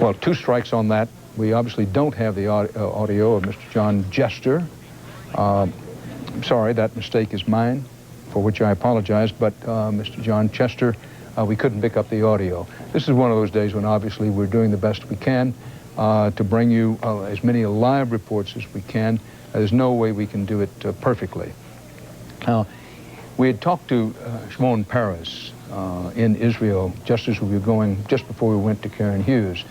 Well, two strikes on that. We obviously don't have the audio of Mr. John Jester. I'm sorry, that mistake is mine, for which I apologize, but Mr. John Chester, we couldn't pick up the audio. This is one of those days when obviously we're doing the best we can to bring you as many live reports as we can. There's no way we can do it perfectly. We had talked to Shimon Peres in Israel just as we were going, just before we went to Karen Hughes.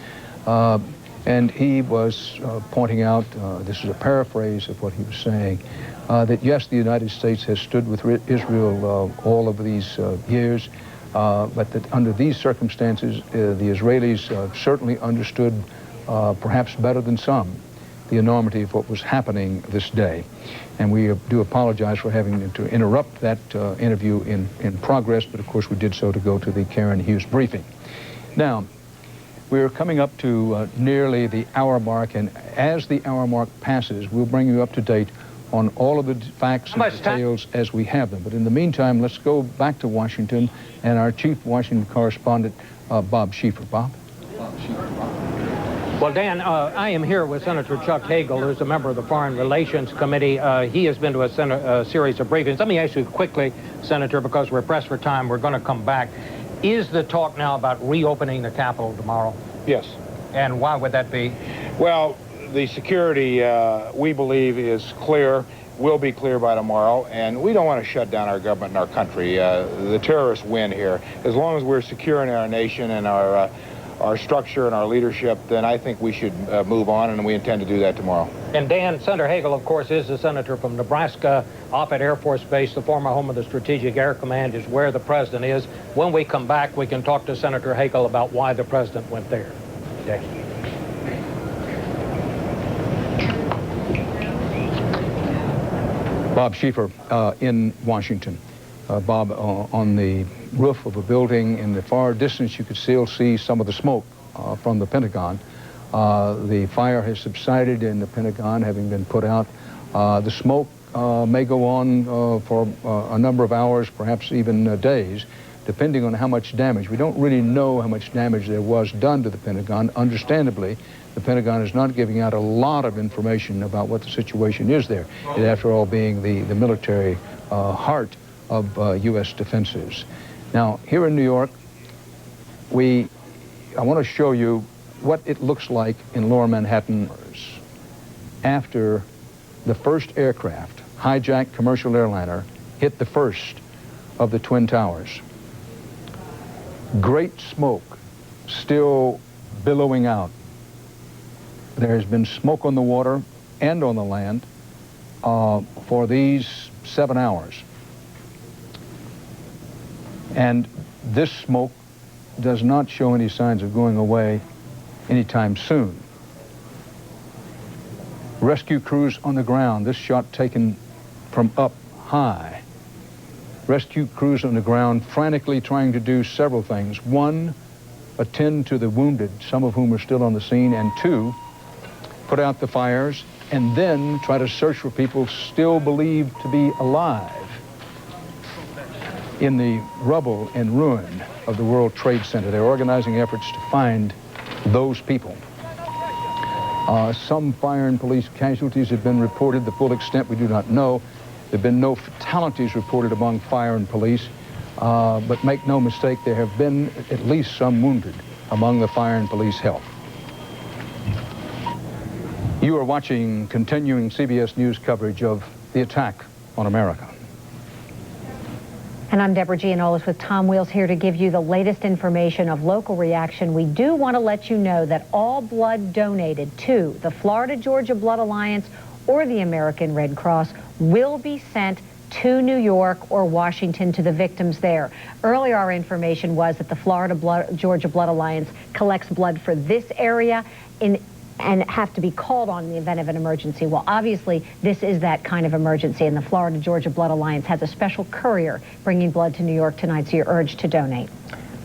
And he was pointing out, this is a paraphrase of what he was saying, that yes, the United States has stood with Israel all of these years, but that under these circumstances, the Israelis certainly understood, perhaps better than some, the enormity of what was happening this day. And we do apologize for having to interrupt that interview in progress, but of course we did so to go to the Karen Hughes briefing. Now, we're coming up to nearly the hour mark, and as the hour mark passes, we'll bring you up to date on all of the facts and details as we have them. But in the meantime, let's go back to Washington and our chief Washington correspondent, Bob Schieffer. Bob? Well, Dan, I am here with Senator Chuck Hagel, who's a member of the Foreign Relations Committee. He has been to a series of briefings. Let me ask you quickly, Senator, because we're pressed for time, we're going to come back. Is the talk now about reopening the Capitol tomorrow? Yes. And why would that be? Well, the security, we believe, is clear, will be clear by tomorrow, and we don't want to shut down our government and our country. The terrorists win here. As long as we're secure in our nation and our structure and our leadership, then I think we should move on, and we intend to do that tomorrow. And Dan, Senator Hagel, of course, is the senator from Nebraska, Offutt Air Force Base, the former home of the Strategic Air Command, is where the president is. When we come back, we can talk to Senator Hagel about why the president went there. Okay. Bob Schieffer in Washington. Bob, on the roof of a building in the far distance, you could still see some of the smoke from the Pentagon. The fire has subsided in the Pentagon, having been put out. The smoke may go on for a number of hours, perhaps even days, depending on how much damage. We don't really know how much damage there was done to the Pentagon. Understandably, the Pentagon is not giving out a lot of information about what the situation is there, it, after all, being the military heart of U.S. defenses. Now, here in New York, I want to show you what it looks like in Lower Manhattan after the first aircraft, hijacked commercial airliner, hit the first of the Twin Towers. Great smoke still billowing out. There has been smoke on the water and on the land for these 7 hours. And this smoke does not show any signs of going away anytime soon. Rescue crews on the ground, this shot taken from up high. Rescue crews on the ground frantically trying to do several things. One, attend to the wounded, some of whom are still on the scene, and two, put out the fires, and then try to search for people still believed to be alive in the rubble and ruin of the World Trade Center. They're organizing efforts to find those people. Some fire and police casualties have been reported. The full extent we do not know. There have been no fatalities reported among fire and police, but make no mistake, there have been at least some wounded among the fire and police help. You are watching continuing CBS News coverage of the attack on America. And I'm Deborah Gianolis with Tom Wheels here to give you the latest information of local reaction. We do want to let you know that all blood donated to the Florida-Georgia Blood Alliance or the American Red Cross will be sent to New York or Washington to the victims there. Earlier, our information was that the Florida-Georgia Blood Alliance collects blood for this area and have to be called on in the event of an emergency. Well, obviously, this is that kind of emergency, and the Florida-Georgia Blood Alliance has a special courier bringing blood to New York tonight, so you're urged to donate.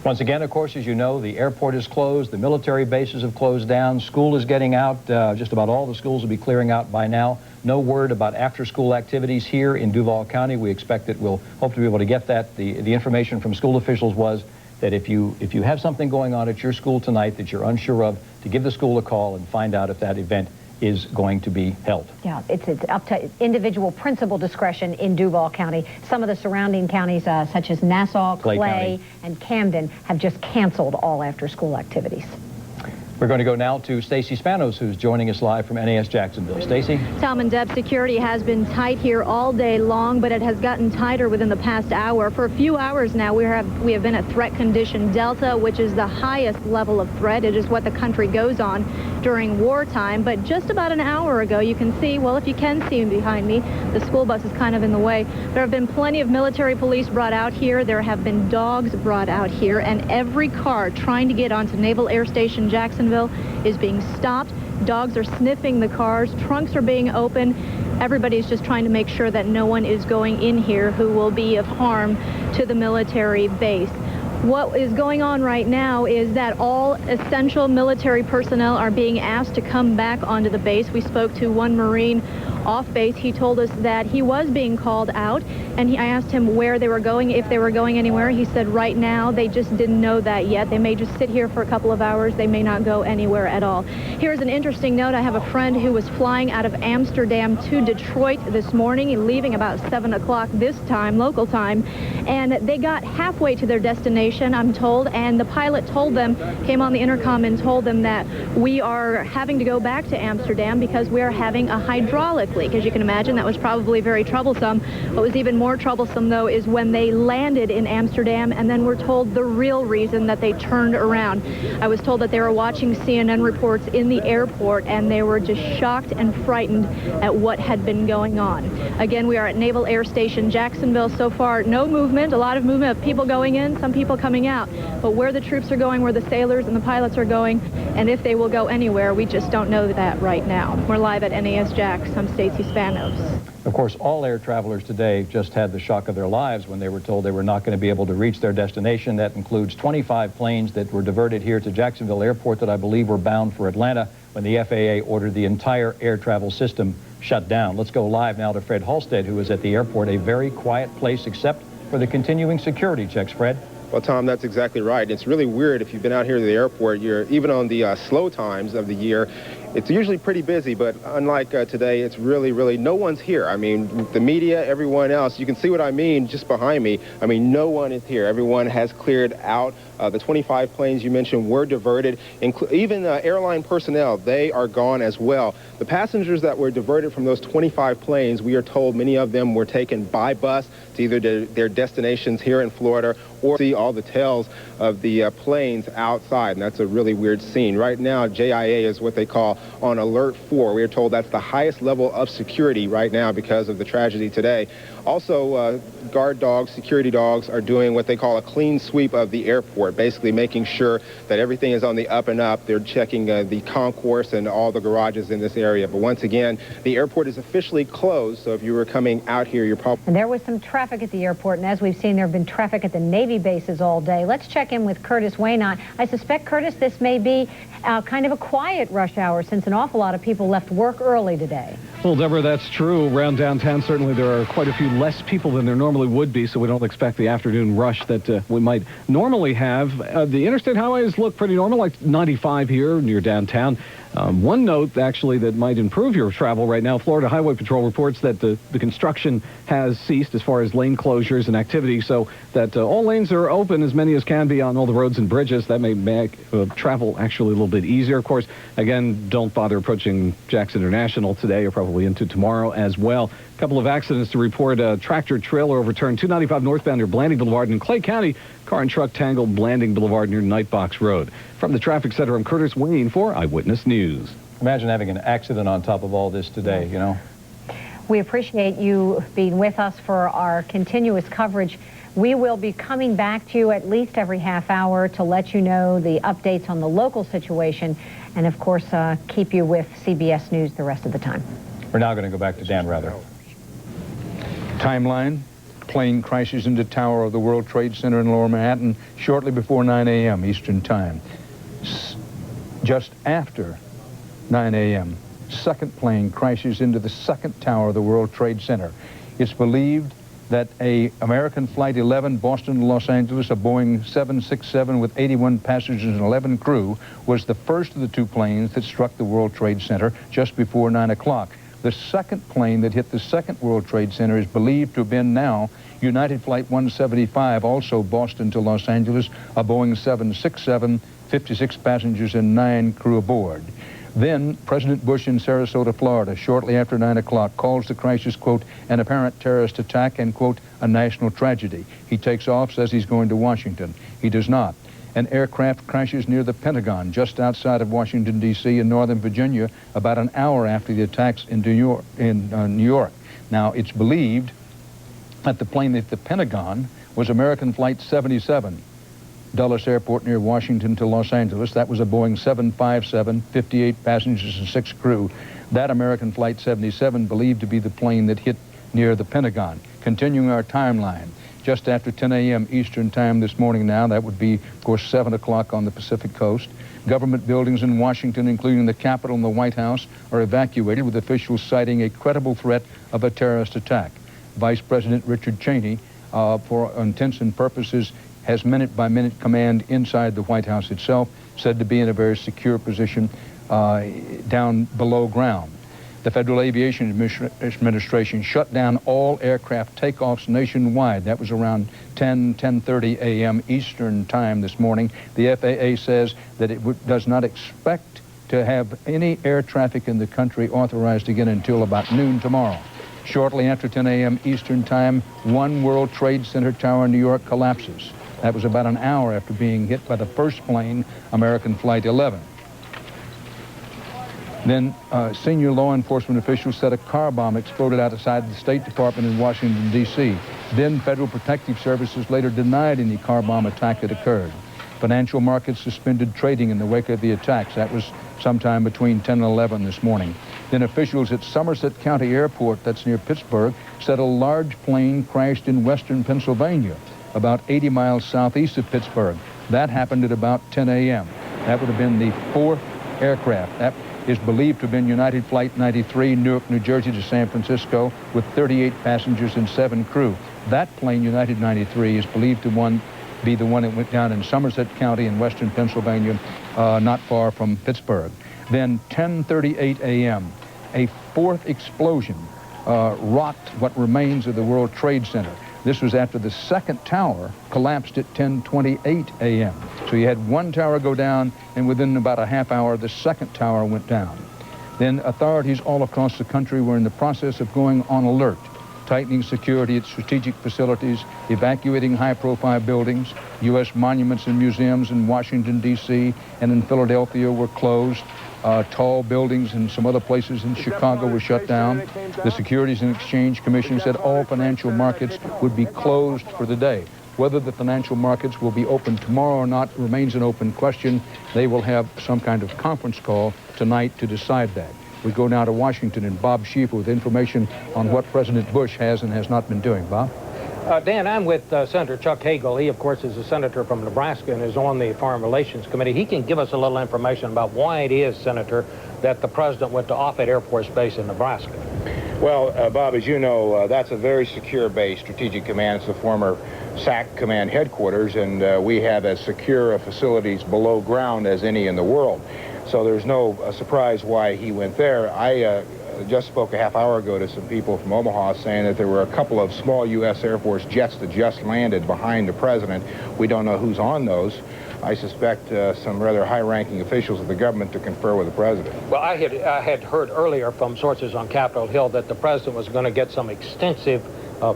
Once again, of course, as you know, the airport is closed, the military bases have closed down, school is getting out, just about all the schools will be clearing out by now. No word about after-school activities here in Duval County. We expect that we'll hope to be able to get that. The information from school officials was that if you have something going on at your school tonight that you're unsure of, to give the school a call and find out if that event is going to be held. Yeah, it's up to individual principal discretion in Duval County. Some of the surrounding counties, such as Nassau, Clay, and Camden, have just canceled all after-school activities. We're going to go now to Stacy Spanos, who's joining us live from NAS Jacksonville. Stacy? Tom and Deb, security has been tight here all day long, but it has gotten tighter within the past hour. For a few hours now, we have been at threat condition Delta, which is the highest level of threat. It is what the country goes on during wartime. But just about an hour ago, you can see, well, if you can see behind me, the school bus is kind of in the way. There have been plenty of military police brought out here. There have been dogs brought out here, and every car trying to get onto Naval Air Station Jacksonville is being stopped. Dogs are sniffing the cars. Trunks are being opened. Everybody's just trying to make sure that no one is going in here who will be of harm to the military base. What is going on right now is that all essential military personnel are being asked to come back onto the base. We spoke to one Marine off base. He told us that he was being called out, and I asked him where they were going, if they were going anywhere. He said right now they just didn't know that yet. They may just sit here for a couple of hours. They may not go anywhere at all. Here's an interesting note. I have a friend who was flying out of Amsterdam to Detroit this morning, leaving about 7 o'clock this time, local time, and they got halfway to their destination, I'm told, and the pilot told them, came on the intercom and told them that we are having to go back to Amsterdam because we are having a hydraulic leak. As you can imagine, that was probably very troublesome. What was even more troublesome, though, is when they landed in Amsterdam and then were told the real reason that they turned around. I was told that they were watching CNN reports in the airport, and they were just shocked and frightened at what had been going on. Again, we are at Naval Air Station Jacksonville. So far, no movement, a lot of movement of people going in, some people coming out. But where the troops are going, where the sailors and the pilots are going, and if they will go anywhere, we just don't know that right now. We're live at NAS Jax. I'm Stacy Spanos. Of course, all air travelers today just had the shock of their lives when they were told they were not going to be able to reach their destination. That includes 25 planes that were diverted here to Jacksonville Airport that I believe were bound for Atlanta when the FAA ordered the entire air travel system shut down. Let's go live now to Fred Halstead, who is at the airport, a very quiet place except for the continuing security checks. Fred? Well, Tom, that's exactly right. It's really weird if you've been out here to the airport. You're even on the slow times of the year. It's usually pretty busy, but unlike today, it's really, no one's here. I mean, the media, everyone else, you can see what I mean just behind me. I mean, no one is here. Everyone has cleared out. The 25 planes you mentioned were diverted. Even airline personnel, they are gone as well. The passengers that were diverted from those 25 planes, we are told many of them were taken by bus to either their destinations here in Florida or see all the tails of the planes outside, and that's a really weird scene. Right now, JIA is what they call on alert 4. We are told that's the highest level of security right now because of the tragedy today. Also, guard dogs, security dogs are doing what they call a clean sweep of the airport, basically making sure that everything is on the up and up. They're checking the concourse and all the garages in this area. But once again, the airport is officially closed, so if you were coming out here, you're probably... And there was some traffic at the airport, and as we've seen, there have been traffic at the Navy bases all day. Let's check in with Curtis Waynot. I suspect, Curtis, this may be kind of a quiet rush hour since an awful lot of people left work early today. Well, Deborah, that's true. Around downtown, certainly there are quite a few less people than there normally would be, so we don't expect the afternoon rush that we might normally have. The interstate highways look pretty normal, like 95 here near downtown. One note, actually, that might improve your travel right now, Florida Highway Patrol reports that the construction has ceased as far as lane closures and activity, so that all lanes are open, as many as can be on all the roads and bridges. That may make travel actually a little bit easier. Of course, again, don't bother approaching Jackson International today or probably into tomorrow as well. A couple of accidents to report. A tractor trailer overturned 295 northbound near Blanding Boulevard in Clay County. Car and truck tangled Blanding Boulevard near Nightbox Road. From the traffic center, I'm Curtis Wayne for Eyewitness News. Imagine having an accident on top of all this today, you know. We appreciate you being with us for our continuous coverage. We will be coming back to you at least every half hour to let you know the updates on the local situation and, of course, keep you with CBS News the rest of the time. We're now going to go back to Dan Rather. Timeline: plane crashes into tower of the World Trade Center in Lower Manhattan shortly before 9 a.m. Eastern Time. Just after 9 a.m., second plane crashes into the second tower of the World Trade Center. It's believed that a American Flight 11, Boston to Los Angeles, a Boeing 767 with 81 passengers and 11 crew, was the first of the two planes that struck the World Trade Center just before 9 o'clock. The second plane that hit the second World Trade Center is believed to have been now United Flight 175, also Boston to Los Angeles, a Boeing 767, 56 passengers and 9 crew aboard. Then President Bush in Sarasota, Florida, shortly after 9 o'clock, calls the crisis, quote, an apparent terrorist attack and, quote, a national tragedy. He takes off, says he's going to Washington. He does not. An aircraft crashes near the Pentagon, just outside of Washington, D.C. in Northern Virginia, about an hour after the attacks in New York. Now, it's believed that the plane at the Pentagon was American Flight 77, Dulles Airport near Washington to Los Angeles. That was a Boeing 757, 58 passengers and 6 crew. That American Flight 77 believed to be the plane that hit near the Pentagon. Continuing our timeline, just after 10 a.m. Eastern time this morning now, that would be, of course, 7 o'clock on the Pacific coast, government buildings in Washington, including the Capitol and the White House, are evacuated with officials citing a credible threat of a terrorist attack. Vice President Richard Cheney, for intents and purposes, has minute-by-minute command inside the White House itself, said to be in a very secure position down below ground. The Federal Aviation Administration shut down all aircraft takeoffs nationwide. That was around 10:30 a.m. Eastern time this morning. The FAA says that it does not expect to have any air traffic in the country authorized again until about noon tomorrow. Shortly after 10 a.m. Eastern time, one World Trade Center tower in New York collapses. That was about an hour after being hit by the first plane, American Flight 11. Then senior law enforcement officials said a car bomb exploded outside the State Department in Washington, D.C. Then Federal Protective Services later denied any car bomb attack had occurred. Financial markets suspended trading in the wake of the attacks. That was sometime between 10 and 11 this morning. Then officials at Somerset County Airport, that's near Pittsburgh, said a large plane crashed in western Pennsylvania, about 80 miles southeast of Pittsburgh. That happened at about 10 a.m. That would have been the fourth aircraft. That is believed to have been United Flight 93, Newark, New Jersey to San Francisco, with 38 passengers and 7 crew. That plane, United 93, is believed to be the one that went down in Somerset County in western Pennsylvania, not far from Pittsburgh. Then 10:38 a.m., a fourth explosion rocked what remains of the World Trade Center. This was after the second tower collapsed at 10:28 a.m. So you had one tower go down, and within about a half hour, the second tower went down. Then authorities all across the country were in the process of going on alert, tightening security at strategic facilities, evacuating high-profile buildings. U.S. monuments and museums in Washington, D.C. and in Philadelphia were closed. Tall buildings and some other places in Chicago were shut down. The Securities and Exchange Commission said all financial markets would be closed for the day. Whether the financial markets will be open tomorrow or not remains an open question. They will have some kind of conference call tonight to decide that. We go now to Washington and Bob Schieffer with information on what President Bush has and has not been doing. Bob? Dan, I'm with Senator Chuck Hagel. He, of course, is a senator from Nebraska and is on the Foreign Relations Committee. He can give us a little information about why it is, Senator, that the president went to Offutt Air Force Base in Nebraska. Well, Bob, as you know, that's a very secure base, Strategic Command. It's the former SAC Command headquarters, and we have as secure facilities below ground as any in the world. So there's no surprise why he went there. I just spoke a half hour ago to some people from Omaha saying that there were a couple of small U.S. Air Force jets that just landed behind the president. We don't know who's on those. I suspect some rather high-ranking officials of the government to confer with the president. Well, I had heard earlier from sources on Capitol Hill that the president was going to get some extensive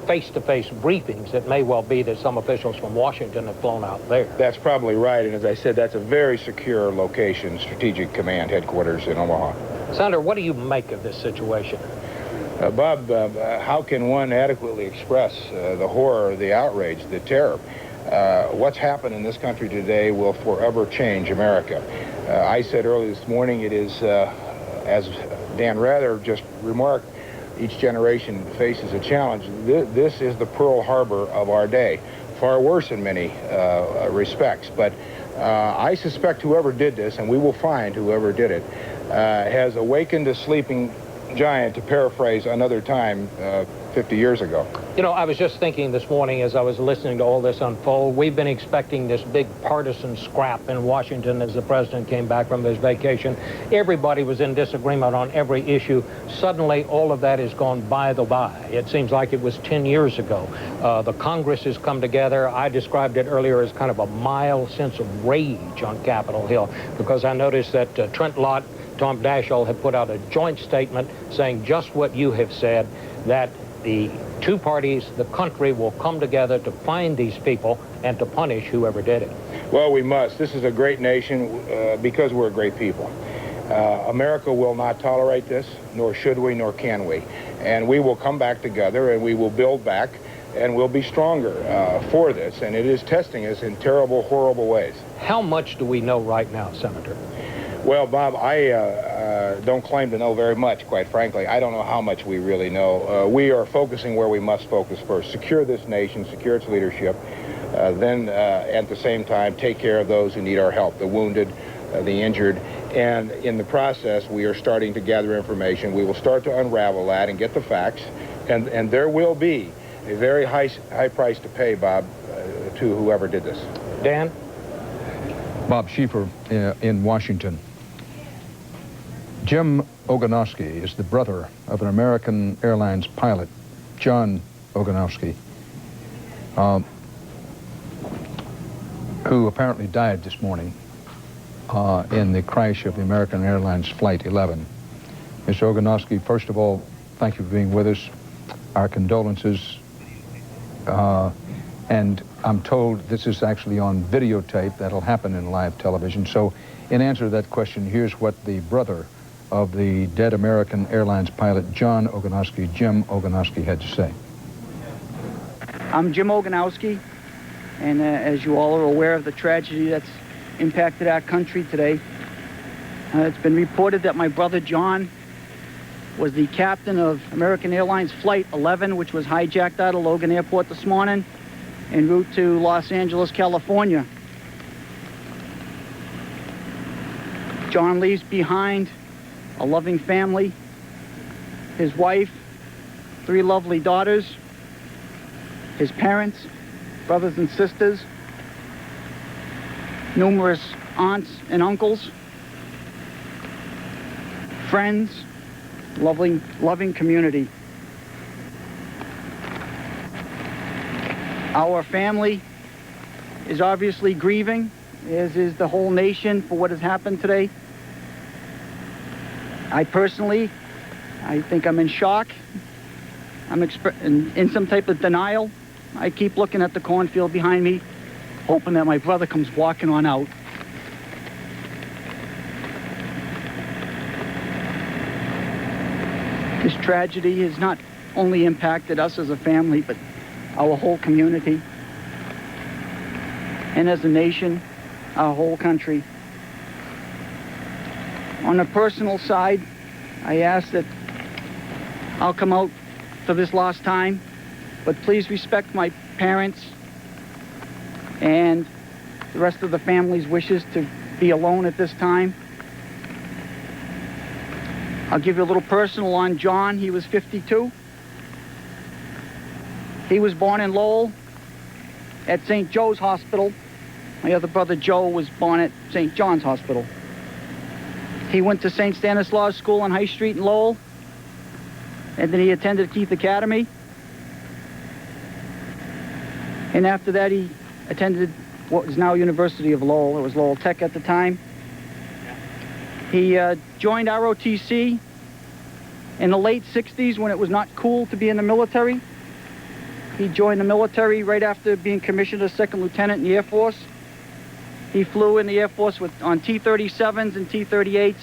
face-to-face briefings. It may well be that some officials from Washington have flown out there. That's probably right, and as I said, that's a very secure location, Strategic Command headquarters in Omaha. Senator, what do you make of this situation? Bob, how can one adequately express the horror, the outrage, the terror? What's happened in this country today will forever change America. I said early this morning, it is, as Dan Rather just remarked, each generation faces a challenge. This is the Pearl Harbor of our day, far worse in many respects. But I suspect whoever did this, and we will find whoever did it, has awakened a sleeping giant, to paraphrase another time 50 years ago. You know, I was just thinking this morning as I was listening to all this unfold, we've been expecting this big partisan scrap in Washington as the president came back from his vacation. Everybody was in disagreement on every issue. Suddenly, all of that has gone by the by. It seems like it was 10 years ago. The Congress has come together. I described it earlier as kind of a mild sense of rage on Capitol Hill, because I noticed that Trent Lott, Tom Daschle had put out a joint statement saying just what you have said, that the two parties, the country, will come together to find these people and to punish whoever did it. Well, we must. This is a great nation because we're a great people. America will not tolerate this, nor should we, nor can we. And we will come back together, and we will build back, and we'll be stronger for this. And it is testing us in terrible, horrible ways. How much do we know right now, Senator? Well, Bob, I don't claim to know very much, quite frankly. I don't know how much we really know. We are focusing where we must focus first. Secure this nation, secure its leadership, then at the same time take care of those who need our help, the wounded, the injured. And in the process, we are starting to gather information. We will start to unravel that and get the facts. And there will be a very high price to pay, Bob, to whoever did this. Dan? Bob Schieffer in Washington. Jim Ogonowski is the brother of an American Airlines pilot, John Ogonowski, who apparently died this morning in the crash of the American Airlines Flight 11. Mr. Ogonowski, first of all, thank you for being with us. Our condolences. And I'm told this is actually on videotape. That'll happen in live television. So in answer to that question, here's what the brother of the dead American Airlines pilot, John Ogonowski, Jim Ogonowski, had to say. I'm Jim Ogonowski, and as you all are aware of the tragedy that's impacted our country today, it's been reported that my brother John was the captain of American Airlines Flight 11, which was hijacked out of Logan Airport this morning en route to Los Angeles, California. John leaves behind a loving family, his wife, 3 lovely daughters, his parents, brothers and sisters, numerous aunts and uncles, friends, loving community. Our family is obviously grieving, as is the whole nation, for what has happened today. I personally, I think I'm in shock. I'm in some type of denial. I keep looking at the cornfield behind me, hoping that my brother comes walking on out. This tragedy has not only impacted us as a family, but our whole community, and as a nation, our whole country. On a personal side, I ask that I'll come out for this last time, but please respect my parents and the rest of the family's wishes to be alone at this time. I'll give you a little personal on John. He was 52. He was born in Lowell at St. Joe's Hospital. My other brother Joe was born at St. John's Hospital. He went to St. Stanislaus School on High Street in Lowell, and then he attended Keith Academy. And after that, he attended what is now University of Lowell. It was Lowell Tech at the time. He joined ROTC in the late 60s when it was not cool to be in the military. He joined the military right after being commissioned as second lieutenant in the Air Force. He flew in the Air Force on T-37s and T-38s,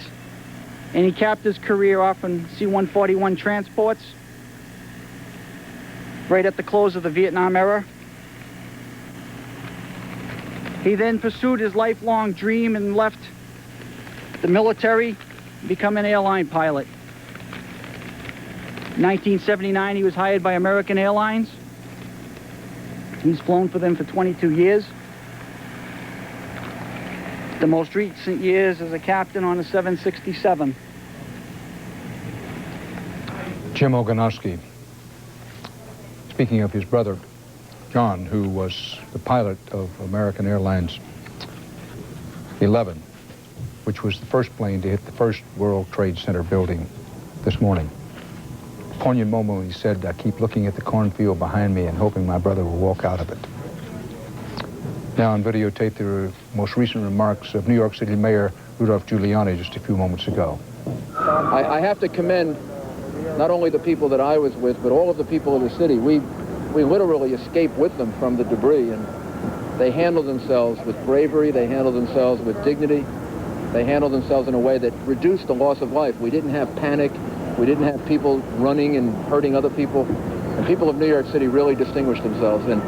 and he capped his career off on C-141 transports right at the close of the Vietnam era. He then pursued his lifelong dream and left the military, become an airline pilot. In 1979, he was hired by American Airlines. He's flown for them for 22 years. The most recent years as a captain on a 767. Jim Ogonowski, speaking of his brother, John, who was the pilot of American Airlines 11, which was the first plane to hit the first World Trade Center building this morning. Poignant moment when he said, "I keep looking at the cornfield behind me and hoping my brother will walk out of it." Now on videotape, the most recent remarks of New York City Mayor Rudolph Giuliani just a few moments ago. I have to commend not only the people that I was with, but all of the people of the city. We literally escaped with them from the debris, and they handled themselves with bravery, they handled themselves with dignity, they handled themselves in a way that reduced the loss of life. We didn't have panic, we didn't have people running and hurting other people, and people of New York City really distinguished themselves. And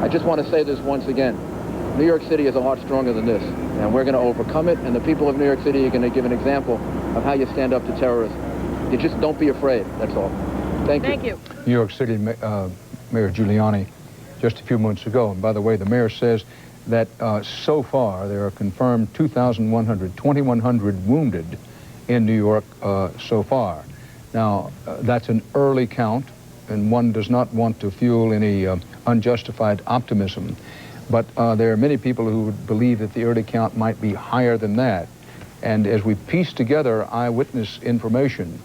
I just want to say this once again, New York City is a lot stronger than this, and we're going to overcome it, and the people of New York City are going to give an example of how you stand up to terrorism. You just don't be afraid, that's all. Thank you. Thank you. New York City Mayor Giuliani just a few months ago. And by the way, the mayor says that so far there are confirmed 2,100 wounded in New York so far. Now, that's an early count, and one does not want to fuel any unjustified optimism. But there are many people who would believe that the early count might be higher than that. And as we piece together eyewitness information,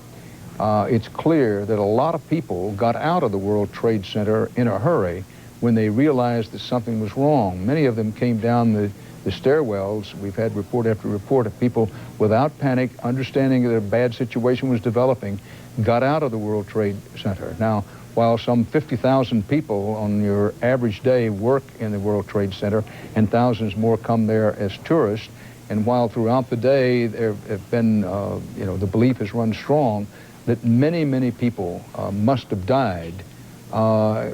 it's clear that a lot of people got out of the World Trade Center in a hurry when they realized that something was wrong. Many of them came down the stairwells. We've had report after report of people without panic, understanding that a bad situation was developing, got out of the World Trade Center. Now, while some 50,000 people on your average day work in the World Trade Center and thousands more come there as tourists, and while throughout the day there have been, the belief has run strong that many, many people must have died,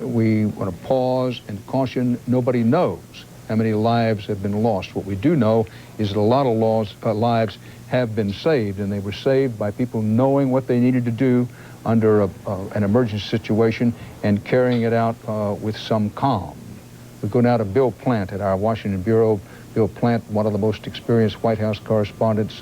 we want to pause and caution. Nobody knows how many lives have been lost. What we do know is that a lot of lives have been saved, and they were saved by people knowing what they needed to do under an emergency situation and carrying it out with some calm. We go now to Bill Plant at our Washington Bureau. Bill Plant, one of the most experienced White House correspondents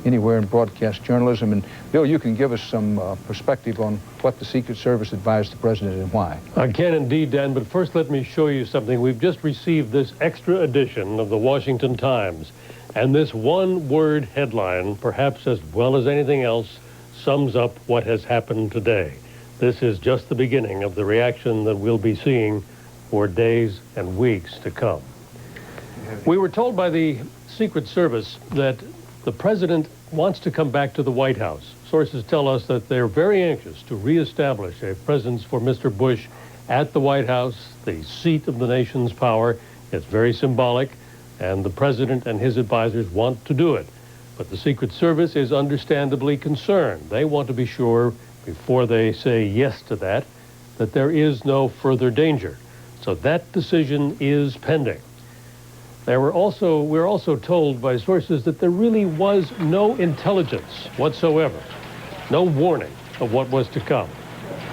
anywhere in broadcast journalism. And Bill, you can give us some perspective on what the Secret Service advised the president and why. I can indeed, Dan, but first let me show you something. We've just received this extra edition of the Washington Times, and this one-word headline, perhaps as well as anything else, sums up what has happened today. This is just the beginning of the reaction that we'll be seeing for days and weeks to come. We were told by the Secret Service that the president wants to come back to the White House. Sources tell us that they're very anxious to reestablish a presence for Mr. Bush at the White House, the seat of the nation's power. It's very symbolic, and the president and his advisors want to do it. But the Secret Service is understandably concerned. They want to be sure, before they say yes to that there is no further danger. So that decision is pending. We're also told by sources that there really was no intelligence whatsoever, no warning of what was to come.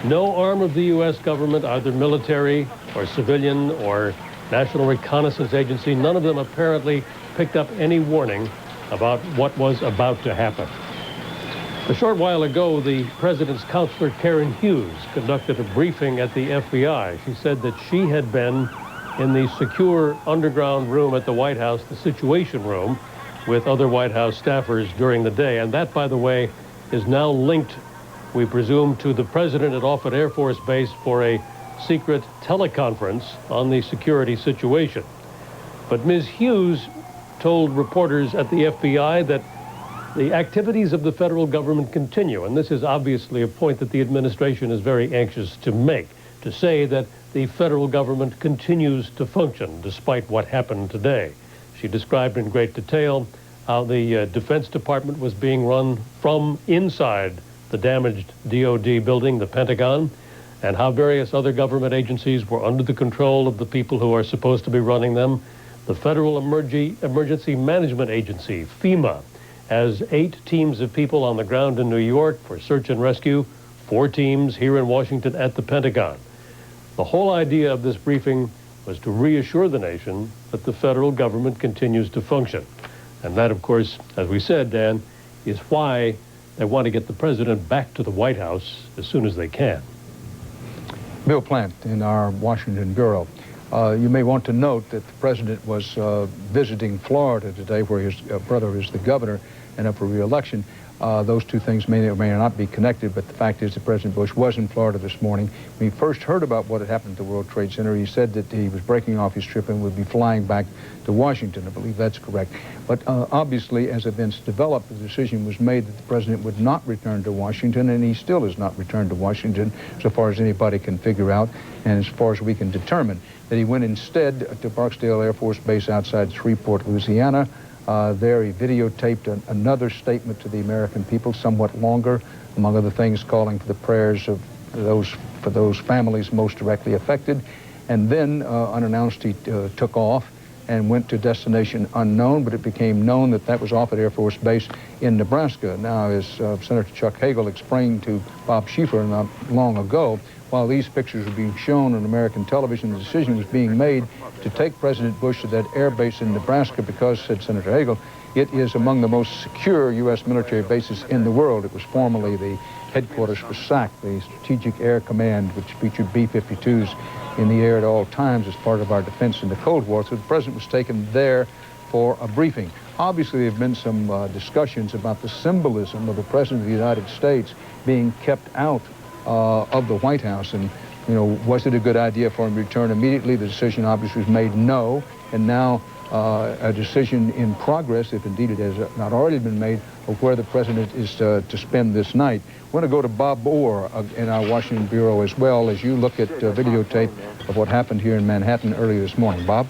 No arm of the U.S. government, either military or civilian or National Reconnaissance Agency, none of them apparently picked up any warning about what was about to happen. A short while ago, the president's counselor, Karen Hughes, conducted a briefing at the FBI. She said that she had been in the secure underground room at the White House, the Situation Room, with other White House staffers during the day. And that, by the way, is now linked, we presume, to the president at Offutt Air Force Base for a secret teleconference on the security situation. But Ms. Hughes told reporters at the FBI that the activities of the federal government continue, and this is obviously a point that the administration is very anxious to make, to say that the federal government continues to function despite what happened today. She described in great detail how the Defense Department was being run from inside the damaged DOD building, the Pentagon, and how various other government agencies were under the control of the people who are supposed to be running them. The Federal Emergency Management Agency, FEMA, has 8 teams of people on the ground in New York for search and rescue, 4 teams here in Washington at the Pentagon. The whole idea of this briefing was to reassure the nation that the federal government continues to function. And that, of course, as we said, Dan, is why They want to get the president back to the White House as soon as they can. Bill Plant in our Washington bureau. You may want to note that the president was visiting Florida today, where his brother is the governor and up for re-election. Those two things may or may not be connected, but the fact is that President Bush was in Florida this morning. When he first heard about what had happened at the World Trade Center, he said that he was breaking off his trip and would be flying back to Washington. I believe that's correct. But obviously, as events developed, the decision was made that the president would not return to Washington, and he still has not returned to Washington, so far as anybody can figure out, and as far as we can determine, that he went instead to Barksdale Air Force Base outside Shreveport, Louisiana. There he videotaped another statement to the American people, somewhat longer, among other things calling for the prayers of those families most directly affected. And then, unannounced, he took off and went to destination unknown, but it became known that that was off at Air Force Base in Nebraska. Now, as Senator Chuck Hagel explained to Bob Schieffer not long ago, while these pictures were being shown on American television, the decision was being made to take President Bush to that air base in Nebraska because, said Senator Hagel, it is among the most secure U.S. military bases in the world. It was formerly the headquarters for SAC, the Strategic Air Command, which featured B-52s in the air at all times as part of our defense in the Cold War. So the president was taken there for a briefing. Obviously, there have been some discussions about the symbolism of the President of the United States being kept out of the White House, and was it a good idea for him to return immediately? The decision obviously was made no, and now a decision in progress, if indeed it has not already been made, of where the president is to spend this night. I want to go to Bob Orr in our Washington bureau as well, as you look at videotape of what happened here in Manhattan earlier this morning. Bob?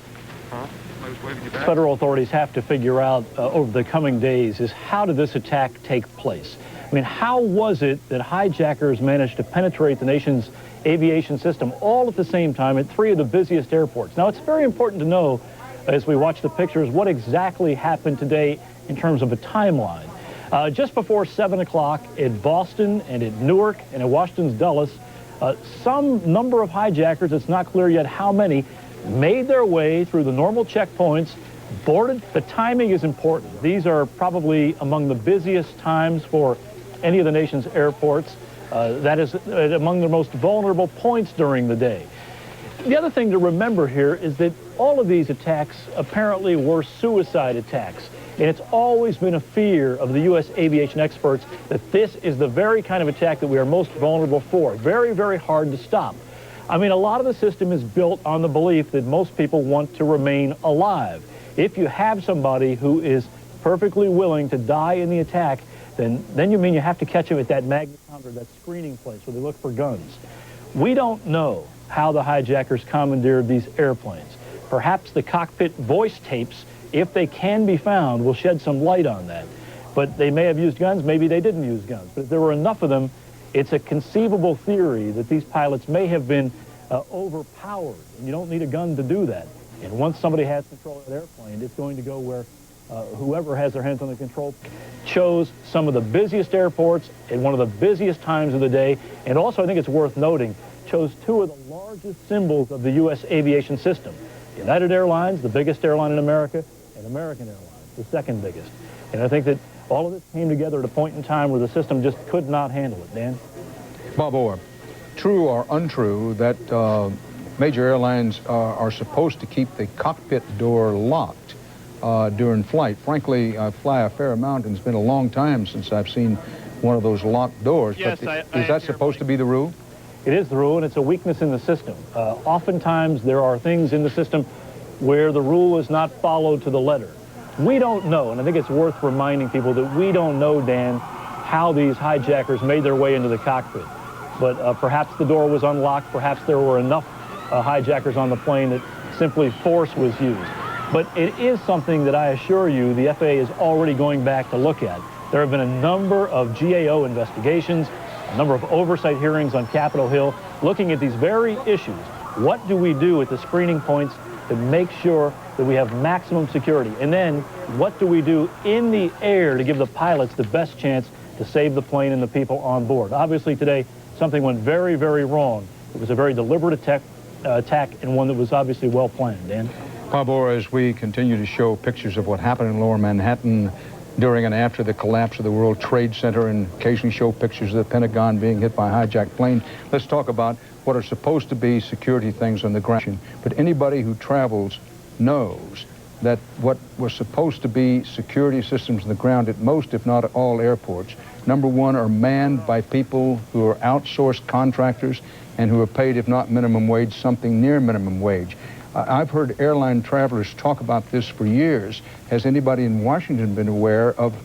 Federal authorities have to figure out over the coming days is how did this attack take place? I mean, how was it that hijackers managed to penetrate the nation's aviation system all at the same time at three of the busiest airports? Now, it's very important to know, as we watch the pictures, what exactly happened today in terms of a timeline. Just before 7 o'clock at Boston and at Newark and at Washington's Dulles, some number of hijackers, it's not clear yet how many, made their way through the normal checkpoints, boarded. The timing is important. These are probably among the busiest times for any of the nation's airports. That is among the most vulnerable points during the day. The other thing to remember here is that all of these attacks apparently were suicide attacks. And it's always been a fear of the U.S. aviation experts that this is the very kind of attack that we are most vulnerable for. Very, very hard to stop. I mean, a lot of the system is built on the belief that most people want to remain alive. If you have somebody who is perfectly willing to die in the attack, then you mean you have to catch him at that magnetometer, that screening place where they look for guns. We don't know how the hijackers commandeered these airplanes. Perhaps the cockpit voice tapes, if they can be found, will shed some light on that. But they may have used guns, maybe they didn't use guns. But if there were enough of them, it's a conceivable theory that these pilots may have been overpowered. And you don't need a gun to do that. And once somebody has control of that airplane, it's going to go where whoever has their hands on the control. Chose some of the busiest airports at one of the busiest times of the day, and also I think it's worth noting, chose two of the largest symbols of the U.S. aviation system. United Airlines, the biggest airline in America, and American Airlines, the second biggest. And I think that all of this came together at a point in time where the system just could not handle it. Dan? Bob Orr, true or untrue that major airlines are supposed to keep the cockpit door locked during flight? Frankly, I fly a fair amount, and it's been a long time since I've seen one of those locked doors. Yes, but is that supposed to be the rule? It is the rule, and it's a weakness in the system. Oftentimes, there are things in the system where the rule is not followed to the letter. We don't know, and I think it's worth reminding people that we don't know, Dan, how these hijackers made their way into the cockpit. But perhaps the door was unlocked, perhaps there were enough hijackers on the plane that simply force was used. But it is something that I assure you the FAA is already going back to look at. There have been a number of GAO investigations, a number of oversight hearings on Capitol Hill, looking at these very issues. What do we do at the screening points to make sure that we have maximum security? And then, what do we do in the air to give the pilots the best chance to save the plane and the people on board? Obviously, today, something went very, very wrong. It was a very deliberate attack and one that was obviously well planned. Dan? Bob Orr, as we continue to show pictures of what happened in Lower Manhattan, during and after the collapse of the World Trade Center and occasionally show pictures of the Pentagon being hit by hijacked planes. Let's talk about what are supposed to be security things on the ground. But anybody who travels knows that what was supposed to be security systems on the ground at most, if not all airports, number one, are manned by people who are outsourced contractors and who are paid, if not minimum wage, something near minimum wage. I've heard airline travelers talk about this for years. Has anybody in Washington been aware of,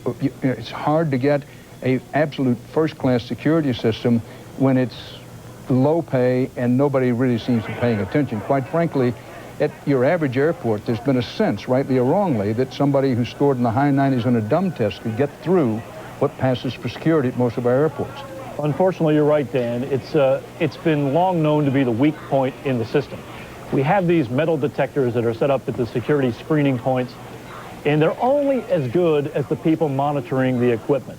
it's hard to get an absolute first-class security system when it's low pay and nobody really seems to be paying attention. Quite frankly, at your average airport, there's been a sense, rightly or wrongly, that somebody who scored in the high 90s on a dumb test could get through what passes for security at most of our airports. Unfortunately, you're right, Dan. It's been long known to be the weak point in the system. We have these metal detectors that are set up at the security screening points, and they're only as good as the people monitoring the equipment.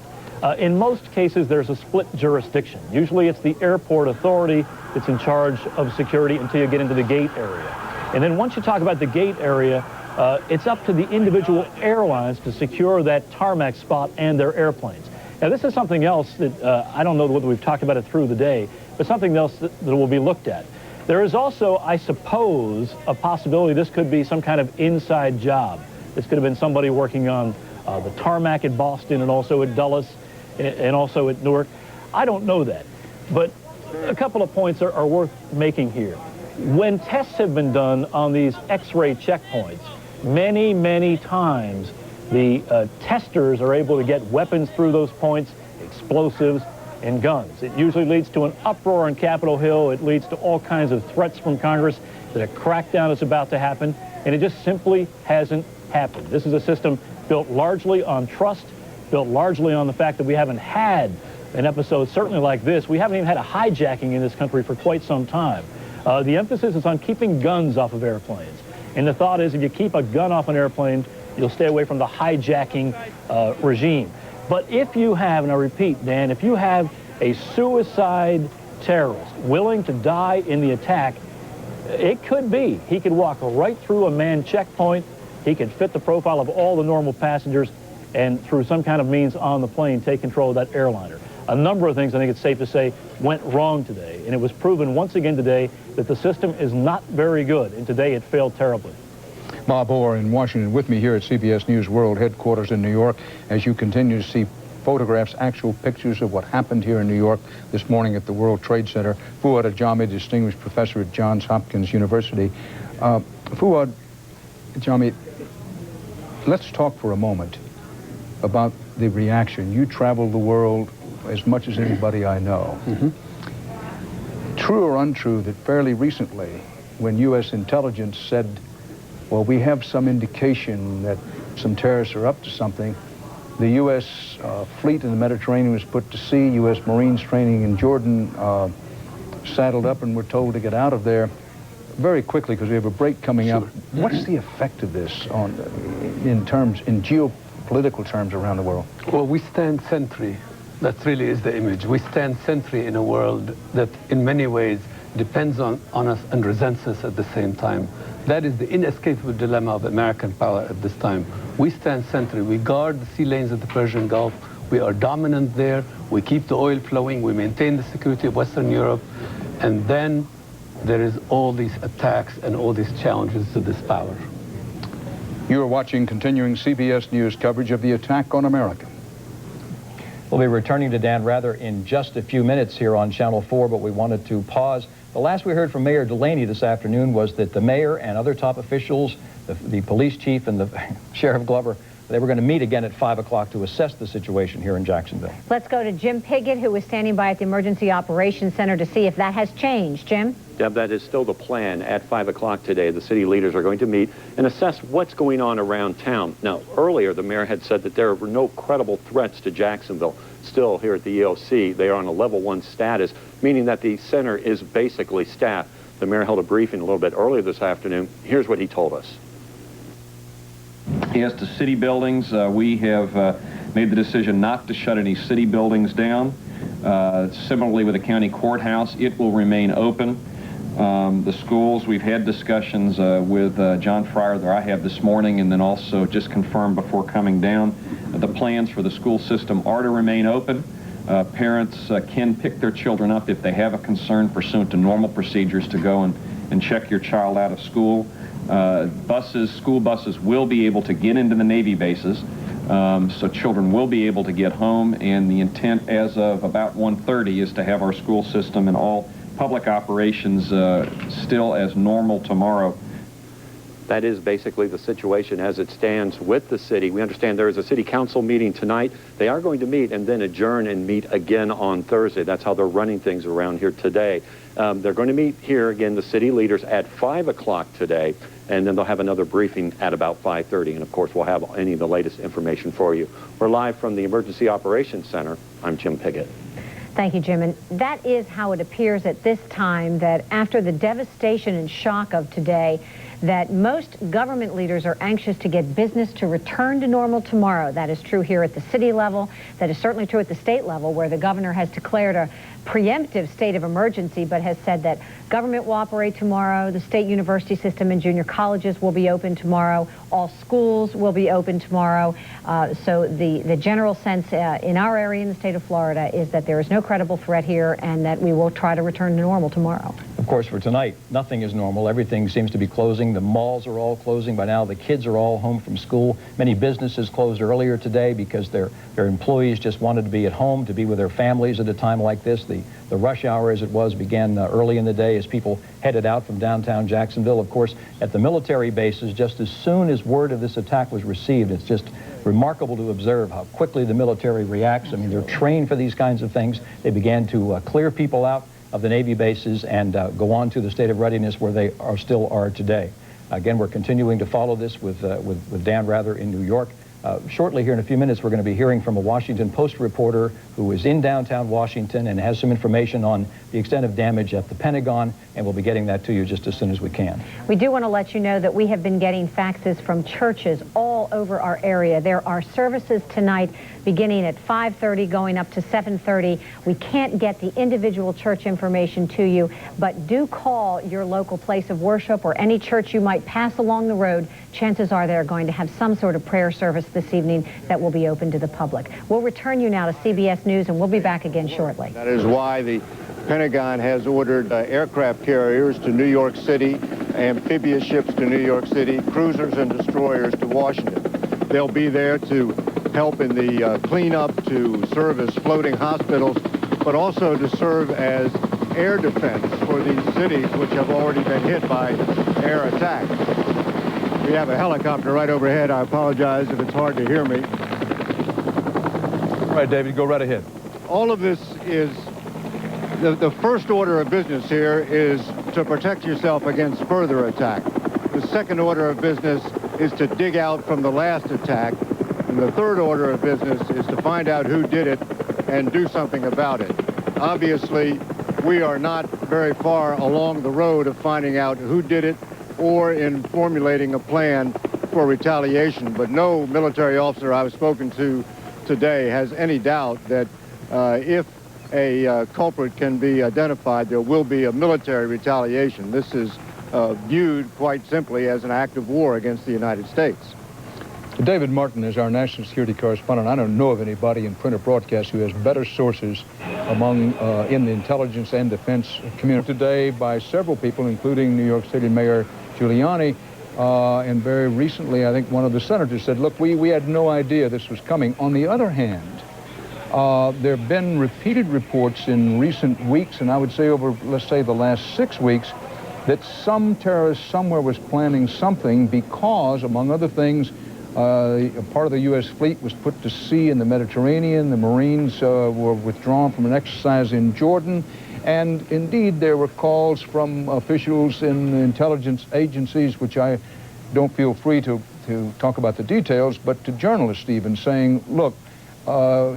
In most cases, there's a split jurisdiction. Usually it's the airport authority that's in charge of security until you get into the gate area. And then once you talk about the gate area, it's up to the individual airlines to secure that tarmac spot and their airplanes. Now, this is something else that I don't know whether we've talked about it through the day, but something else that will be looked at. There is also, I suppose, a possibility this could be some kind of inside job. This could have been somebody working on the tarmac at Boston and also at Dulles and also at Newark. I don't know that. But a couple of points are worth making here. When tests have been done on these X-ray checkpoints, many, many times the testers are able to get weapons through those points, explosives, and guns. It usually leads to an uproar on Capitol Hill. It leads to all kinds of threats from Congress that a crackdown is about to happen, and it just simply hasn't happened. This is a system built largely on trust, built largely on the fact that we haven't had an episode certainly like this. We haven't even had a hijacking in this country for quite some time. The emphasis is on keeping guns off of airplanes. And the thought is if you keep a gun off an airplane, you'll stay away from the hijacking regime. But if you have, and I repeat, Dan, if you have a suicide terrorist willing to die in the attack, it could be. He could walk right through a manned checkpoint. He could fit the profile of all the normal passengers and through some kind of means on the plane take control of that airliner. A number of things, I think it's safe to say, went wrong today. And it was proven once again today that the system is not very good. And today it failed terribly. Bob Orr in Washington with me here at CBS News World headquarters in New York as you continue to see photographs, actual pictures of what happened here in New York this morning at the World Trade Center. Fuad Ajami, distinguished professor at Johns Hopkins University. Fuad Ajami, let's talk for a moment about the reaction. You travel the world as much as anybody I know. True or untrue that fairly recently, when U.S. intelligence said, well, we have some indication that some terrorists are up to something, the U.S. fleet in the Mediterranean was put to sea, U.S. Marines training in Jordan saddled up and were told to get out of there very quickly because we have a break coming up. What's the effect of this on, in geopolitical terms around the world? Well, we stand sentry. That really is the image. We stand sentry in a world that in many ways depends on us and resents us at the same time. That is the inescapable dilemma of American power at this time. We stand sentry. We guard the sea lanes of the Persian Gulf. We are dominant there. We keep the oil flowing. We maintain the security of Western Europe. And then there is all these attacks and all these challenges to this power. You are watching continuing CBS News coverage of the attack on America. We'll be returning to Dan Rather in just a few minutes here on Channel 4, but we wanted to pause. The last we heard from Mayor Delaney this afternoon was that the mayor and other top officials, the police chief and the Sheriff Glover, they were going to meet again at 5 o'clock to assess the situation here in Jacksonville. Let's go to Jim Piggott, who was standing by at the Emergency Operations Center to see if that has changed. Jim? Deb, that is still the plan. At 5 o'clock today, the city leaders are going to meet and assess what's going on around town. Now, earlier, the mayor had said that there were no credible threats to Jacksonville. Still, here at the EOC, they are on a level 1 status, meaning that the center is basically staffed. The mayor held a briefing a little bit earlier this afternoon. Here's what he told us. As to city buildings, we have made the decision not to shut any city buildings down. Similarly with the county courthouse, it will remain open. The schools, we've had discussions with John Fryer that I have this morning and then also just confirmed before coming down. The plans for the school system are to remain open. Parents can pick their children up if they have a concern pursuant to normal procedures to go and check your child out of school. School buses will be able to get into the Navy bases, so children will be able to get home, and the intent as of about 1:30 is to have our school system and all public operations still as normal tomorrow. That is basically the situation as it stands with the city. We understand there is a city council meeting tonight. They are going to meet and then adjourn and meet again on Thursday. That's how they're running things around here today. They're going to meet here again, the city leaders, at 5 o'clock today, and then they'll have another briefing at about 5:30. And of course, we'll have any of the latest information for you. We're live from the Emergency Operations Center. I'm Jim Piggott. Thank you, Jim. And that is how it appears at this time, that after the devastation and shock of today, that most government leaders are anxious to get business to return to normal tomorrow. That is true here at the city level. That is certainly true at the state level, where the governor has declared a preemptive state of emergency, but has said that government will operate tomorrow, the state university system and junior colleges will be open tomorrow, all schools will be open tomorrow. So the general sense in our area in the state of Florida is that there is no credible threat here and that we will try to return to normal tomorrow. Of course, for tonight, nothing is normal. Everything seems to be closing. The malls are all closing by now. The kids are all home from school. Many businesses closed earlier today because their employees just wanted to be at home, to be with their families at a time like this. The rush hour, as it was, began early in the day as people headed out from downtown Jacksonville. Of course, at the military bases, just as soon as word of this attack was received, it's just remarkable to observe how quickly the military reacts. I mean, they're trained for these kinds of things. They began to clear people out of the Navy bases and go on to the state of readiness where they still are today. Again, we're continuing to follow this with Dan Rather in New York. Shortly here in a few minutes, we're going to be hearing from a Washington Post reporter who is in downtown Washington and has some information on the extent of damage at the Pentagon, and we'll be getting that to you just as soon as we can. We do want to let you know that we have been getting faxes from churches all over our area. There are services tonight beginning at 5:30, going up to 7:30. We can't get the individual church information to you, but do call your local place of worship or any church you might pass along the road. Chances are they're going to have some sort of prayer service this evening that will be open to the public. We'll return you now to CBS News, and we'll be back again shortly. That is why the Pentagon has ordered aircraft carriers to New York City, amphibious ships to New York City, cruisers and destroyers to Washington. They'll be there to help in the cleanup, to serve as floating hospitals, but also to serve as air defense for these cities which have already been hit by air attacks. We have a helicopter right overhead. I apologize if it's hard to hear me. All right, David, go right ahead. All of this is, the first order of business here is to protect yourself against further attack. The second order of business is to dig out from the last attack. And the third order of business is to find out who did it and do something about it. Obviously, we are not very far along the road of finding out who did it or in formulating a plan for retaliation. But no military officer I've spoken to today has any doubt that if a culprit can be identified, there will be a military retaliation. This is viewed quite simply as an act of war against the United States. David Martin is our national security correspondent. I don't know of anybody in print or broadcast who has better sources among in the intelligence and defense community. Today by several people, including New York City Mayor Giuliani, and very recently, I think one of the senators said, look, we had no idea this was coming. On the other hand, there have been repeated reports in recent weeks, and I would say over, let's say, the last 6 weeks, that some terrorist somewhere was planning something because, among other things, a part of the U.S. fleet was put to sea in the Mediterranean. The Marines were withdrawn from an exercise in Jordan. And indeed, there were calls from officials in intelligence agencies, which I don't feel free to talk about the details, but to journalists even, saying, look,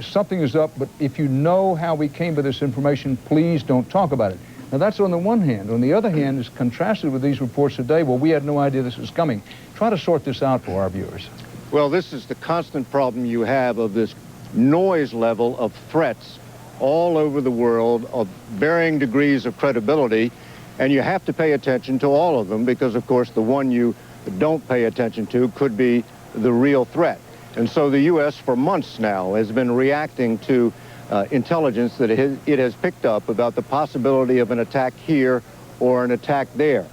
something is up, but if you know how we came by this information, please don't talk about it. Now, that's on the one hand. On the other hand, is contrasted with these reports today, well, we had no idea this was coming. Try to sort this out for our viewers. Well, this is the constant problem you have of this noise level of threats all over the world of varying degrees of credibility, and you have to pay attention to all of them because, of course, the one you don't pay attention to could be the real threat. And so the U.S. for months now has been reacting to intelligence that it has picked up about the possibility of an attack here or an attack there.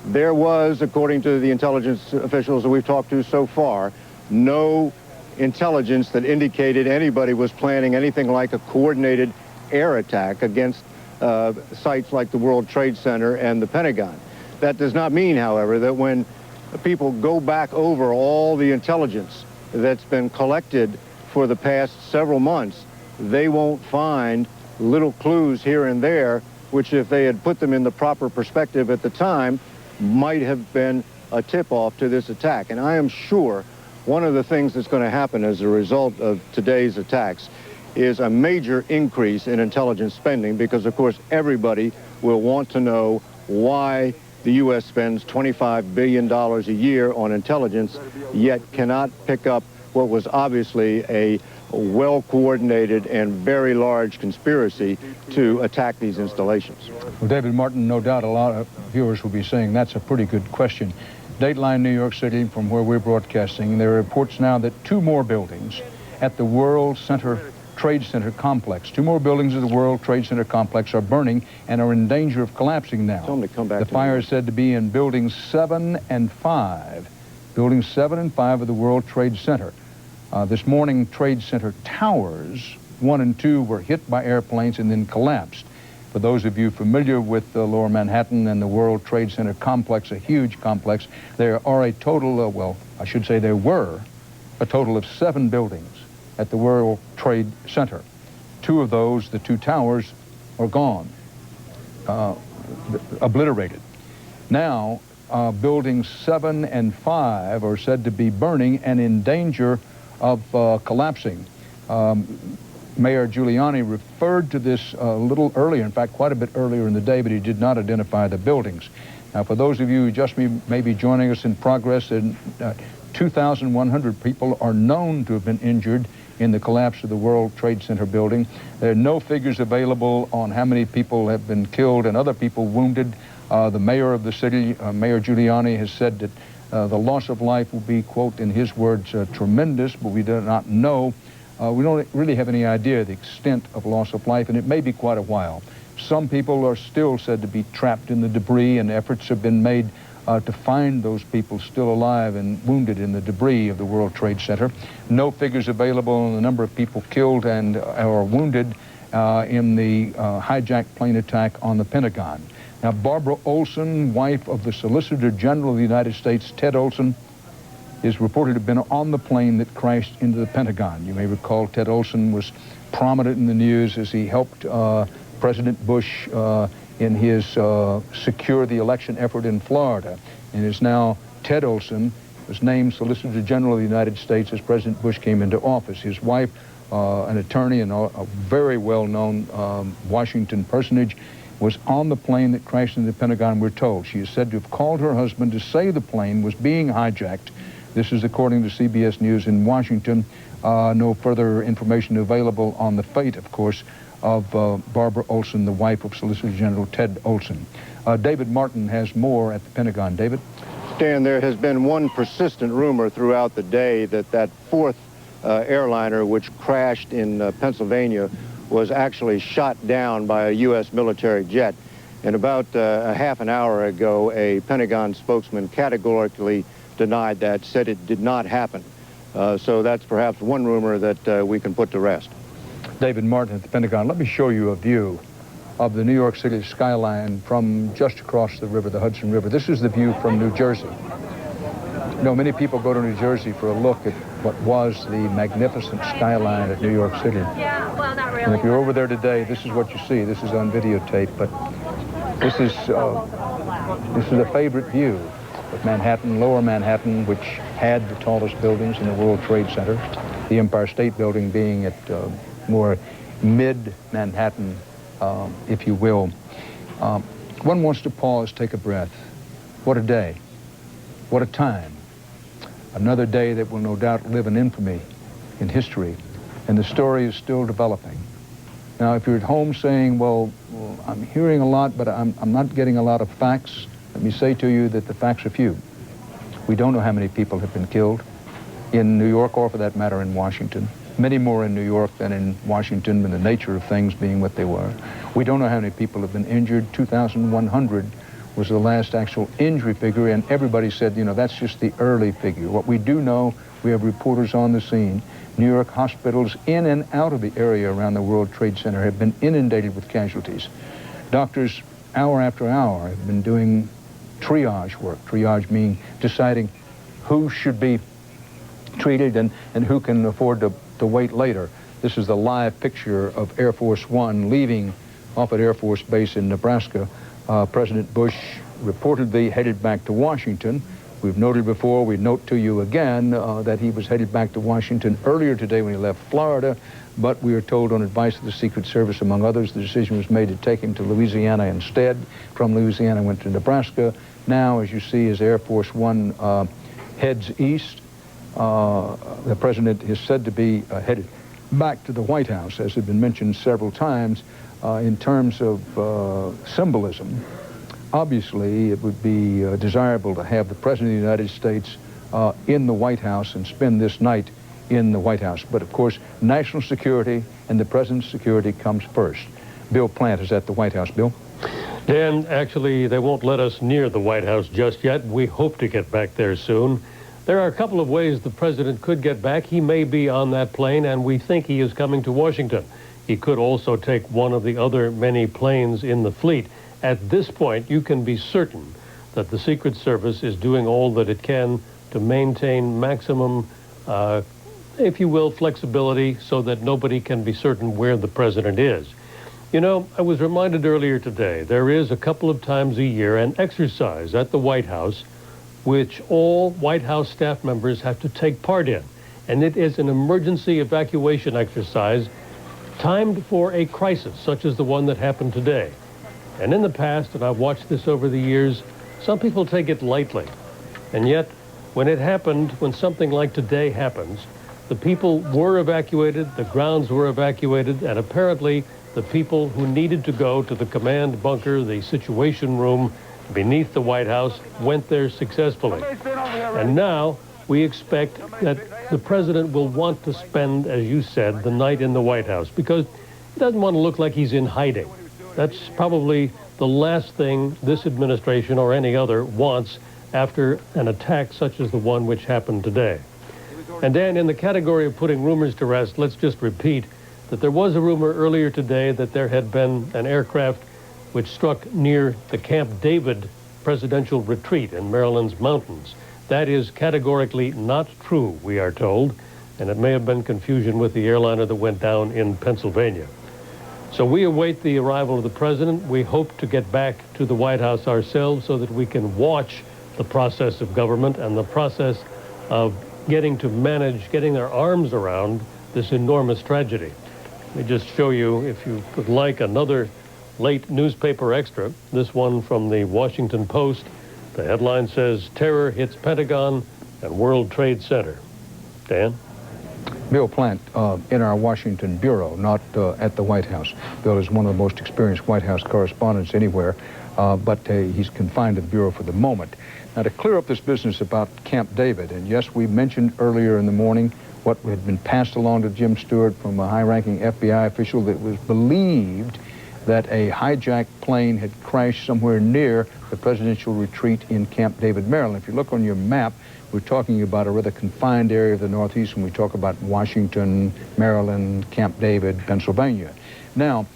There was, according to the intelligence officials that we've talked to so far, no intelligence that indicated anybody was planning anything like a coordinated air attack against sites like the World Trade Center and the Pentagon. That does not mean, however, that when people go back over all the intelligence that's been collected for the past several months, they won't find little clues here and there, which if they had put them in the proper perspective at the time, might have been a tip-off to this attack. And I am sure one of the things that's going to happen as a result of today's attacks is a major increase in intelligence spending, because of course everybody will want to know why the U.S. spends $25 billion a year on intelligence, yet cannot pick up what was obviously a well-coordinated and very large conspiracy to attack these installations. Well, David Martin, no doubt a lot of viewers will be saying that's a pretty good question. Dateline New York City, from where we're broadcasting, there are reports now that 2 more buildings at the World Trade Center complex, 2 more buildings of the World Trade Center complex are burning and are in danger of collapsing now. Tell them to come back. The fire is said to be in buildings 7 and 5. Buildings 7 and 5 of the World Trade Center. This morning, Trade Center towers 1 and 2 were hit by airplanes and then collapsed. For those of you familiar with Lower Manhattan and the World Trade Center complex, a huge complex, there are a total, well, I should say there were a total of 7 buildings at the World Trade Center. 2 of those, the 2 towers, are gone, obliterated. Now, buildings 7 and 5 are said to be burning and in danger of collapsing. Mayor Giuliani referred to this a little earlier, in fact, quite a bit earlier in the day, but he did not identify the buildings. Now, for those of you who just may be joining us in progress, 2,100 people are known to have been injured in the collapse of the World Trade Center building. There are no figures available on how many people have been killed and other people wounded. The mayor of the city, Mayor Giuliani, has said that the loss of life will be, quote, in his words, tremendous, but we do not know. We don't really have any idea the extent of loss of life, and it may be quite a while. Some people are still said to be trapped in the debris, and efforts have been made to find those people still alive and wounded in the debris of the World Trade Center. No figures available on the number of people killed and or wounded in the hijacked plane attack on the Pentagon. Now, Barbara Olson, wife of the Solicitor General of the United States, Ted Olson, is reported to have been on the plane that crashed into the Pentagon. You may recall Ted Olson was prominent in the news as he helped President Bush in his secure the election effort in Florida, and is now Ted Olson, was named Solicitor General of the United States as President Bush came into office. His wife, an attorney and a very well-known Washington personage, was on the plane that crashed into the Pentagon, we're told. She is said to have called her husband to say the plane was being hijacked. This is according to CBS News in Washington. No further information available on the fate, of course, of Barbara Olson, the wife of Solicitor General Ted Olson. David Martin has more at the Pentagon. David? Stan, there has been one persistent rumor throughout the day that that 4th airliner which crashed in Pennsylvania was actually shot down by a U.S. military jet. And about a half an hour ago, a Pentagon spokesman categorically denied that, said it did not happen. So that's perhaps one rumor that we can put to rest. David Martin at the Pentagon. Let me show you a view of the New York City skyline from just across the river, the Hudson River. This is the view from New Jersey. You know, many people go to New Jersey for a look at what was the magnificent skyline of New York City. Yeah, well, not really. And if you're over there today, this is what you see. This is on videotape, but this is a favorite view of Manhattan, Lower Manhattan, which had the tallest buildings in the World Trade Center, the Empire State Building being at more mid-Manhattan, if you will. One wants to pause, take a breath. What a day. What a time. Another day that will no doubt live in infamy, in history, and the story is still developing. Now, if you're at home saying, well, I'm hearing a lot, but I'm not getting a lot of facts, let me say to you that the facts are few. We don't know how many people have been killed. in New York, or for that matter in Washington. Many more in New York than in Washington, and the nature of things being what they were. We don't know how many people have been injured. 2,100 was the last actual injury figure, and everybody said, you know, that's just the early figure. What we do know, we have reporters on the scene. New York hospitals in and out of the area around the World Trade Center have been inundated with casualties. Doctors, hour after hour, have been doing triage work. Triage meaning deciding who should be treated and who can afford to wait later. This is the live picture of Air Force One leaving off at Air Force Base in Nebraska. President Bush reportedly headed back to Washington. We've noted before, we note to you again that he was headed back to Washington earlier today when he left Florida, but we are told on advice of the Secret Service, among others, the decision was made to take him to Louisiana instead. From Louisiana, went to Nebraska. Now, as you see, as Air Force One heads east, the president is said to be headed back to the White House, as had been mentioned several times. In terms of symbolism, obviously it would be desirable to have the President of the United States in the White House and spend this night in the White House. But of course, national security and the President's security comes first. Bill Plant is at the White House. Bill? Dan, actually, they won't let us near the White House just yet. We hope to get back there soon. There are a couple of ways the President could get back. He may be on that plane, and we think he is coming to Washington. He could also take one of the other many planes in the fleet. At this point, you can be certain that the Secret Service is doing all that it can to maintain maximum, if you will, flexibility so that nobody can be certain where the President is. You know, I was reminded earlier today, there is a couple of times a year an exercise at the White House which all White House staff members have to take part in. And it is an emergency evacuation exercise timed for a crisis, such as the one that happened today. And in the past, and I've watched this over the years, some people take it lightly. And yet, when it happened, when something like today happens, the people were evacuated, the grounds were evacuated, and apparently the people who needed to go to the command bunker, the Situation Room beneath the White House, went there successfully. And now we expect that the President will want to spend, as you said, the night in the White House because he doesn't want to look like he's in hiding. That's probably the last thing this administration or any other wants after an attack such as the one which happened today. And Dan, in the category of putting rumors to rest, let's just repeat that there was a rumor earlier today that there had been an aircraft which struck near the Camp David presidential retreat in Maryland's mountains. That is categorically not true, we are told, and it may have been confusion with the airliner that went down in Pennsylvania. So we await the arrival of the President. We hope to get back to the White House ourselves so that we can watch the process of government and the process of getting to manage, getting their arms around this enormous tragedy. Let me just show you, if you would like, another late newspaper extra. This one from the Washington Post. The headline says, "Terror hits Pentagon and World Trade Center." Dan? Bill Plant in our Washington bureau, not at the White House. Bill is one of the most experienced White House correspondents anywhere, but he's confined to the bureau for the moment. Now, to clear up this business about Camp David, and yes, we mentioned earlier in the morning what had been passed along to Jim Stewart from a high-ranking FBI official that was believed that a hijacked plane had crashed somewhere near the presidential retreat in Camp David, Maryland. If you look on your map, we're talking about a rather confined area of the Northeast when we talk about Washington, Maryland, Camp David, Pennsylvania. Now,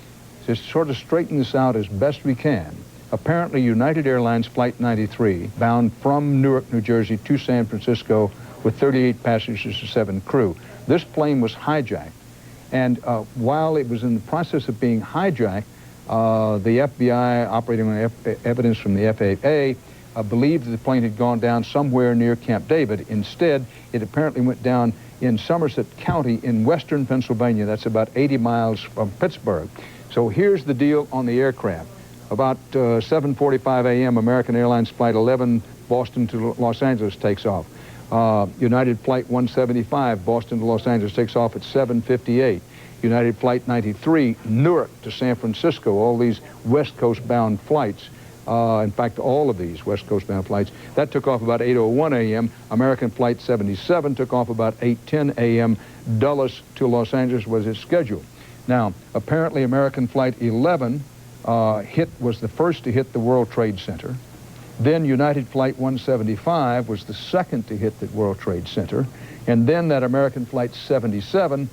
to sort of straighten this out as best we can, apparently United Airlines Flight 93, bound from Newark, New Jersey to San Francisco with 38 passengers and 7 crew. This plane was hijacked. And while it was in the process of being hijacked, the FBI, operating on evidence from the FAA, believed that the plane had gone down somewhere near Camp David. Instead, it apparently went down in Somerset County in western Pennsylvania. That's about 80 miles from Pittsburgh. So here's the deal on the aircraft. About 7:45 a.m., American Airlines Flight 11, Boston to Los Angeles, takes off. United Flight 175, Boston to Los Angeles, takes off at 7:58. United Flight 93, Newark to San Francisco, all these West Coast bound flights. In fact, all of these West Coast bound flights, that took off about 8:01 a.m. American Flight 77 took off about 8:10 a.m. Dulles to Los Angeles was its schedule. Now, apparently American Flight 11 was the first to hit the World Trade Center. Then United Flight 175 was the second to hit the World Trade Center. And then that American Flight 77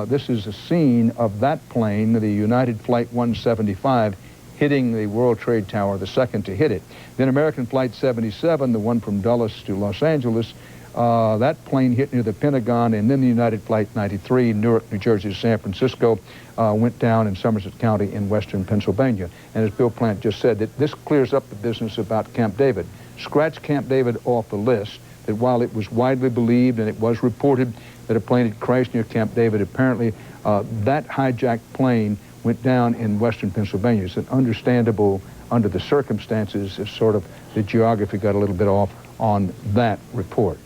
this is a scene of that plane, the United Flight 175, hitting the World Trade Tower, the second to hit it. Then American Flight 77, the one from Dulles to Los Angeles, that plane hit near the Pentagon, and then the United Flight 93, Newark, New Jersey to San Francisco, went down in Somerset County in western Pennsylvania. And as Bill Plant just said, that this clears up the business about Camp David. Scratch Camp David off the list, that while it was widely believed and it was reported that a plane had crashed near Camp David, apparently that hijacked plane went down in western Pennsylvania. It's understandable under the circumstances if sort of the geography got a little bit off on that report.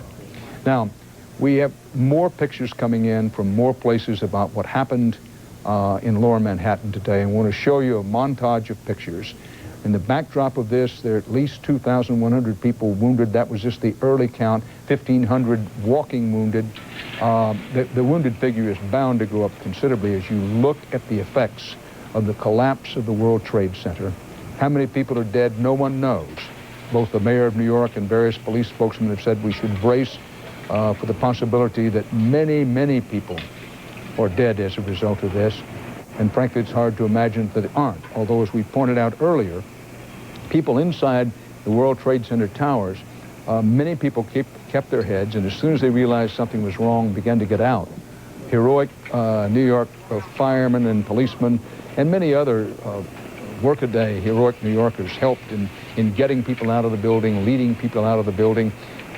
Now, we have more pictures coming in from more places about what happened in Lower Manhattan today. I want to show you a montage of pictures. In the backdrop of this, there are at least 2,100 people wounded. That was just the early count, 1,500 walking wounded. The wounded figure is bound to go up considerably as you look at the effects of the collapse of the World Trade Center. How many people are dead? No one knows. Both the mayor of New York and various police spokesmen have said we should brace for the possibility that many, many people are dead as a result of this. And frankly, it's hard to imagine that they aren't. Although, as we pointed out earlier, people inside the World Trade Center towers, many people kept their heads, and as soon as they realized something was wrong, began to get out. Heroic New York firemen and policemen and many other workaday heroic New Yorkers helped in getting people out of the building, leading people out of the building.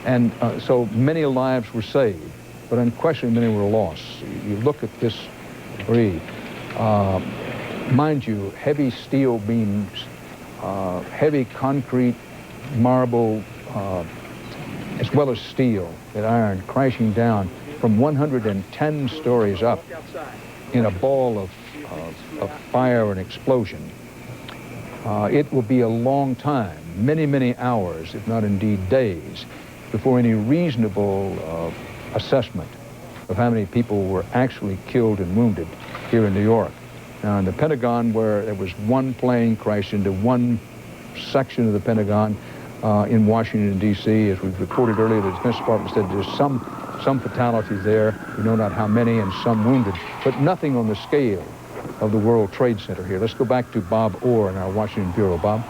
And so many lives were saved, but unquestionably many were lost. You look at this debris. Mind you, heavy steel beams, heavy concrete, marble, as well as steel and iron crashing down from 110 stories up in a ball of fire and explosion. It will be a long time, many, many hours, if not indeed days, before any reasonable assessment of how many people were actually killed and wounded here in New York. Now, in the Pentagon, where there was one plane crashed into one section of the Pentagon in Washington, D.C., as we've reported earlier, the Defense Department said there's some fatalities there. We know not how many, and some wounded, but nothing on the scale of the World Trade Center here. Let's go back to Bob Orr in our Washington Bureau. Bob?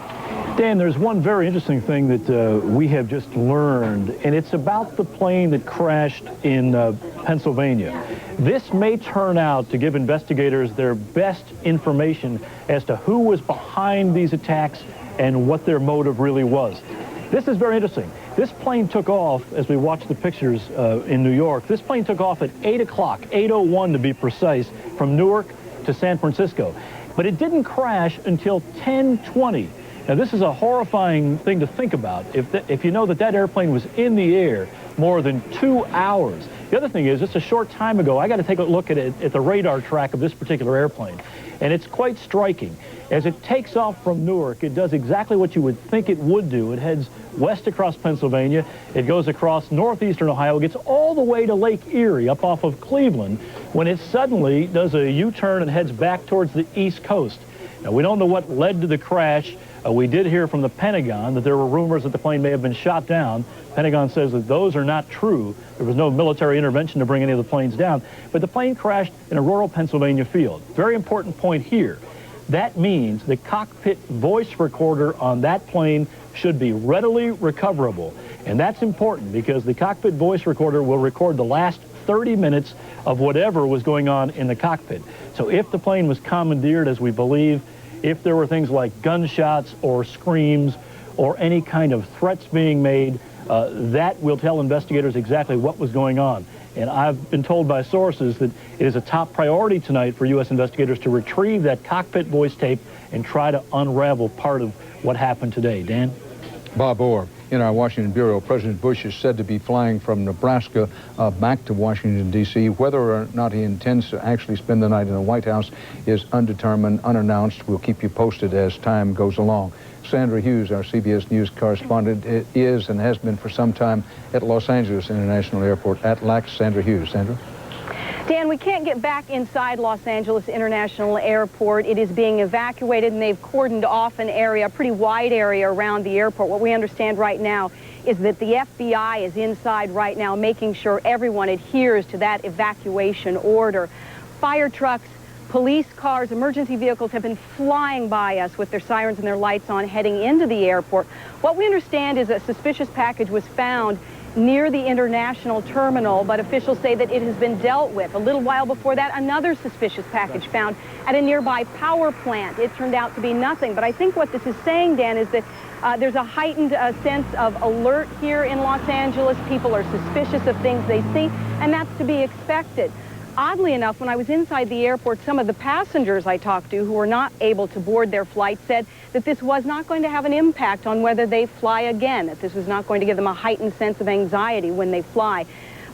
Dan, there's one very interesting thing that we have just learned, and it's about the plane that crashed in Pennsylvania. This may turn out to give investigators their best information as to who was behind these attacks and what their motive really was. This is very interesting. This plane took off, as we watch the pictures in New York, this plane took off at 8 o'clock, 8:01 to be precise, from Newark to San Francisco. But it didn't crash until 10:20. Now, this is a horrifying thing to think about. If you know that that airplane was in the air more than 2 hours. The other thing is, just a short time ago, I got to take a look at the radar track of this particular airplane. And it's quite striking. As it takes off from Newark, it does exactly what you would think it would do. It heads west across Pennsylvania. It goes across northeastern Ohio, gets all the way to Lake Erie, up off of Cleveland, when it suddenly does a U-turn and heads back towards the East Coast. Now, we don't know what led to the crash. We did hear from the Pentagon that there were rumors that the plane may have been shot down. Pentagon says that those are not true. There was no military intervention to bring any of the planes down. But the plane crashed in a rural Pennsylvania field. Very important point here. That means the cockpit voice recorder on that plane should be readily recoverable. And that's important because the cockpit voice recorder will record the last 30 minutes of whatever was going on in the cockpit. So if the plane was commandeered, as we believe, if there were things like gunshots or screams or any kind of threats being made, that will tell investigators exactly what was going on. And I've been told by sources that it is a top priority tonight for U.S. investigators to retrieve that cockpit voice tape and try to unravel part of what happened today. Dan? Bob Orr. in our Washington Bureau. President Bush is said to be flying from Nebraska back to Washington, D.C. Whether or not he intends to actually spend the night in the White House is undetermined, unannounced. We'll keep you posted as time goes along. Sandra Hughes, our CBS News correspondent, is and has been for some time at Los Angeles International Airport at LAX. Sandra Hughes. Sandra? Dan, we can't get back inside Los Angeles International Airport. It is being evacuated, and they've cordoned off an area, a pretty wide area around the airport. What we understand right now is that the FBI is inside right now, making sure everyone adheres to that evacuation order. Fire trucks, police cars, emergency vehicles have been flying by us with their sirens and their lights on heading into the airport. What we understand is a suspicious package was found near the international terminal, but officials say that it has been dealt with. A little while before that, another suspicious package found at a nearby power plant. It turned out to be nothing. But I think what this is saying, Dan, is that there's a heightened sense of alert here in Los Angeles. People are suspicious of things they see, and that's to be expected. Oddly enough, when I was inside the airport, some of the passengers I talked to who were not able to board their flight said that this was not going to have an impact on whether they fly again, that this was not going to give them a heightened sense of anxiety when they fly.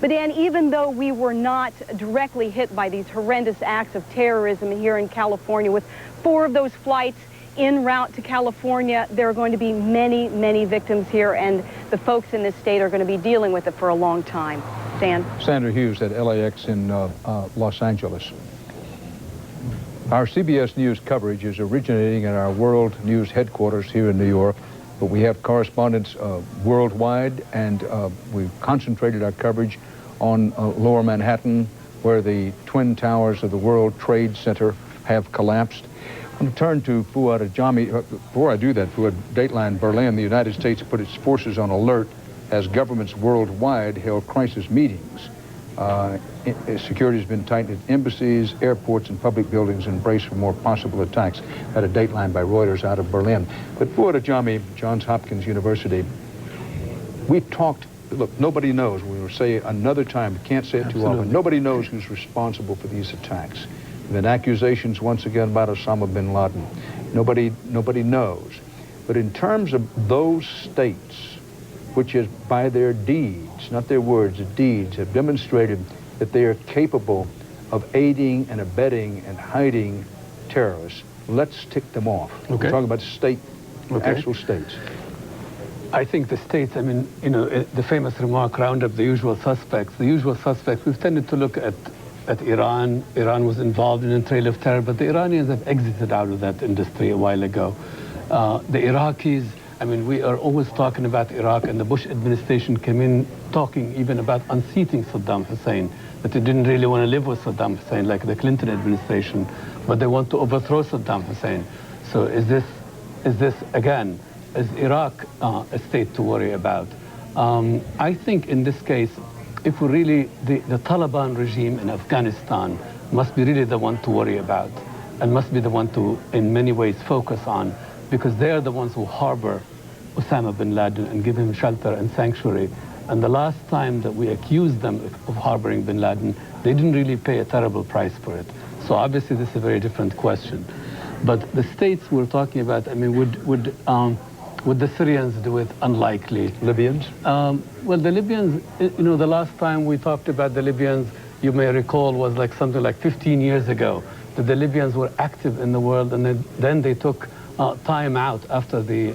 But Dan, even though we were not directly hit by these horrendous acts of terrorism here in California, with 4 of those flights en route to California, there are going to be many, many victims here, and the folks in this state are going to be dealing with it for a long time. Dan? Sandra Hughes at LAX in Los Angeles. Our CBS News coverage is originating at our World News headquarters here in New York, but we have correspondents worldwide, and we've concentrated our coverage on Lower Manhattan, where the Twin Towers of the World Trade Center have collapsed. I'm going to turn to Fuad Ajami. Before I do that, Fuad, Dateline Berlin, the United States put its forces on alert as governments worldwide held crisis meetings. Security has been tightened at embassies, airports, and public buildings and braced for more possible attacks. At a Dateline by Reuters out of Berlin. But Fuad Ajami, Johns Hopkins University, we've talked, look, nobody knows. We will say another time, we can't say it too often. Nobody knows who's responsible for these attacks. There have been accusations once again about Osama bin Laden. Nobody knows. But in terms of those states, which is by their deeds, not their words, the deeds, have demonstrated that they are capable of aiding and abetting and hiding terrorists. Let's tick them off. Okay. We're talking about actual states. I think the states, I mean, you know, the famous remark, round up the usual suspects. The usual suspects, we've tended to look at Iran. Iran was involved in a trail of terror, but the Iranians have exited out of that industry a while ago. The Iraqis, I mean, we are always talking about Iraq, and the Bush administration came in talking even about unseating Saddam Hussein, that they didn't really want to live with Saddam Hussein like the Clinton administration, but they want to overthrow Saddam Hussein. So is this again, is Iraq a state to worry about? I think in this case, if we really, the Taliban regime in Afghanistan must be really the one to worry about, and must be the one to, in many ways, focus on, because they are the ones who harbor Osama bin Laden and give him shelter and sanctuary. And the last time that we accused them of harboring bin Laden, they didn't really pay a terrible price for it. So obviously this is a very different question. But the states we're talking about, I mean, would the Syrians do it? Unlikely. Libyans? Well, the Libyans, you know, the last time we talked about the Libyans, you may recall, was like something like 15 years ago, that the Libyans were active in the world, and then they took time out after the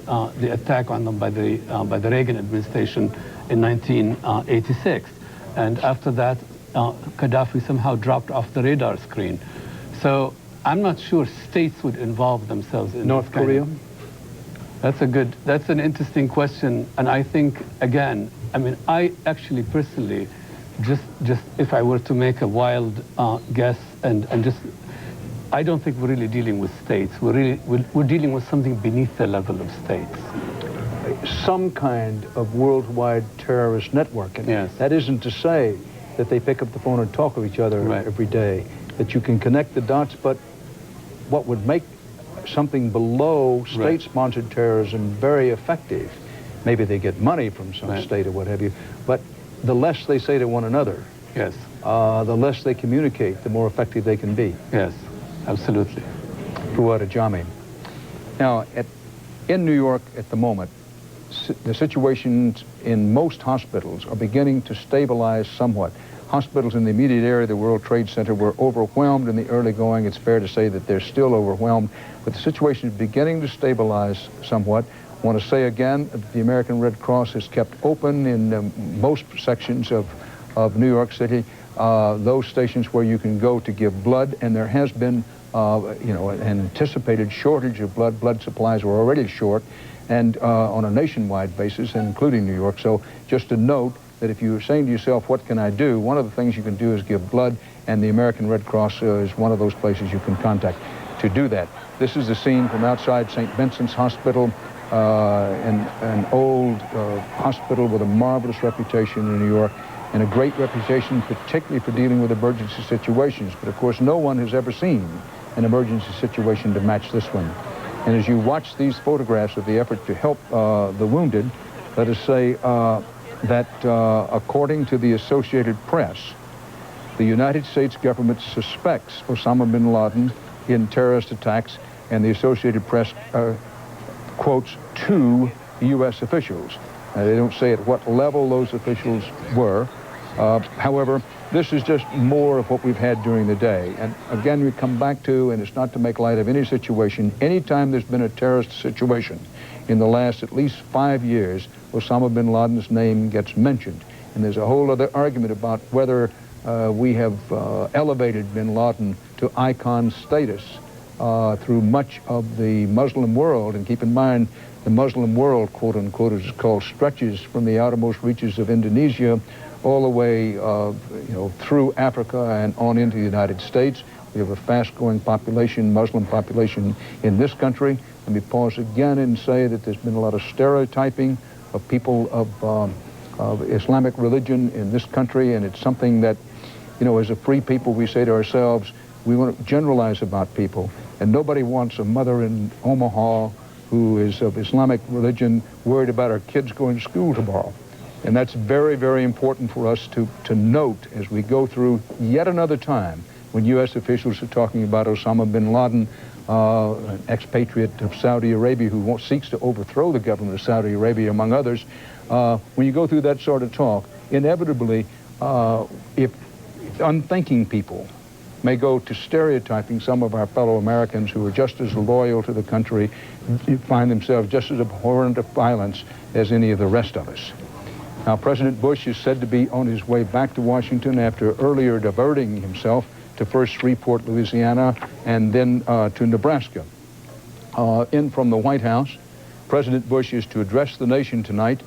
attack on them by the Reagan administration in 1986. And after that, Gaddafi somehow dropped off the radar screen. So I'm not sure states would involve themselves in North Korea? That's an interesting question. And I think, again, I mean, I actually personally, just if I were to make a wild guess and just, I don't think we're really dealing with states. We're dealing with something beneath the level of states. Some kind of worldwide terrorist network. And yes. That isn't to say that they pick up the phone and talk with each other every day, that you can connect the dots, but what would make something below state-sponsored terrorism very effective, maybe they get money from some state or what have you, but the less they say to one another, yes, the less they communicate, the more effective they can be. Yes, absolutely. Fuad Ajami. Now, in New York at the moment, the situations in most hospitals are beginning to stabilize somewhat. Hospitals in the immediate area of the World Trade Center were overwhelmed in the early going. It's fair to say that they're still overwhelmed, but the situation is beginning to stabilize somewhat. I want to say again that the American Red Cross is kept open in most sections of New York City, those stations where you can go to give blood, and there has been an anticipated shortage of blood. Blood supplies were already short, and on a nationwide basis, including New York. So just to note that if you're saying to yourself, what can I do? One of the things you can do is give blood, and the American Red Cross is one of those places you can contact to do that. This is the scene from outside St. Vincent's Hospital, an old hospital with a marvelous reputation in New York, and a great reputation particularly for dealing with emergency situations. But of course, no one has ever seen an emergency situation to match this one. And as you watch these photographs of the effort to help the wounded, let us say that according to the Associated Press, the United States government suspects Osama bin Laden in terrorist attacks, and the Associated Press quotes 2 U.S. officials. They don't say at what level those officials were. However, this is just more of what we've had during the day. And again, we come back to, and it's not to make light of any situation, anytime there's been a terrorist situation in the last at least 5 years, Osama bin Laden's name gets mentioned. And there's a whole other argument about whether we have elevated bin Laden to icon status through much of the Muslim world. And keep in mind, the Muslim world, quote unquote, as it's called, stretches from the outermost reaches of Indonesia all the way through Africa and on into the United States. We have a fast-growing population, Muslim population in this country. Let me pause again and say that there's been a lot of stereotyping of people of Islamic religion in this country, and it's something that, as a free people, we say to ourselves, we want to generalize about people, and nobody wants a mother in Omaha who is of Islamic religion worried about her kids going to school tomorrow. And that's very, very important for us to note as we go through yet another time when U.S. officials are talking about Osama bin Laden, an expatriate of Saudi Arabia who seeks to overthrow the government of Saudi Arabia, among others. When you go through that sort of talk, inevitably, if unthinking people may go to stereotyping some of our fellow Americans who are just as loyal to the country, find themselves just as abhorrent of violence as any of the rest of us. Now, President Bush is said to be on his way back to Washington after earlier diverting himself to first Shreveport, Louisiana, and then to Nebraska. In from the White House, President Bush is to address the nation tonight.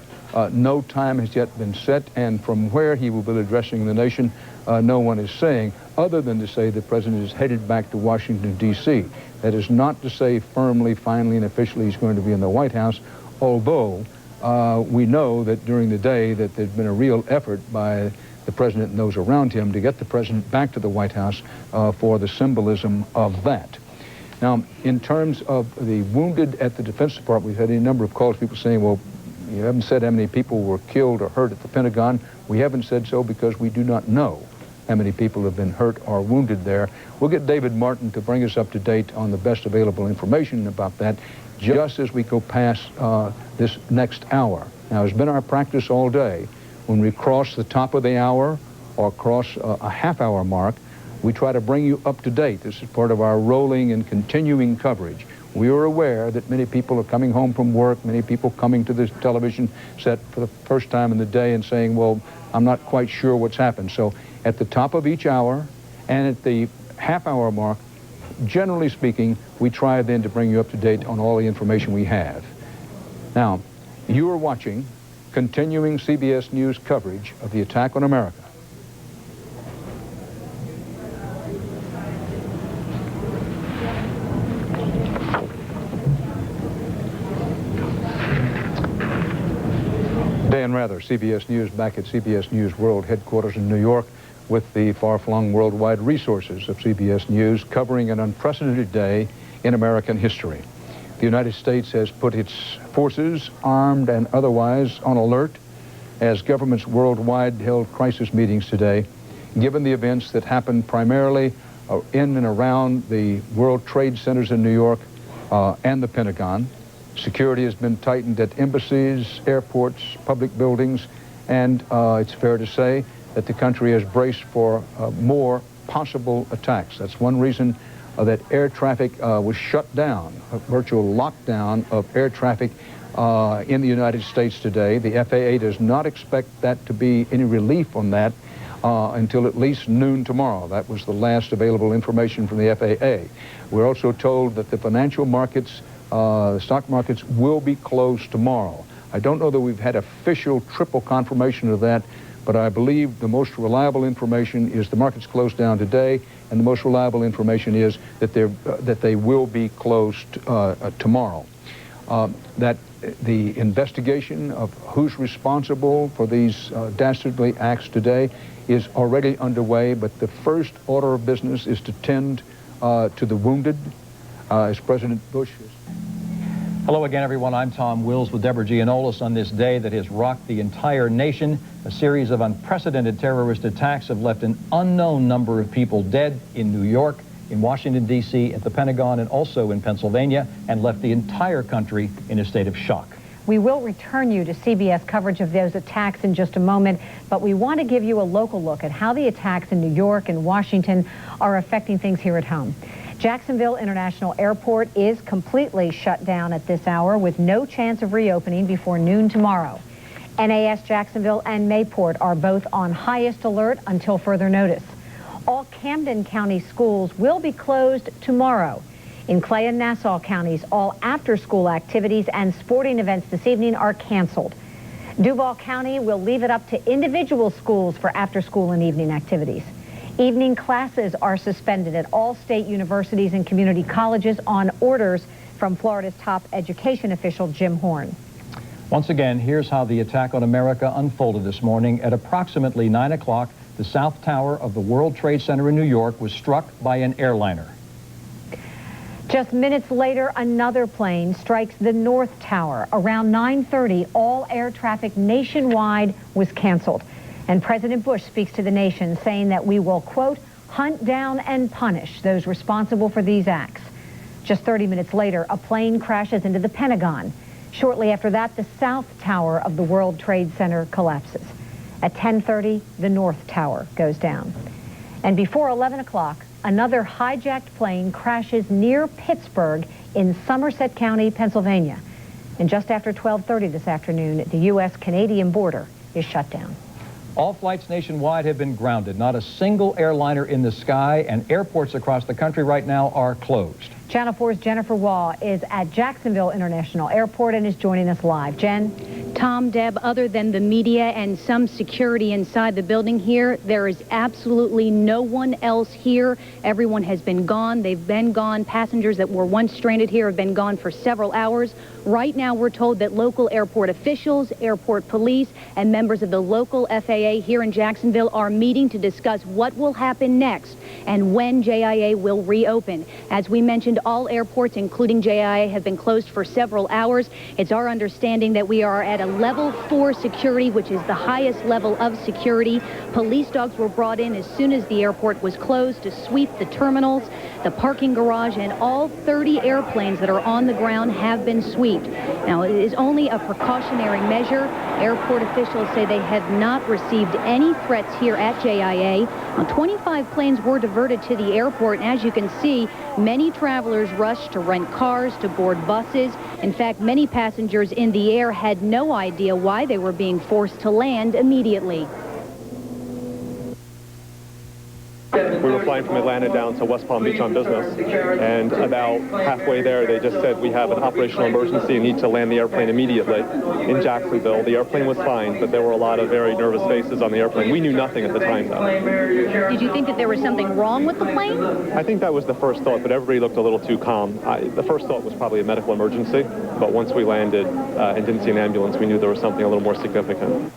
No time has yet been set, and from where he will be addressing the nation, no one is saying, other than to say the president is headed back to Washington, D.C. That is not to say firmly, finally, and officially he's going to be in the White House, although we know that during the day that there's been a real effort by the president and those around him to get the president back to the White House for the symbolism of that. Now, in terms of the wounded at the Defense Department, we've had a number of calls, people saying, well, you haven't said how many people were killed or hurt at the Pentagon. We haven't said so because we do not know how many people have been hurt or wounded there. We'll get David Martin to bring us up to date on the best available information about that just as we go past this next hour. Now, it's been our practice all day. When we cross the top of the hour or cross a half-hour mark, we try to bring you up to date. This is part of our rolling and continuing coverage. We are aware that many people are coming home from work, many people coming to this television set for the first time in the day and saying, well, I'm not quite sure what's happened. So at the top of each hour and at the half-hour mark, generally speaking, we try then to bring you up to date on all the information we have. Now, you are watching continuing CBS News coverage of the attack on America. Dan Rather, CBS News, back at CBS News World headquarters in New York with the far-flung worldwide resources of CBS News covering an unprecedented day in American history. The United States has put its forces, armed and otherwise, on alert as governments worldwide held crisis meetings today, given the events that happened primarily in and around the World Trade Centers in New York and the Pentagon. Security has been tightened at embassies, airports, public buildings, and it's fair to say that the country has braced for more possible attacks. That's one reason that air traffic was shut down, a virtual lockdown of air traffic in the United States today. The FAA does not expect that to be any relief on that until at least noon tomorrow. That was the last available information from the FAA. We're also told that the financial markets, the stock markets, will be closed tomorrow. I don't know that we've had official triple confirmation of that, but I believe the most reliable information is the markets closed down today, and the most reliable information is that they will be closed tomorrow. That the investigation of who's responsible for these dastardly acts today is already underway, but the first order of business is to tend to the wounded, as President Bush is. Hello again, everyone. I'm Tom Wills with Deborah Gianolis on this day that has rocked the entire nation. A series of unprecedented terrorist attacks have left an unknown number of people dead in New York, in Washington, D.C., at the Pentagon, and also in Pennsylvania, and left the entire country in a state of shock. We will return you to CBS coverage of those attacks in just a moment, but we want to give you a local look at how the attacks in New York and Washington are affecting things here at home. Jacksonville International Airport is completely shut down at this hour with no chance of reopening before noon tomorrow. NAS Jacksonville and Mayport are both on highest alert until further notice. All Camden County schools will be closed tomorrow. In Clay and Nassau counties, all after-school activities and sporting events this evening are canceled. Duval County will leave it up to individual schools for after-school and evening activities. Evening classes are suspended at all state universities and community colleges on orders from Florida's top education official, Jim Horn. Once again, here's how the attack on America unfolded this morning. At approximately 9 o'clock, the South Tower of the World Trade Center in New York was struck by an airliner. Just minutes later, another plane strikes the North Tower. Around 9:30, all air traffic nationwide was canceled. And President Bush speaks to the nation, saying that we will, quote, hunt down and punish those responsible for these acts. Just 30 minutes later, a plane crashes into the Pentagon. Shortly after that, the South Tower of the World Trade Center collapses. At 10:30, the North Tower goes down. And before 11 o'clock, another hijacked plane crashes near Pittsburgh in Somerset County, Pennsylvania. And just after 12:30 this afternoon, the U.S.-Canadian border is shut down. All flights nationwide have been grounded. Not a single airliner in the sky, and airports across the country right now are closed. Channel 4's Jennifer Waugh is at Jacksonville International Airport and is joining us live. Jen? Tom, Deb, other than the media and some security inside the building here, there is absolutely no one else here. Everyone has been gone. They've been gone. Passengers that were once stranded here have been gone for several hours. Right now, we're told that local airport officials, airport police, and members of the local FAA here in Jacksonville are meeting to discuss what will happen next and when JIA will reopen. As we mentioned, all airports, including JIA, have been closed for several hours. It's our understanding that we are at a level 4 security, which is the highest level of security. Police dogs were brought in as soon as the airport was closed to sweep the terminals, the parking garage, and all 30 airplanes that are on the ground have been swept. Now, it is only a precautionary measure. Airport officials say they have not received any threats here at JIA. 25 planes were diverted to the airport, and as you can see, many travelers rushed to rent cars, to board buses. In fact, many passengers in the air had no idea why they were being forced to land immediately. We were flying from Atlanta down to West Palm Beach on business, and about halfway there they just said we have an operational emergency and need to land the airplane immediately in Jacksonville. The airplane was fine, but there were a lot of very nervous faces on the airplane. We knew nothing at the time, though. Did you think that there was something wrong with the plane? I think that was the first thought, but everybody looked a little too calm. The first thought was probably a medical emergency, but once we landed and didn't see an ambulance, we knew there was something a little more significant.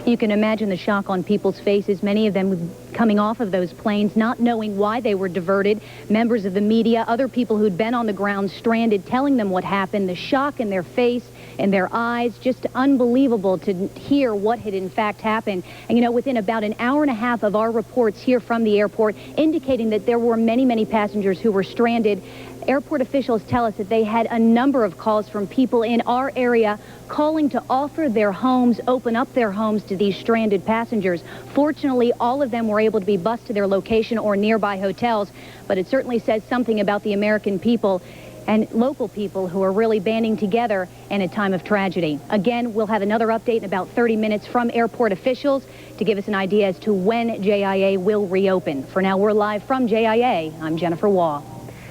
You can imagine the shock on people's faces. Many of them coming off of those planes, not knowing why they were diverted. Members of the media, other people who'd been on the ground stranded, telling them what happened, the shock in their face, in their eyes, just unbelievable to hear what had in fact happened. And you know, within about an hour and a half of our reports here from the airport indicating that there were many, many passengers who were stranded, airport officials tell us that they had a number of calls from people in our area calling to offer their homes, open up their homes to these stranded passengers. Fortunately, all of them were able to be bused to their location or nearby hotels, but it certainly says something about the American people and local people who are really banding together in a time of tragedy. Again, we'll have another update in about 30 minutes from airport officials to give us an idea as to when JIA will reopen. For now, we're live from JIA. I'm Jennifer Waugh.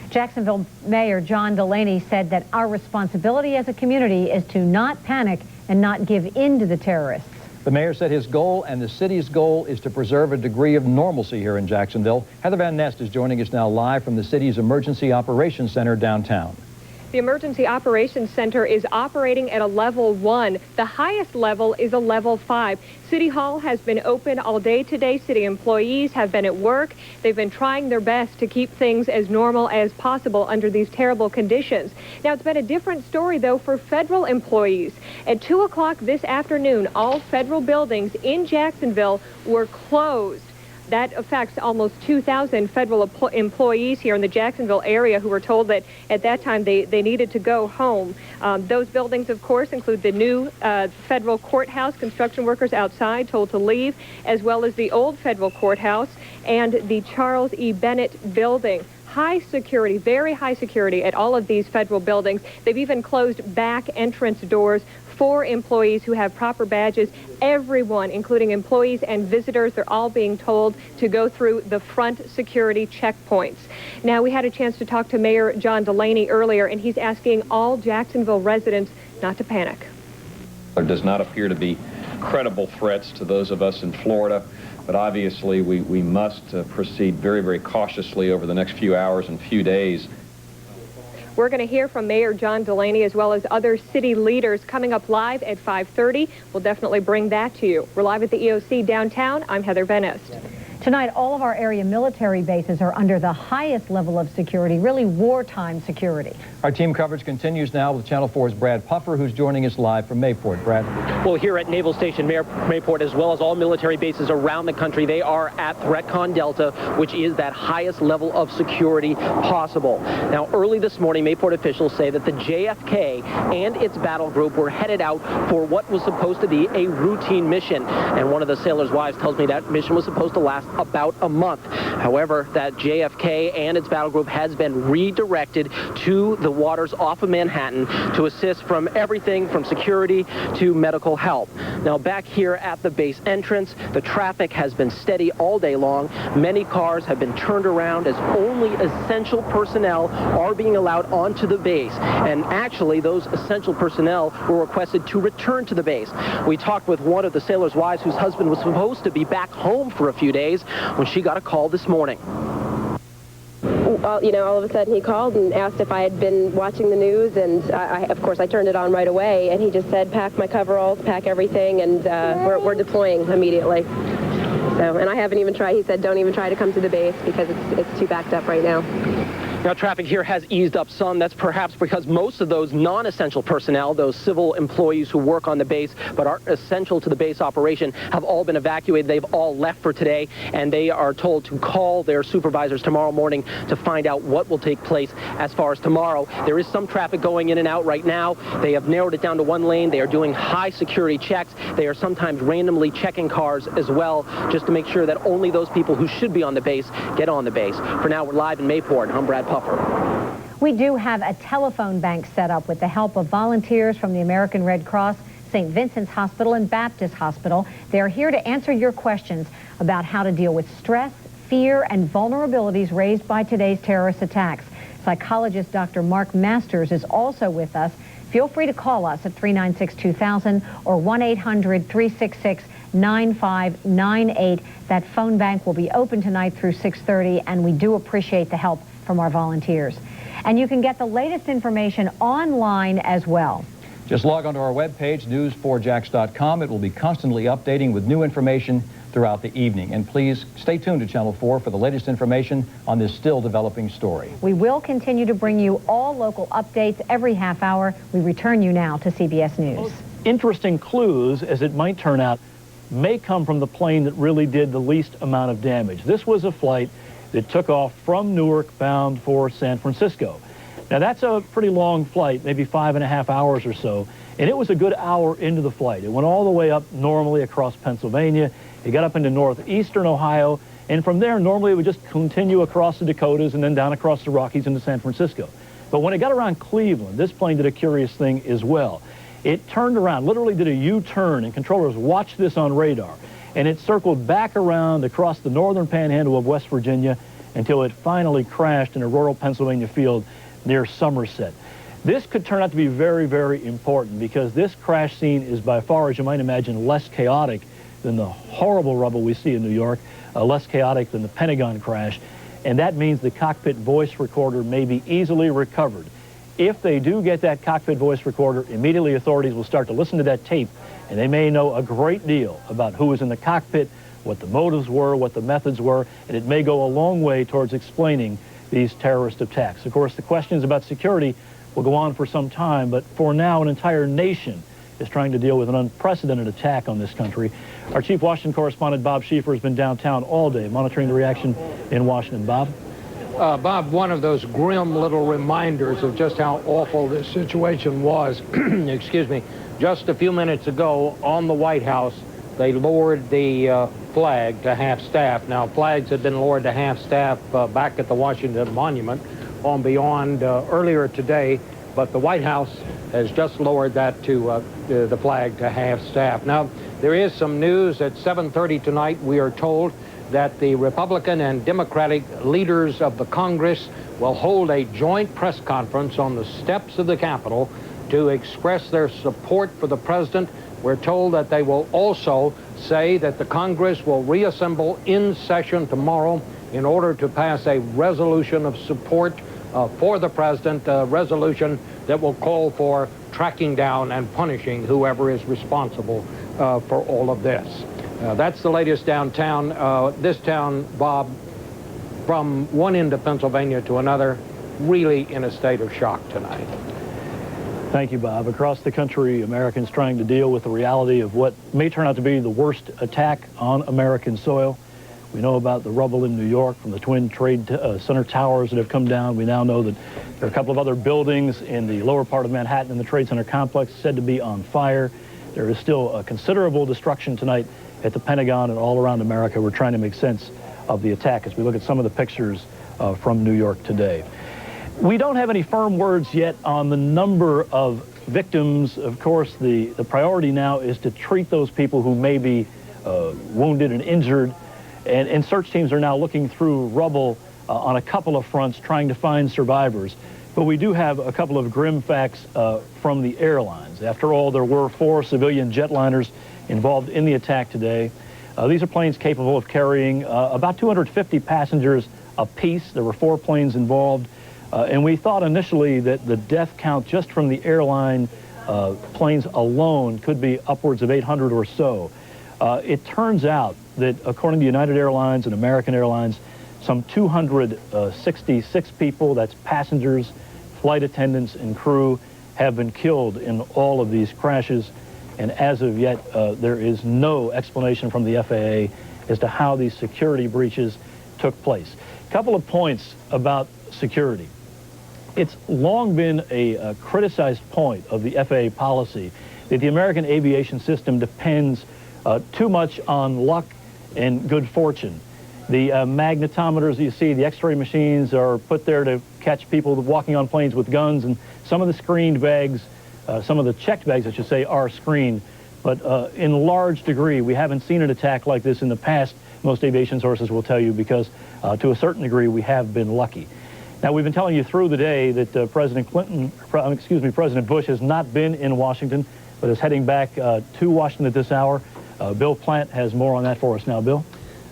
Jacksonville Mayor John Delaney said that our responsibility as a community is to not panic and not give in to the terrorists. The mayor said his goal and the city's goal is to preserve a degree of normalcy here in Jacksonville. Heather Van Nest is joining us now live from the city's Emergency Operations Center downtown. The Emergency Operations Center is operating at a level 1. The highest level is a level 5. City Hall has been open all day today. City employees have been at work. They've been trying their best to keep things as normal as possible under these terrible conditions. Now, it's been a different story, though, for federal employees. At 2 o'clock this afternoon, all federal buildings in Jacksonville were closed. That affects almost 2,000 federal employees here in the Jacksonville area who were told that at that time they needed to go home. Those buildings, of course, include the new federal courthouse, construction workers outside told to leave, as well as the old federal courthouse and the Charles E. Bennett building. High security, very high security at all of these federal buildings. They've even closed back entrance doors for employees who have proper badges. Everyone, including employees and visitors, they're all being told to go through the front security checkpoints. Now, we had a chance to talk to Mayor John Delaney earlier, and he's asking all Jacksonville residents not to panic. There does not appear to be credible threats to those of us in Florida, but obviously we must proceed very, very cautiously over the next few hours and few days. We're going to hear from Mayor John Delaney as well as other city leaders coming up live at 5:30. We'll definitely bring that to you. We're live at the EOC downtown. I'm Heather Van Nest. Tonight, all of our area military bases are under the highest level of security, really wartime security. Our team coverage continues now with Channel 4's Brad Puffer, who's joining us live from Mayport. Brad. Well, here at Naval Station Mayport, as well as all military bases around the country, they are at ThreatCon Delta, which is that highest level of security possible. Now, early this morning, Mayport officials say that the JFK and its battle group were headed out for what was supposed to be a routine mission. And one of the sailors' wives tells me that mission was supposed to last about a month. However, that JFK and its battle group has been redirected to the waters off of Manhattan to assist from everything from security to medical help. Now, back here at the base entrance, the traffic has been steady all day long. Many cars have been turned around as only essential personnel are being allowed onto the base. And actually, those essential personnel were requested to return to the base. We talked with one of the sailors' wives whose husband was supposed to be back home for a few days when she got a call this morning. You know, all of a sudden he called and asked if I had been watching the news, and of course I turned it on right away, and he just said, pack my coveralls, pack everything, and we're deploying immediately. So, and I haven't even tried. He said, don't even try to come to the base because it's too backed up right now. Now, traffic here has eased up some. That's perhaps because most of those non-essential personnel, those civil employees who work on the base but aren't essential to the base operation, have all been evacuated. They've all left for today, and they are told to call their supervisors tomorrow morning to find out what will take place as far as tomorrow. There is some traffic going in and out right now. They have narrowed it down to one lane. They are doing high security checks. They are sometimes randomly checking cars as well, just to make sure that only those people who should be on the base get on the base. For now, we're live in Mayport. I'm Brad Puffer. We do have a telephone bank set up with the help of volunteers from the American Red Cross, St. Vincent's Hospital, and Baptist Hospital. They're here to answer your questions about how to deal with stress, fear, and vulnerabilities raised by today's terrorist attacks. Psychologist Dr. Mark Masters is also with us. Feel free to call us at 396-2000 or 1-800-366-9598. That phone bank will be open tonight through 6:30, and we do appreciate the help from our volunteers. And you can get the latest information online as well. Just log onto our webpage, news4jax.com. It will be constantly updating with new information throughout the evening. And please stay tuned to Channel 4 for the latest information on this still developing story. We will continue to bring you all local updates every half hour. We return you now to CBS News. Interesting clues, as it might turn out, may come from the plane that really did the least amount of damage. This was a flight that took off from Newark bound for San Francisco. Now that's a pretty long flight, maybe 5.5 hours or so, and it was a good hour into the flight. It went all the way up normally across Pennsylvania. It got up into northeastern Ohio, and from there normally it would just continue across the Dakotas and then down across the Rockies into San Francisco. But when it got around Cleveland, this plane did a curious thing as well. It turned around, literally did a U-turn, and controllers watched this on radar. And it circled back around across the northern panhandle of West Virginia until it finally crashed in a rural Pennsylvania field near Somerset. This could turn out to be very, very important because this crash scene is by far, as you might imagine, less chaotic than the horrible rubble we see in New York, less chaotic than the Pentagon crash, and that means the cockpit voice recorder may be easily recovered. If they do get that cockpit voice recorder, immediately authorities will start to listen to that tape, and they may know a great deal about who was in the cockpit, what the motives were, what the methods were, and it may go a long way towards explaining these terrorist attacks. Of course, the questions about security will go on for some time, but for now, an entire nation is trying to deal with an unprecedented attack on this country. Our chief Washington correspondent, Bob Schieffer, has been downtown all day monitoring the reaction in Washington. Bob? Bob, one of those grim little reminders of just how awful this situation was, excuse me, just a few minutes ago on the White House, they lowered the flag to half-staff. Now, flags had been lowered to half-staff back at the Washington Monument on Beyond earlier today, but the White House has just lowered that to the flag to half-staff. Now, there is some news at 7:30 tonight. We are told that the Republican and Democratic leaders of the Congress will hold a joint press conference on the steps of the Capitol to express their support for the president. We're told that they will also say that the Congress will reassemble in session tomorrow in order to pass a resolution of support for the president, a resolution that will call for tracking down and punishing whoever is responsible for all of this. That's the latest downtown. This town, Bob, from one end of Pennsylvania to another, really in a state of shock tonight. Thank you, Bob. Across the country, Americans trying to deal with the reality of what may turn out to be the worst attack on American soil. We know about the rubble in New York from the Twin Trade Center towers that have come down. We now know that there are a couple of other buildings in the lower part of Manhattan in the Trade Center complex said to be on fire. There is still considerable destruction tonight at the Pentagon and all around America. We're trying to make sense of the attack as we look at some of the pictures from New York today. We don't have any firm words yet on the number of victims. Of course, the priority now is to treat those people who may be wounded and injured. And search teams are now looking through rubble on a couple of fronts trying to find survivors. But we do have a couple of grim facts from the airlines. After all, there were 4 civilian jetliners involved in the attack today. These are planes capable of carrying about 250 passengers apiece. There were 4 planes involved. And we thought initially that the death count just from the airline planes alone could be upwards of 800 or so. It turns out that according to United Airlines and American Airlines, some 266 people, that's passengers, flight attendants, and crew, have been killed in all of these crashes. And as of yet, there is no explanation from the FAA as to how these security breaches took place. A couple of points about security. It's long been a criticized point of the FAA policy that the American aviation system depends too much on luck and good fortune. The magnetometers you see, the x-ray machines are put there to catch people walking on planes with guns, and some of the screened bags, some of the checked bags, I should say, are screened. But in large degree, we haven't seen an attack like this in the past, most aviation sources will tell you, because to a certain degree, we have been lucky. Now, we've been telling you through the day that President Bush has not been in Washington, but is heading back to Washington at this hour. Bill Plant has more on that for us now. Bill?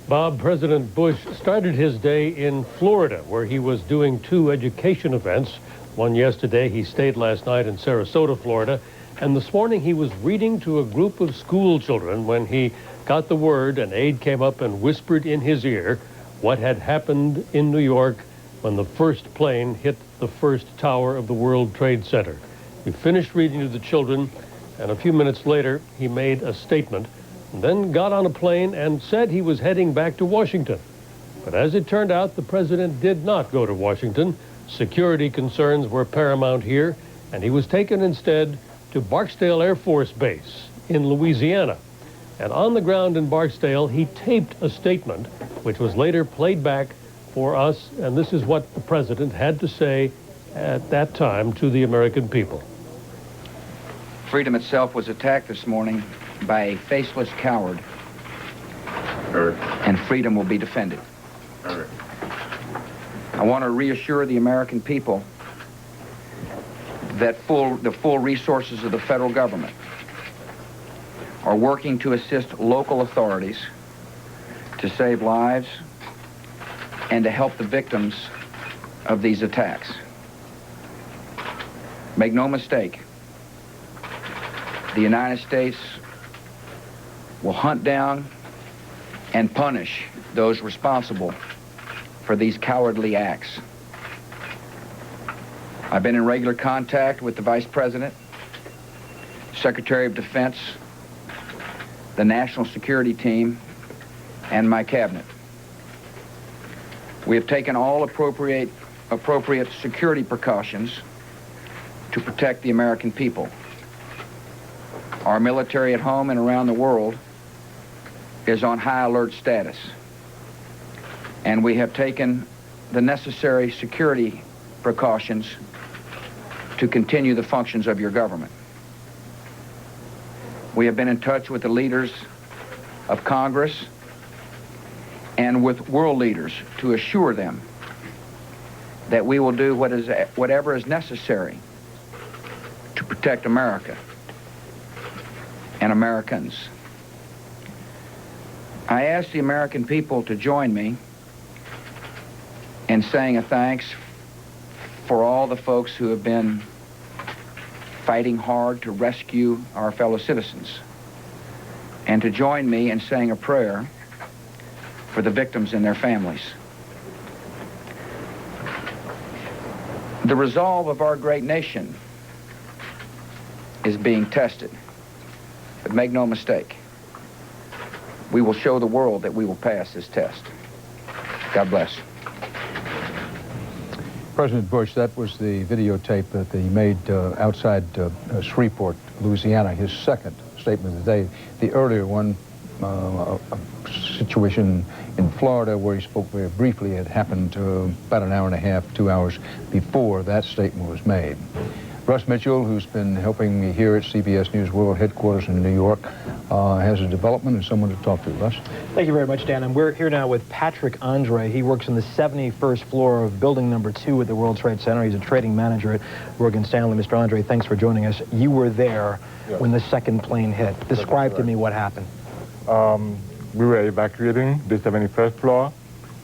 Bob, President Bush started his day in Florida, where he was doing 2 education events. One yesterday, he stayed last night in Sarasota, Florida, and this morning he was reading to a group of school children when he got the word, an aide came up and whispered in his ear what had happened in New York when the first plane hit the first tower of the World Trade Center. He finished reading to the children, and a few minutes later, he made a statement, and then got on a plane and said he was heading back to Washington. But as it turned out, the president did not go to Washington. Security concerns were paramount here, and he was taken instead to Barksdale Air Force Base in Louisiana. And on the ground in Barksdale, he taped a statement, which was later played back for us, and this is what the president had to say at that time to the American people. Freedom itself was attacked this morning by a faceless coward, and freedom will be defended. I want to reassure the American people that the full resources of the federal government are working to assist local authorities to save lives and to help the victims of these attacks. Make no mistake, the United States will hunt down and punish those responsible for these cowardly acts. I've been in regular contact with the Vice President, Secretary of Defense, the National Security Team, and my cabinet. We have taken all appropriate security precautions to protect the American people. Our military at home and around the world is on high alert status, and we have taken the necessary security precautions to continue the functions of your government. We have been in touch with the leaders of Congress and with world leaders to assure them that we will do whatever is necessary to protect America and Americans. I ask the American people to join me in saying a thanks for all the folks who have been fighting hard to rescue our fellow citizens, and to join me in saying a prayer for the victims and their families. The resolve of our great nation is being tested, but make no mistake, we will show the world that we will pass this test. God bless. President Bush, that was the videotape that he made outside Shreveport, Louisiana, his second statement of the day. The earlier one, a situation in Florida where he spoke very briefly, had happened about an hour and a half, 2 hours before that statement was made. Russ Mitchell, who's been helping me here at CBS News World Headquarters in New York, has a development and someone to talk to. Russ? Thank you very much, Dan. And we're here now with Patrick Andre. He works on the 71st floor of building number 2 at the World Trade Center. He's a trading manager at Morgan Stanley. Mr. Andre, thanks for joining us. You were there when the second plane hit. Describe to me what happened. We were evacuating the 71st floor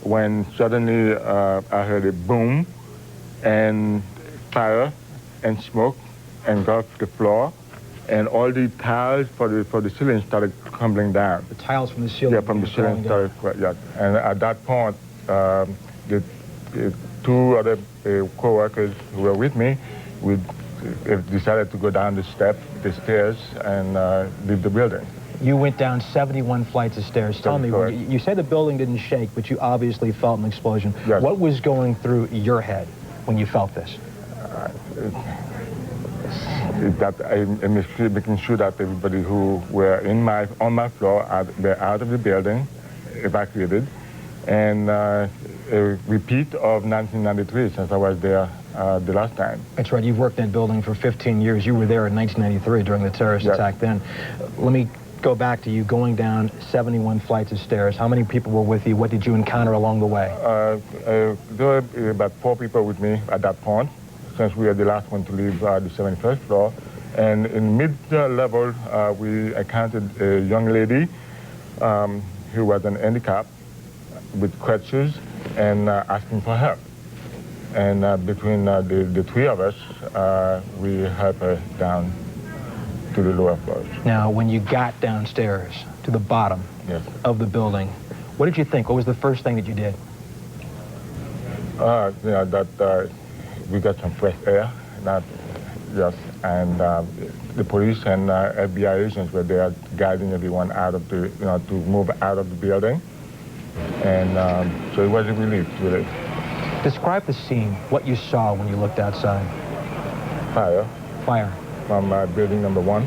when suddenly I heard a boom and fire and smoke engulfed the floor, and all the tiles for the ceiling started crumbling down. The tiles from the ceiling? Yeah, from the ceiling started, yeah. And at that point, the 2 other co-workers who were with me, we decided to go down the stairs, and leave the building. You went down 71 flights of stairs. Tell me, you say the building didn't shake, but you obviously felt an explosion. Yes. What was going through your head when you felt this? That I'm making sure that everybody who were on my floor were out of the building, evacuated, and a repeat of 1993 since I was there the last time. That's right. You've worked in that building for 15 years. You were there in 1993 during the terrorist attack then. Let me go back to you going down 71 flights of stairs. How many people were with you? What did you encounter along the way? There were about 4 people with me at that point, since we were the last one to leave the 71st floor. And in mid-level, we encountered a young lady who was an handicap with crutches and asking for help. And between the 3 of us, we helped her down to the lower floors. Now, when you got downstairs to the bottom of the building, what did you think? What was the first thing that you did? That we got some fresh air, and the police and FBI agents were there guiding everyone out of the, to move out of the building. And so it was a relief, really. Describe the scene, what you saw when you looked outside. Fire. Fire. From building number 1.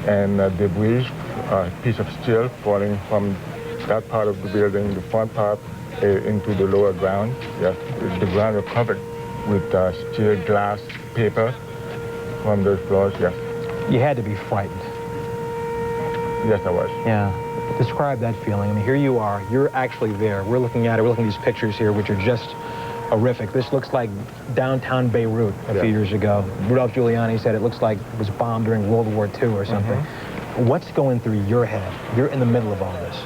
And debris, a piece of steel falling from that part of the building, the front part, into the lower ground. Yes, the ground was covered with steel, glass, paper from those floors, yes. You had to be frightened. Yes, I was. Yeah. Describe that feeling. I mean, here you are. You're actually there. We're looking at it. We're looking at these pictures here, which are just horrific. This looks like downtown Beirut a few years ago. Rudolph Giuliani said it looks like it was bombed during World War II or something. What's going through your head? You're in the middle of all this.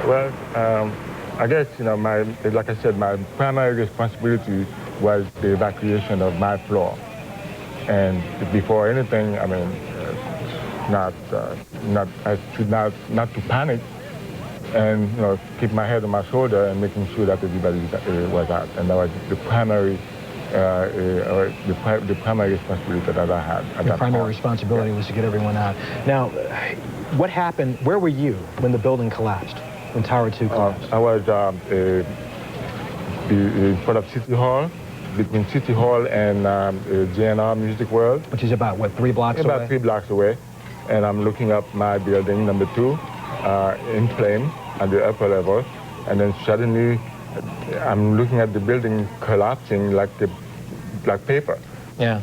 Well, I guess, like I said, my primary responsibility was the evacuation of my floor. And before anything, I mean, not to panic, and keep my head on my shoulder and making sure that everybody was out. And that was the primary responsibility that I had. Your primary responsibility was to get everyone out. Now, what happened? Where were you when the building collapsed? When Tower 2 collapsed? I was in front of City Hall, between City Hall and GNR Music World. Which is about, what, 3 blocks away? About 3 blocks away. And I'm looking up my building, number 2, in flame at the upper level. And then suddenly, I'm looking at the building collapsing like paper. Yeah.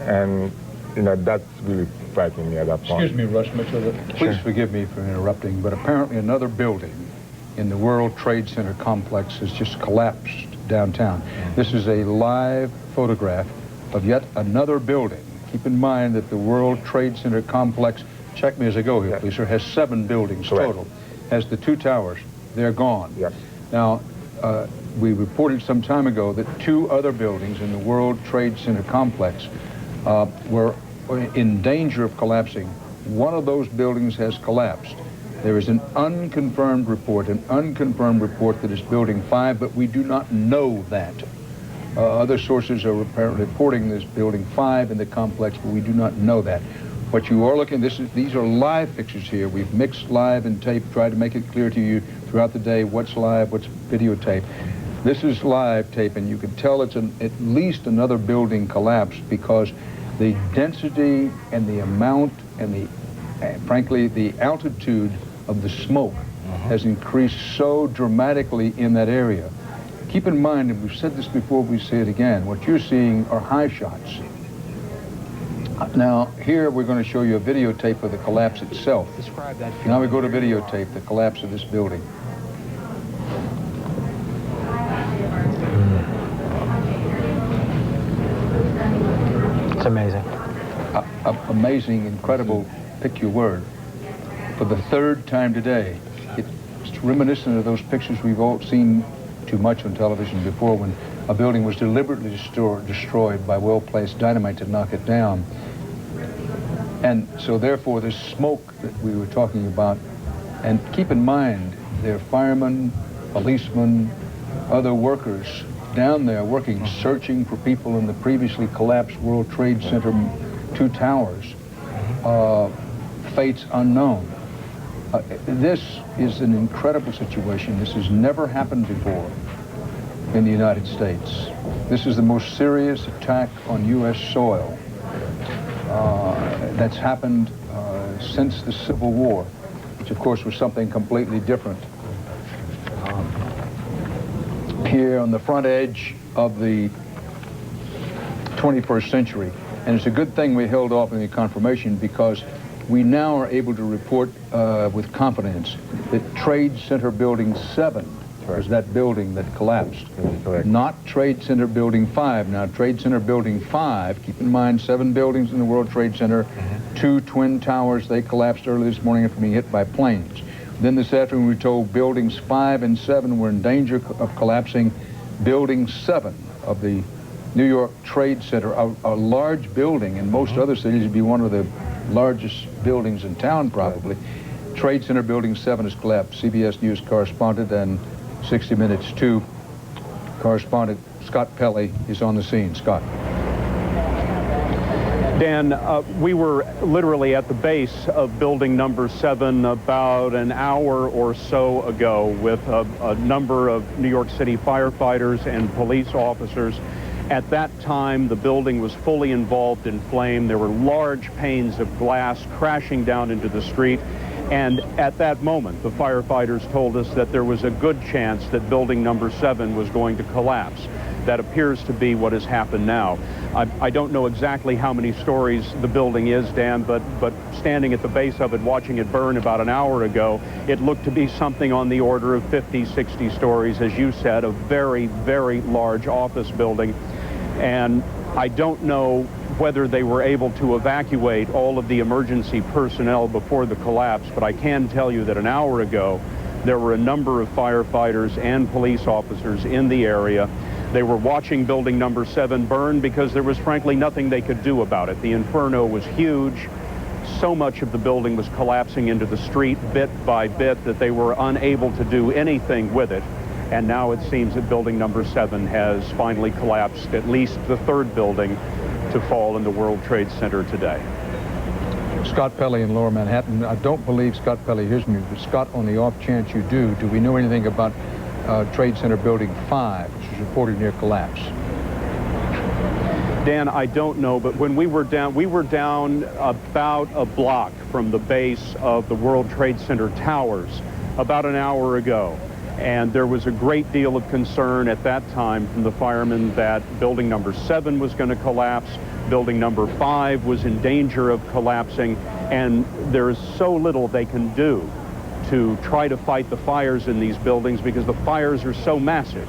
And, that's really frightening me at that point. Excuse me, Russ Mitchell. Please forgive me for interrupting, but apparently another building in the World Trade Center complex has just collapsed downtown. This is a live photograph of yet another building. Keep in mind that the World Trade Center complex, check me as I go here, please, sir, has 7 buildings total. Has the 2 towers. They're gone. Yes. Now, we reported some time ago that 2 other buildings in the World Trade Center complex were in danger of collapsing. One of those buildings has collapsed. There is an unconfirmed report that is Building 5, but we do not know that. Other sources are apparently reporting this Building 5 in the complex, but we do not know that. What you are looking, these are live pictures here. We've mixed live and tape, tried to make it clear to you throughout the day what's live, what's videotape. This is live tape, and you can tell it's at least another building collapsed because the density and the amount and frankly, the altitude of the smoke has increased so dramatically in that area. Keep in mind, and we've said this before, we say it again, what you're seeing are high shots. Now, here we're going to show you a videotape of the collapse itself. Describe that feeling. Now we go to videotape, the collapse of this building. It's amazing. Amazing, incredible, pick your word. For the 3rd time today, it's reminiscent of those pictures we've all seen too much on television before when a building was deliberately destroyed by well-placed dynamite to knock it down. And so therefore this smoke that we were talking about, and keep in mind, there are firemen, policemen, other workers down there working, searching for people in the previously collapsed World Trade Center 2 towers. Fates unknown. This is an incredible situation. This has never happened before in the United States. This is the most serious attack on U.S. soil that's happened since the Civil War, which of course was something completely different. Here on the front edge of the 21st century. And it's a good thing we held off in the confirmation because we now are able to report with confidence that Trade Center Building 7 was that building that collapsed. Not Trade Center Building 5. Now, Trade Center Building 5, keep in mind 7 buildings in the World Trade Center, 2 twin towers, they collapsed early this morning after being hit by planes. Then this afternoon we were told buildings 5 and 7 were in danger of collapsing. Building 7 of the New York Trade Center, a large building. In most other cities, it'd be one of the largest buildings in town, probably. Trade Center Building 7 has collapsed. CBS News correspondent and 60 Minutes 2 correspondent Scott Pelley is on the scene. Scott. Dan, we were literally at the base of building number 7 about an hour or so ago with a number of New York City firefighters and police officers. At that time, the building was fully involved in flame. There were large panes of glass crashing down into the street. And at that moment, the firefighters told us that there was a good chance that building number 7 was going to collapse. That appears to be what has happened now. I don't know exactly how many stories the building is, Dan, but standing at the base of it, watching it burn about an hour ago, it looked to be something on the order of 50, 60 stories, as you said, a very, very large office building. And I don't know whether they were able to evacuate all of the emergency personnel before the collapse, but I can tell you that an hour ago, there were a number of firefighters and police officers in the area. They were watching building number 7 burn because there was frankly nothing they could do about it. The inferno was huge. So much of the building was collapsing into the street bit by bit that they were unable to do anything with it. And now it seems that building number 7 has finally collapsed, at least the 3rd building to fall in the World Trade Center today. Scott Pelley in Lower Manhattan. I don't believe Scott Pelley hears me, but Scott, on the off chance you do we know anything about Trade Center Building 5, which is reported near collapse? Dan, I don't know, but when we were down about a block from the base of the World Trade Center towers about an hour ago. And there was a great deal of concern at that time from the firemen that building number 7 was going to collapse, building number 5 was in danger of collapsing, and there is so little they can do to try to fight the fires in these buildings because the fires are so massive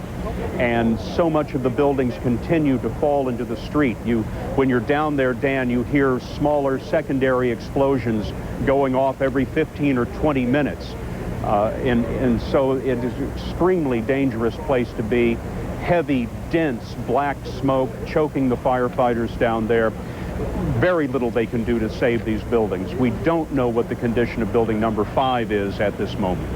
and so much of the buildings continue to fall into the street. When you're down there, Dan, you hear smaller secondary explosions going off every 15 or 20 minutes. And so it is an extremely dangerous place to be. Heavy, dense, black smoke choking the firefighters down there. Very little they can do to save these buildings. We don't know what the condition of building number 5 is at this moment.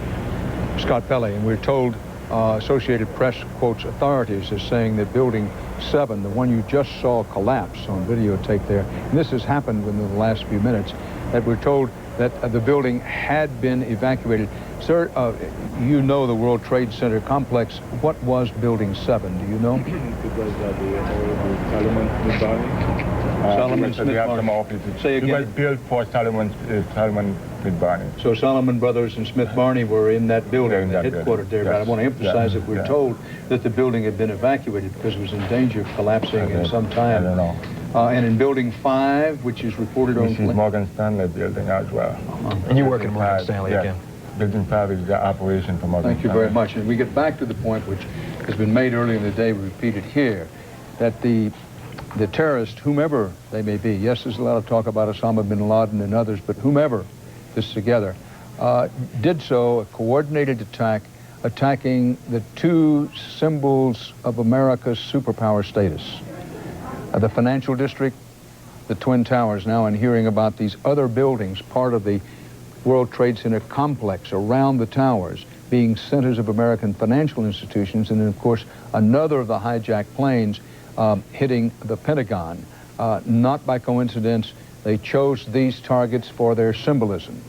Scott Pelley, and we're told Associated Press quotes authorities as saying that building 7, the one you just saw collapse on videotape there, and this has happened within the last few minutes, that we're told that the building had been evacuated. Sir, you know the World Trade Center complex. What was building 7? Do you know? It was the Salomon Salomon Smith Barney. Say again. It was built for Salomon Smith Barney. So Salomon Brothers and Smith Barney were in that building, headquartered there. Yes. But I want to emphasize that we're told that the building had been evacuated because it was in danger of collapsing in some time. I don't know. And in building 5, which is reported on... This is Morgan Stanley building as well. And you work in Morgan Stanley again? Building 5 is the operation for Morgan Thank you very much. And we get back to the point which has been made earlier in the day, repeated here, that the terrorists, whomever they may be, yes, there's a lot of talk about Osama bin Laden and others, but whomever this together, did so, a coordinated attack, attacking the 2 symbols of America's superpower status. The financial district, the Twin Towers now, and hearing about these other buildings, part of the World Trade Center complex around the towers, being centers of American financial institutions, and then, of course, another of the hijacked planes hitting the Pentagon. Not by coincidence, they chose these targets for their symbolism.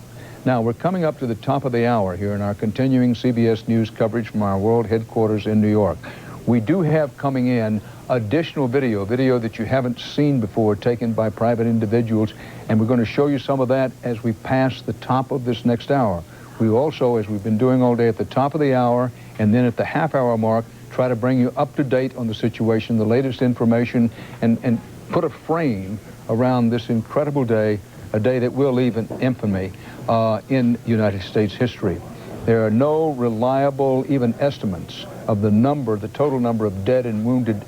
Now, we're coming up to the top of the hour here in our continuing CBS News coverage from our world headquarters in New York. We do have coming in additional video that you haven't seen before, taken by private individuals, and we're going to show you some of that as we pass the top of this next hour. We also, as we've been doing all day, at the top of the hour and then at the half-hour mark, try to bring you up to date on the situation, the latest information, and put a frame around this incredible day, a day that will leave an infamy in United States history. There are no reliable even estimates of the total number of dead and wounded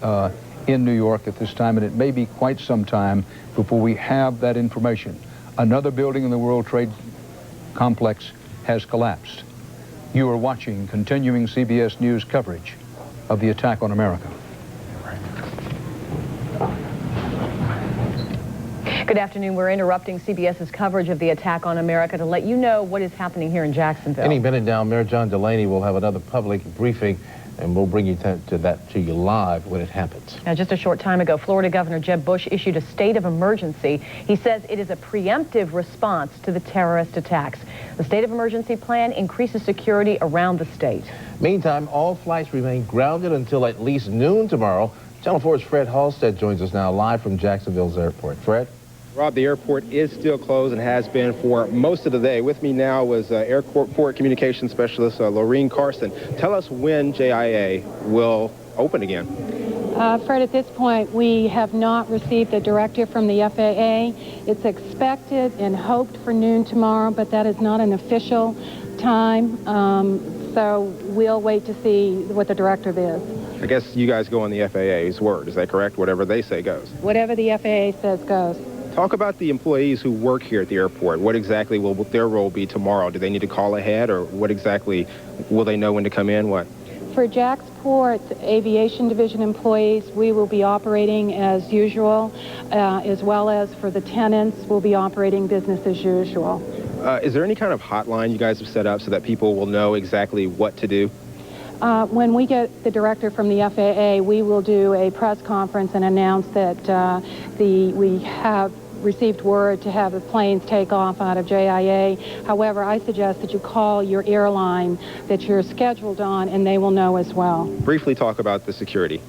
in New York at this time, and it may be quite some time before we have that information. Another building in the World Trade Complex has collapsed. You are watching continuing CBS News coverage of the attack on America. Good afternoon. We're interrupting CBS's coverage of the attack on America to let you know what is happening here in Jacksonville. Any minute now, Mayor John Delaney will have another public briefing, and we'll bring you to you live when it happens. Now, just a short time ago, Florida Governor Jeb Bush issued a state of emergency. He says it is a preemptive response to the terrorist attacks. The state of emergency plan increases security around the state. Meantime, all flights remain grounded until at least noon tomorrow. Channel 4's Fred Halstead joins us now live from Jacksonville's airport. Fred? Rob, the airport is still closed and has been for most of the day. With me now was Airport Communications Specialist Laureen Carson. Tell us when JIA will open again. Fred, at this point, we have not received a directive from the FAA. It's expected and hoped for noon tomorrow, but that is not an official time. So we'll wait to see what the directive is. I guess you guys go on the FAA's word. Is that correct? Whatever they say goes. Whatever the FAA says goes. Talk about the employees who work here at the airport. What exactly will their role be tomorrow? Do they need to call ahead, or what exactly will they know when to come in? What? For Jacksport's Aviation Division employees, we will be operating as usual, as well as for the tenants, we'll be operating business as usual. Is there any kind of hotline you guys have set up so that people will know exactly what to do? When we get the directive from the FAA, we will do a press conference and announce that we have received word to have the planes take off out of JIA. However, I suggest that you call your airline that you're scheduled on, and they will know as well. Briefly talk about the security.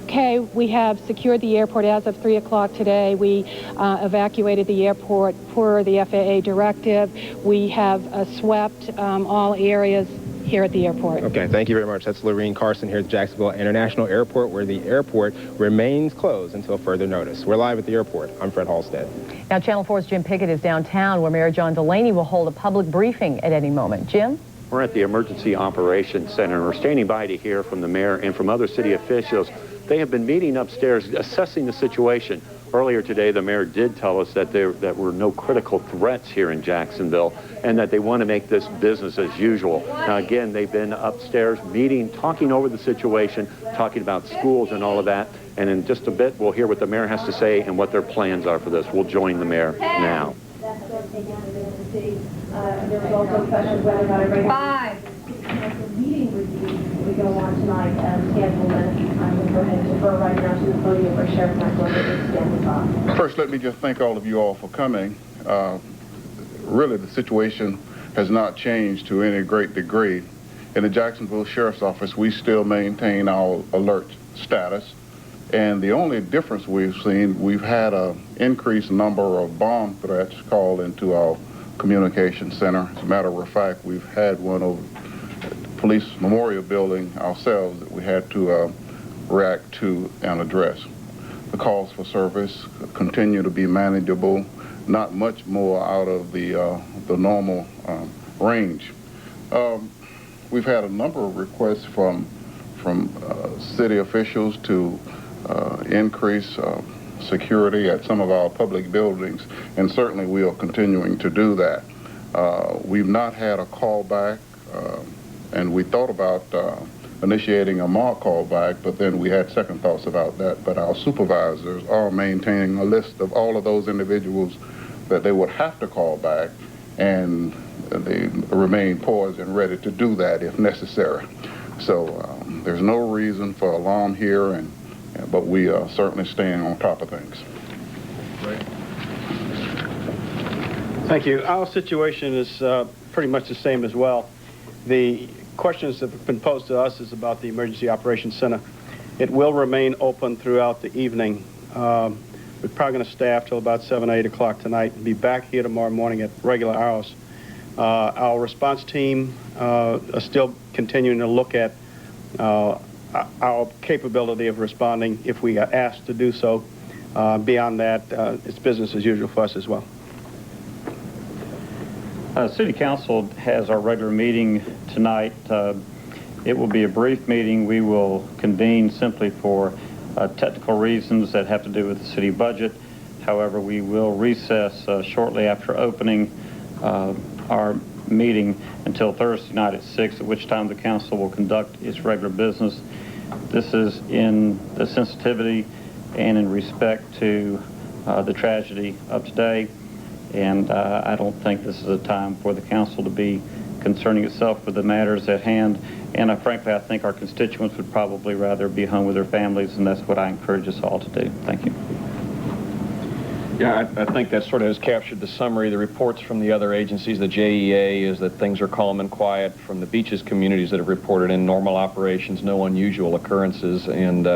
Okay, we have secured the airport as of 3 o'clock today. We evacuated the airport per the FAA directive. We have swept all areas here at the airport. Okay, thank you very much. That's Laureen Carson here at Jacksonville International Airport, where the airport remains closed until further notice. We're live at the airport. I'm Fred Halstead. Now, Channel 4's Jim Pickett is downtown, where Mayor John Delaney will hold a public briefing at any moment. Jim? We're at the Emergency Operations Center, and we're standing by to hear from the mayor and from other city officials. They have been meeting upstairs, assessing the situation. Earlier today, the mayor did tell us that there were no critical threats here in Jacksonville and that they want to make this business as usual. Now, again, they've been upstairs meeting, talking over the situation, talking about schools and all of that. And in just a bit, we'll hear what the mayor has to say and what their plans are for this. We'll join the mayor now. There was also questions whether or not everybody has a meeting review we go on tonight scheduled, and I'm going to go ahead and defer right now to the podium where Sheriff Maxwell is standing by. First, let me just thank all of you all for coming. Really, the situation has not changed to any great degree. In the Jacksonville Sheriff's Office, we still maintain our alert status. And the only difference we've seen, we've had an increased number of bomb threats called into our communication center. As a matter of fact, we've had one over the police memorial building ourselves that we had to react to and address. The calls for service continue to be manageable, not much more out of the normal range. We've had a number of requests from city officials to increase security at some of our public buildings, and certainly we are continuing to do that. We've not had a callback, and we thought about initiating a mock callback, but then we had second thoughts about that. But our supervisors are maintaining a list of all of those individuals that they would have to call back, and they remain poised and ready to do that if necessary. So there's no reason for alarm here, but we are certainly staying on top of things. Thank you. Our situation is pretty much the same as well. The questions that have been posed to us is about the Emergency Operations Center. It will remain open throughout the evening. We're probably going to staff till about 7 or 8 o'clock tonight and be back here tomorrow morning at regular hours. Our response team are still continuing to look at our capability of responding if we are asked to do so. Beyond that, it's business as usual for us as well. City Council has our regular meeting tonight. It will be a brief meeting. We will convene simply for technical reasons that have to do with the city budget. However, we will recess shortly after opening our meeting until Thursday night at 6, at which time the council will conduct its regular business. This is in the sensitivity and in respect to the tragedy of today. And I don't think this is a time for the council to be concerning itself with the matters at hand. And frankly, I think our constituents would probably rather be home with their families, and that's what I encourage us all to do. Thank you. Yeah, I think that sort of has captured the summary. The reports from the other agencies, the JEA, is that things are calm and quiet. From the beaches communities that have reported in normal operations, no unusual occurrences. And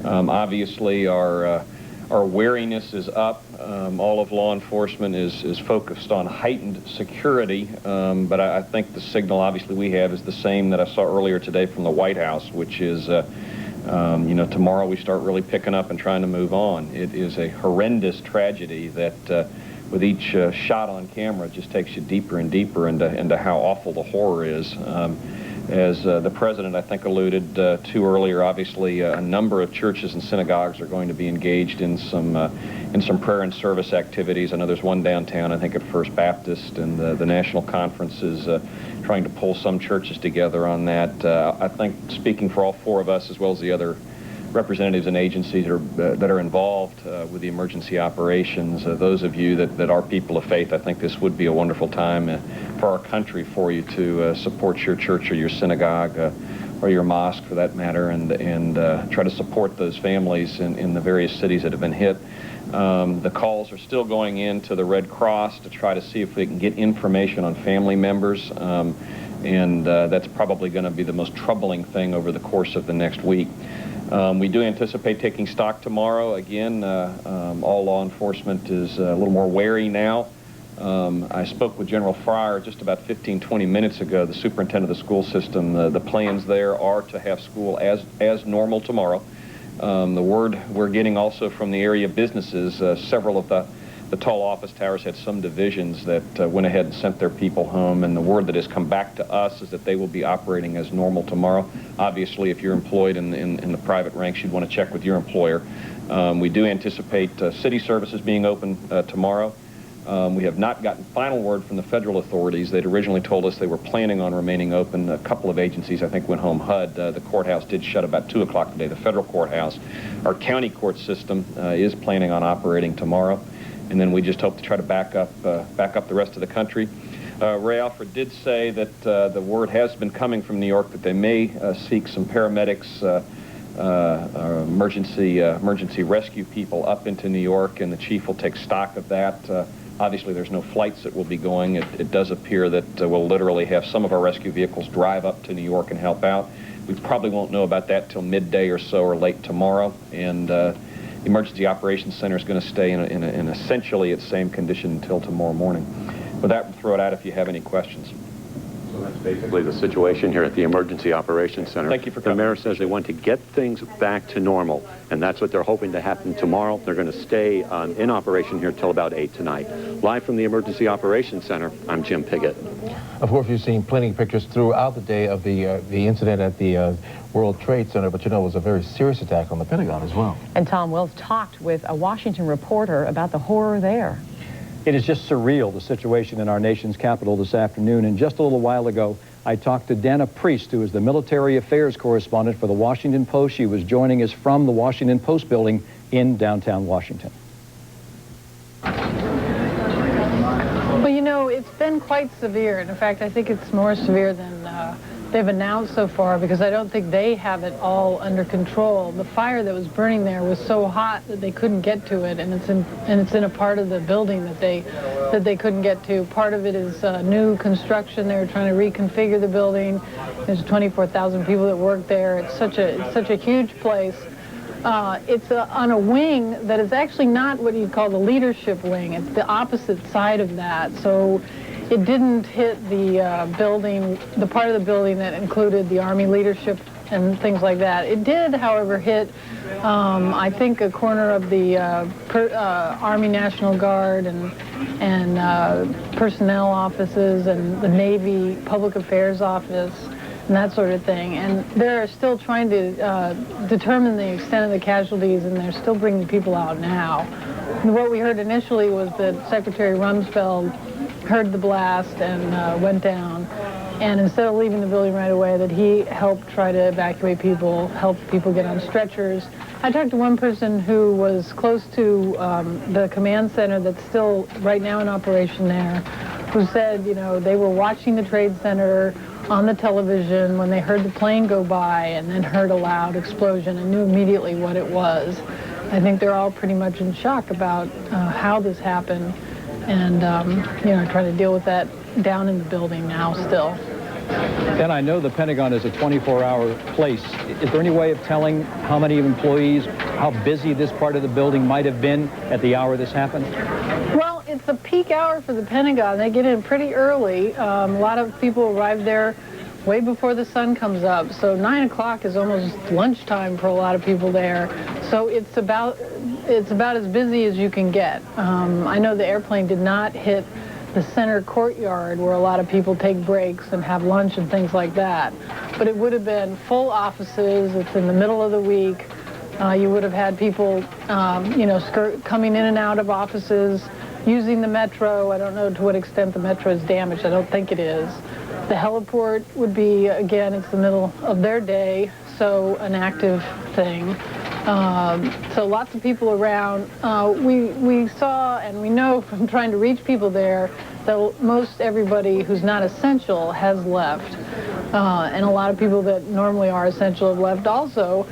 obviously our wariness is up. All of law enforcement is focused on heightened security, but I think the signal obviously we have is the same that I saw earlier today from the White House, which is you know, tomorrow we start really picking up and trying to move on. It is a horrendous tragedy that with each shot on camera just takes you deeper and deeper into how awful the horror is. As the president, I think, alluded to earlier, obviously a number of churches and synagogues are going to be engaged in some prayer and service activities. I know there's one downtown, I think at First Baptist, and the National Conference is trying to pull some churches together on that. I think, speaking for all four of us, as well as the other representatives and agencies that are involved with the emergency operations, those of you that are people of faith, I think this would be a wonderful time for our country for you to support your church or your synagogue or your mosque for that matter, and try to support those families in the various cities that have been hit. The calls are still going into the Red Cross to try to see if we can get information on family members, and that's probably going to be the most troubling thing over the course of the next week. We do anticipate taking stock tomorrow. Again, all law enforcement is a little more wary now. I spoke with General Fryer just about 15-20 minutes ago, the superintendent of the school system. The plans there are to have school as normal tomorrow. The word we're getting also from the area businesses, several of the tall office towers had some divisions that went ahead and sent their people home, and the word that has come back to us is that they will be operating as normal tomorrow. Obviously, if you're employed in the private ranks, you'd want to check with your employer. We do anticipate city services being open tomorrow. We have not gotten final word from the federal authorities. They'd originally told us they were planning on remaining open. A couple of agencies, I think, went home. HUD, the courthouse did shut about 2 o'clock today, the federal courthouse. Our county court system is planning on operating tomorrow. And then we just hope to try to back up the rest of the country. Ray Alfred did say that the word has been coming from New York that they may seek some paramedics, emergency rescue people up into New York, and the chief will take stock of that. Obviously, there's no flights that will be going. It does appear that we'll literally have some of our rescue vehicles drive up to New York and help out. We probably won't know about that till midday or so or late tomorrow, and the Emergency Operations Center is going to stay in essentially its same condition until tomorrow morning. With that, we'll throw it out if you have any questions. So that's basically the situation here at the Emergency Operations Center. Thank you for coming. The mayor says they want to get things back to normal, and that's what they're hoping to happen tomorrow. They're going to stay in operation here till about 8 tonight. Live from the Emergency Operations Center, I'm Jim Piggott. Of course, you've seen plenty of pictures throughout the day of the incident at the World Trade Center, but you know it was a very serious attack on the Pentagon as well. And Tom Wells talked with a Washington reporter about the horror there. It is just surreal, the situation in our nation's capital this afternoon. And just a little while ago, I talked to Dana Priest, who is the military affairs correspondent for the Washington Post. She was joining us from the Washington Post building in downtown Washington. Well, you know, it's been quite severe. And in fact, I think it's more severe than they've announced so far, because I don't think they have it all under control. The fire that was burning there was so hot that they couldn't get to it, and it's in a part of the building that they couldn't get to. Part of it is new construction. They were trying to reconfigure the building. There's 24,000 people that work there. It's such a huge place. It's on a wing that is actually not what you'd call the leadership wing. It's the opposite side of that. So it didn't hit the building, the part of the building that included the Army leadership and things like that. It did, however, hit, I think, a corner of the Army National Guard and personnel offices and the Navy Public Affairs Office and that sort of thing. And they're still trying to determine the extent of the casualties, and they're still bringing people out now. And what we heard initially was that Secretary Rumsfeld heard the blast and went down, and instead of leaving the building right away, that he helped try to evacuate people, help people get on stretchers, I talked to one person who was close to the command center that's still right now in operation there, who said, you know, they were watching the Trade Center on the television when they heard the plane go by and then heard a loud explosion and knew immediately what it was. I think they're all pretty much in shock about how this happened and, you know, trying to deal with that down in the building now still. Then I know the Pentagon is a 24-hour place. Is there any way of telling how many employees, how busy this part of the building might have been at the hour this happened? Well, it's a peak hour for the Pentagon. They get in pretty early. A lot of people arrive there way before the sun comes up. So 9 o'clock is almost lunchtime for a lot of people there. So it's about as busy as you can get. I know the airplane did not hit the center courtyard where a lot of people take breaks and have lunch and things like that. But it would have been full offices. It's in the middle of the week. You would have had people, you know, coming in and out of offices, using the metro. I don't know to what extent the metro is damaged. I don't think it is. The heliport would be, again, it's the middle of their day, so an active thing. So lots of people around. We saw and we know from trying to reach people there that most everybody who's not essential has left. And a lot of people that normally are essential have left also.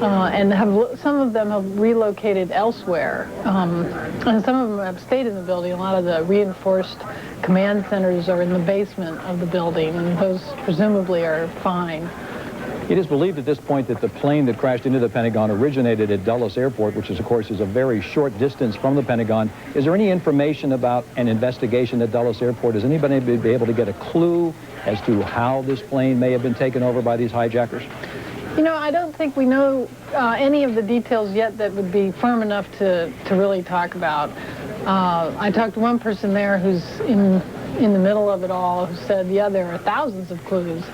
And some of them have relocated elsewhere. And some of them have stayed in the building. A lot of the reinforced command centers are in the basement of the building, and those presumably are fine. It is believed at this point that the plane that crashed into the Pentagon originated at Dulles Airport, which is, of course, is a very short distance from the Pentagon. Is there any information about an investigation at Dulles Airport? Has anybody been able to get a clue as to how this plane may have been taken over by these hijackers? You know, I don't think we know any of the details yet that would be firm enough to really talk about. I talked to one person there who's in the middle of it all, who said, yeah, there are thousands of clues.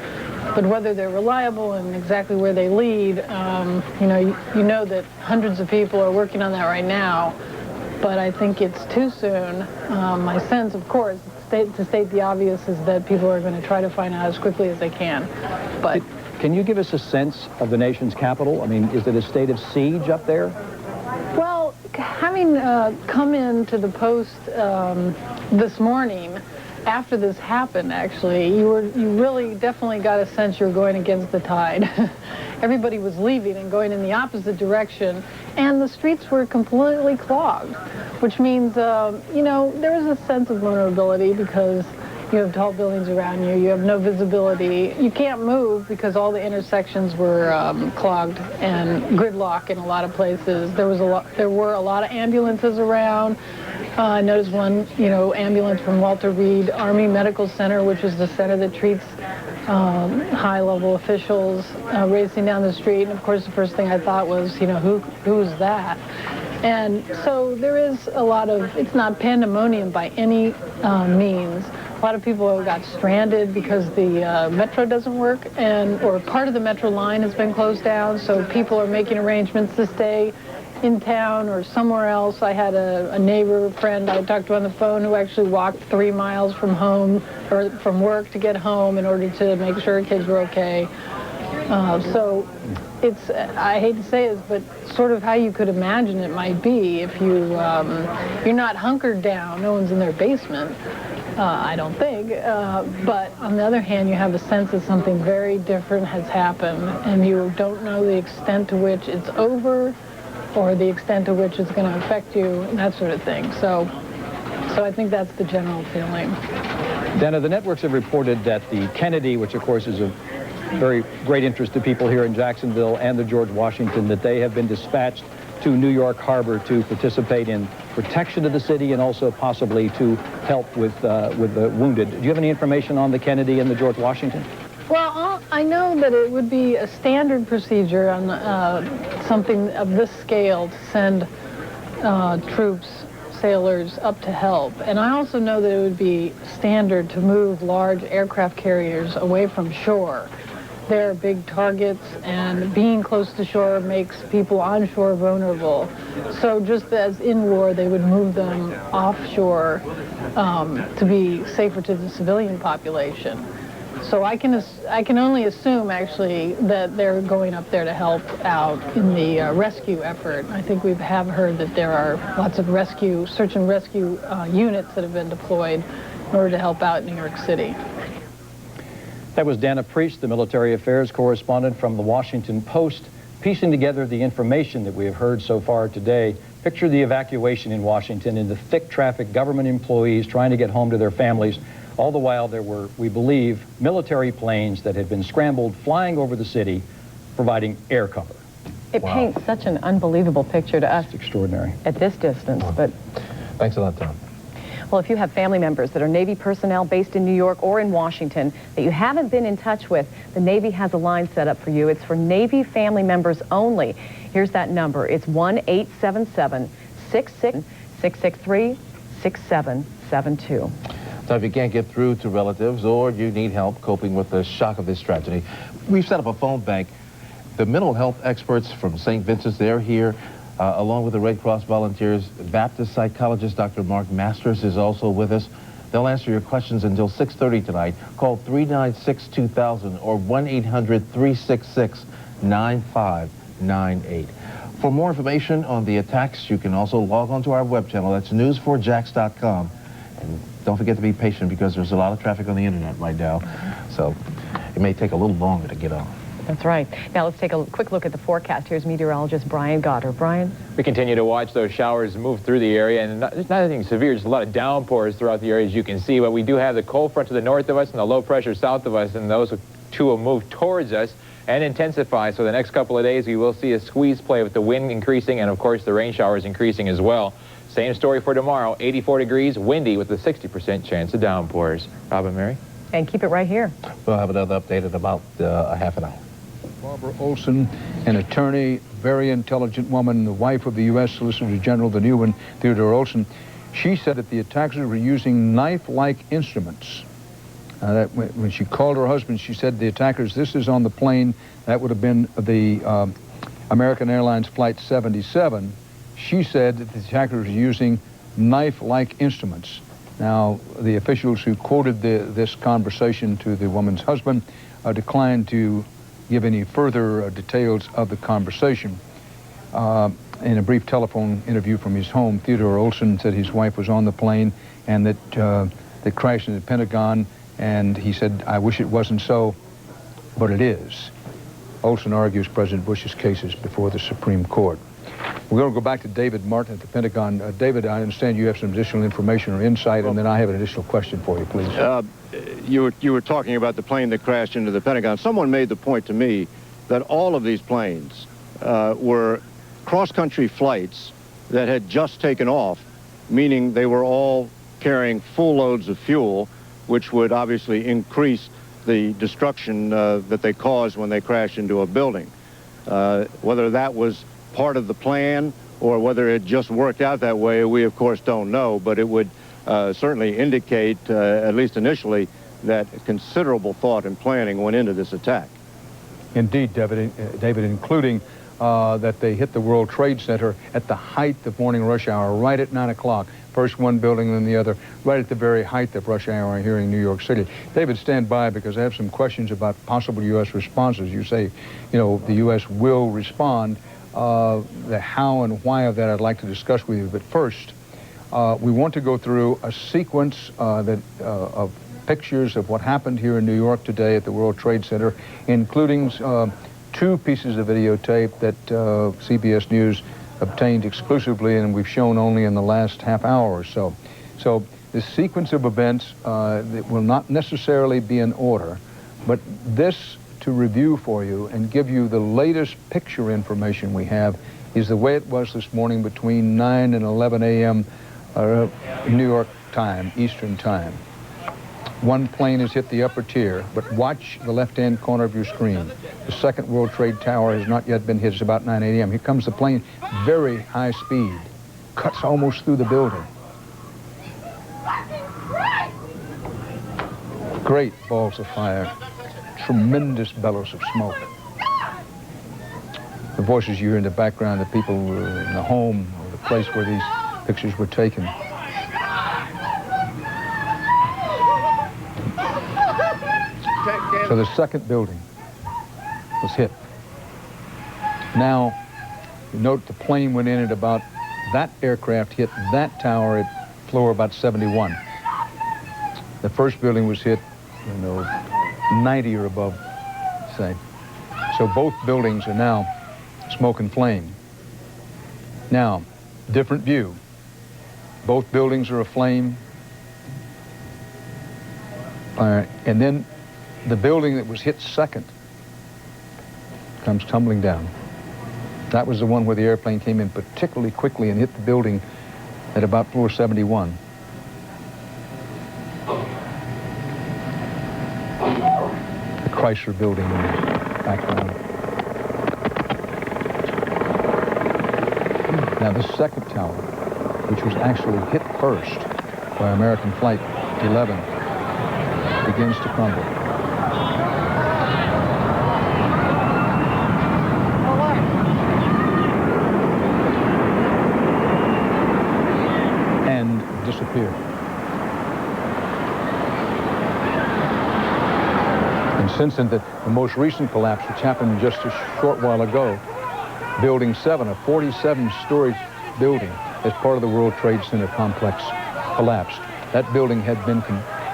But whether they're reliable and exactly where they lead, you know that hundreds of people are working on that right now. But I think it's too soon. My sense, of course, to state the obvious, is that people are going to try to find out as quickly as they can. But can you give us a sense of the nation's capital? I mean, is it a state of siege up there? Well, having come into the Post this morning, after this happened, actually, you really definitely got a sense you were going against the tide. Everybody was leaving and going in the opposite direction, and the streets were completely clogged, which means, you know, there is a sense of vulnerability because you have tall buildings around you, you have no visibility, you can't move because all the intersections were clogged and gridlock in a lot of places. There were a lot of ambulances around. I noticed one, you know, ambulance from Walter Reed Army Medical Center, which is the center that treats high-level officials, racing down the street. And of course, the first thing I thought was, you know, who's that? And so there is a lot of, it's not pandemonium by any means. A lot of people got stranded because the metro doesn't work, or part of the metro line has been closed down, so people are making arrangements to stay in town or somewhere else. I had a neighbor friend I talked to on the phone who actually walked 3 miles from home or from work to get home in order to make sure her kids were okay. So it's, I hate to say this, but sort of how you could imagine it might be if you're not hunkered down. No one's in their basement, I don't think. But on the other hand, you have a sense that something very different has happened, and you don't know the extent to which it's over or the extent to which it's going to affect you, and that sort of thing. So I think that's the general feeling. Dana, the networks have reported that the Kennedy, which of course is of very great interest to people here in Jacksonville, and the George Washington, that they have been dispatched to New York Harbor to participate in protection of the city and also possibly to help with the wounded. Do you have any information on the Kennedy and the George Washington? Well, I know that it would be a standard procedure on something of this scale to send troops, sailors up to help. And I also know that it would be standard to move large aircraft carriers away from shore. They're big targets, and being close to shore makes people onshore vulnerable. So just as in war, they would move them offshore to be safer to the civilian population. So I can only assume, actually, that they're going up there to help out in the rescue effort. I think we have heard that there are lots of search and rescue units that have been deployed in order to help out New York City. That was Dana Priest, the military affairs correspondent from the Washington Post, piecing together the information that we have heard so far today. Picture the evacuation in Washington in the thick traffic, government employees trying to get home to their families. All the while there were, we believe, military planes that had been scrambled flying over the city, providing air cover. It paints such an unbelievable picture to us. It's extraordinary. At this distance, but... Thanks a lot, Tom. Well, if you have family members that are Navy personnel based in New York or in Washington that you haven't been in touch with, the Navy has a line set up for you. It's for Navy family members only. Here's that number. It's 1-877-663-6772. So if you can't get through to relatives or you need help coping with the shock of this tragedy, we've set up a phone bank. The mental health experts from St. Vincent's, they're here, along with the Red Cross volunteers. Baptist psychologist Dr. Mark Masters is also with us. They'll answer your questions until 6:30 tonight. Call 396-2000 or 1-800-366-9598. For more information on the attacks, you can also log on to our web channel. That's news4jax.com. And don't forget to be patient because there's a lot of traffic on the internet right now. So it may take a little longer to get on. That's right. Now let's take a quick look at the forecast. Here's meteorologist Brian Goddard. Brian? We continue to watch those showers move through the area, and there's not anything severe, just a lot of downpours throughout the area, as you can see. But we do have the cold front to the north of us and the low pressure south of us, and those two will move towards us and intensify. So the next couple of days, we will see a squeeze play with the wind increasing and, of course, the rain showers increasing as well. Same story for tomorrow, 84 degrees, windy with a 60% chance of downpours. Robin, Mary? And keep it right here. We'll have another update in about a half an hour. Barbara Olson, an attorney, very intelligent woman, the wife of the U.S. Solicitor General, the new one, Theodore Olson. She said that the attackers were using knife-like instruments. When she called her husband, she said the attackers, this is on the plane, that would have been the American Airlines Flight 77. She said that the attackers were using knife-like instruments. Now, the officials who quoted this conversation to the woman's husband declined to give any further details of the conversation. In a brief telephone interview from his home, Theodore Olson said his wife was on the plane and that they crashed in the Pentagon, and he said, I wish it wasn't so, but it is. Olson argues President Bush's cases before the Supreme Court. We're going to go back to David Martin at the Pentagon. David, I understand you have some additional information or insight, and then I have an additional question for you, please. You were talking about the plane that crashed into the Pentagon. Someone made the point to me that all of these planes were cross-country flights that had just taken off, meaning they were all carrying full loads of fuel, which would obviously increase the destruction that they caused when they crashed into a building. Whether that was part of the plan or whether it just worked out that way, we of course don't know, but it would certainly indicate, at least initially, that considerable thought and planning went into this attack. Indeed, David, including that they hit the World Trade Center at the height of morning rush hour, right at 9 o'clock. First one building, then the other, right at the very height of rush hour here in New York City. David, stand by because I have some questions about possible U.S. responses. You say, you know, the U.S. will respond. The how and why of that I'd like to discuss with you. But first, we want to go through a sequence of pictures of what happened here in New York today at the World Trade Center, including two pieces of videotape that CBS News obtained exclusively and we've shown only in the last half hour or so. So this sequence of events that will not necessarily be in order, but this to review for you and give you the latest picture information we have is the way it was this morning between 9 and 11 a.m. New York time, Eastern time. One plane has hit the upper tier, but watch the left-hand corner of your screen. The second World Trade Tower has not yet been hit. It's about 9 a.m. Here comes the plane, very high speed, cuts almost through the building. Great balls of fire, tremendous bellows of smoke. The voices you hear in the background, the people in the home or the place where these pictures were taken. So the second building was hit. Now, you note the plane went in at about, that aircraft hit that tower at floor about 71. The first building was hit, 90 or above, say. So both buildings are now smoke and flame. Now, different view. Both buildings are aflame. And then the building that was hit second comes tumbling down. That was the one where the airplane came in particularly quickly and hit the building at about floor 71. The Chrysler building in the background. Now the second tower, which was actually hit first by American Flight 11, begins to crumble. And disappeared. And since then, the most recent collapse, which happened just a short while ago, Building 7, a 47-story building as part of the World Trade Center complex, collapsed. That building had been,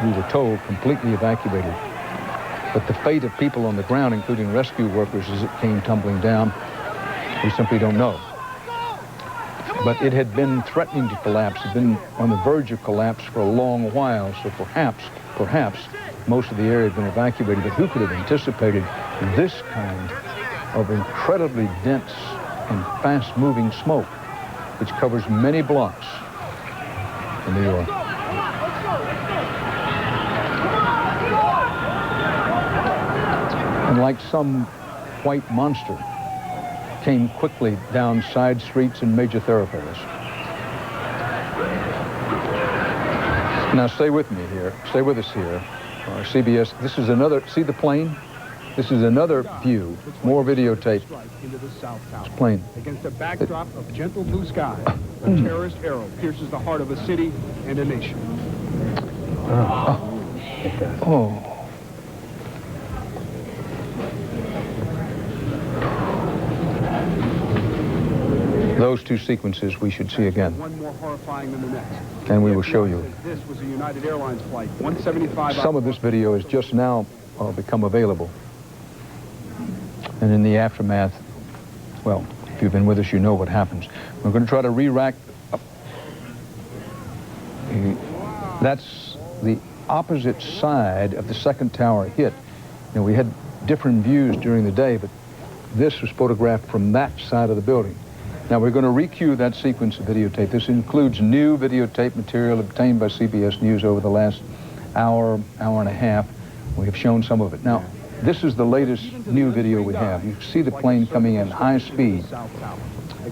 we were told, completely evacuated. But the fate of people on the ground, including rescue workers, as it came tumbling down, we simply don't know. But it had been threatening to collapse, had been on the verge of collapse for a long while, so perhaps most of the area had been evacuated, but who could have anticipated this kind of incredibly dense and fast-moving smoke, which covers many blocks in New York. And like some white monster, came quickly down side streets and major thoroughfares. Now stay with me here, stay with us here. CBS, this is another, see the plane? This is another view, more videotape. This plane. Against a backdrop of gentle blue sky, a terrorist arrow pierces the heart of a city and a nation. Oh. Those two sequences we should see again. One more horrifying than the next. And we will show you. This was a United Airlines flight 175. Some of this video has just now become available. And in the aftermath, well, if you've been with us, you know what happens. We're going to try to re-rack. That's the opposite side of the second tower hit. Now, we had different views during the day, but this was photographed from that side of the building. Now, we're going to re-cue that sequence of videotape. This includes new videotape material obtained by CBS News over the last hour, hour and a half. We have shown some of it. Now, this is the latest new video we have. You see the plane coming in high speed,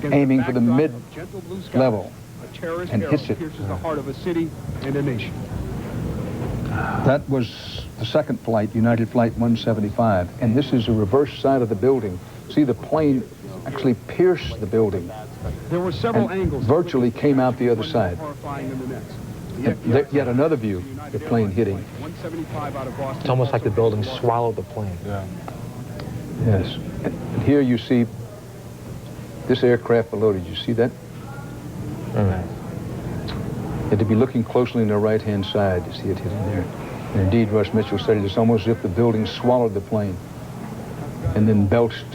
aiming for the mid-level, and hits it. Pierces the heart of a city and a nation. That was the second flight, United Flight 175, and this is the reverse side of the building. See, the plane actually pierced the building. There were several angles. Virtually came out the other side. Yet another view, the plane hitting. It's almost like the building swallowed the plane. Yeah. Yes. And here you see this aircraft below. Did you see that? You had to be looking closely on the right-hand side to see it hitting there. And indeed, Russ Mitchell said it's almost as if the building swallowed the plane and then belched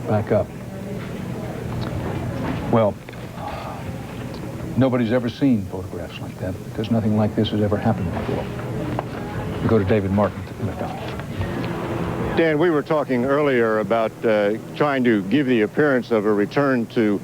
back up. Well, nobody's ever seen photographs like that because nothing like this has ever happened before. We go to David Martin at the Pentagon. Dan, we were talking earlier about trying to give the appearance of a return to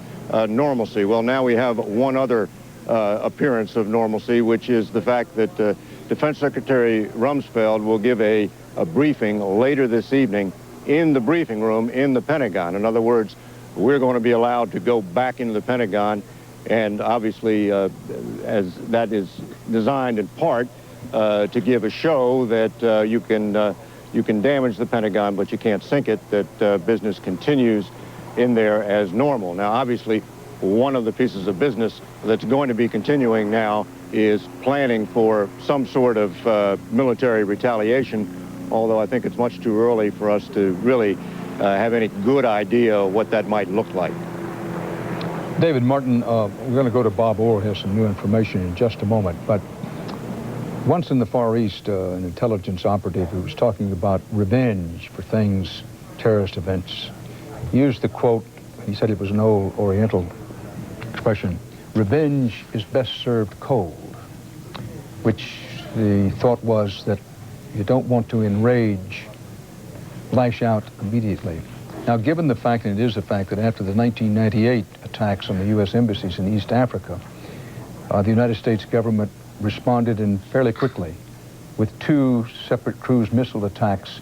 normalcy. Well, now we have one other appearance of normalcy, which is the fact that Defense Secretary Rumsfeld will give a briefing later this evening in the briefing room in the Pentagon. In other words, we're going to be allowed to go back into the Pentagon, and obviously, as that is designed in part to give a show that you can damage the Pentagon, but you can't sink it, that business continues in there as normal. Now, obviously, one of the pieces of business that's going to be continuing now is planning for some sort of military retaliation although I think it's much too early for us to really have any good idea of what that might look like. David Martin, we're going to go to Bob Orr, has some new information in just a moment, but once in the Far East, an intelligence operative who was talking about revenge for things, terrorist events, used the quote, he said it was an old Oriental expression, revenge is best served cold, which the thought was that you don't want to enrage, lash out immediately. Now, given the fact, and it is the fact, that after the 1998 attacks on the U.S. embassies in East Africa, the United States government responded fairly quickly with 2 separate cruise missile attacks,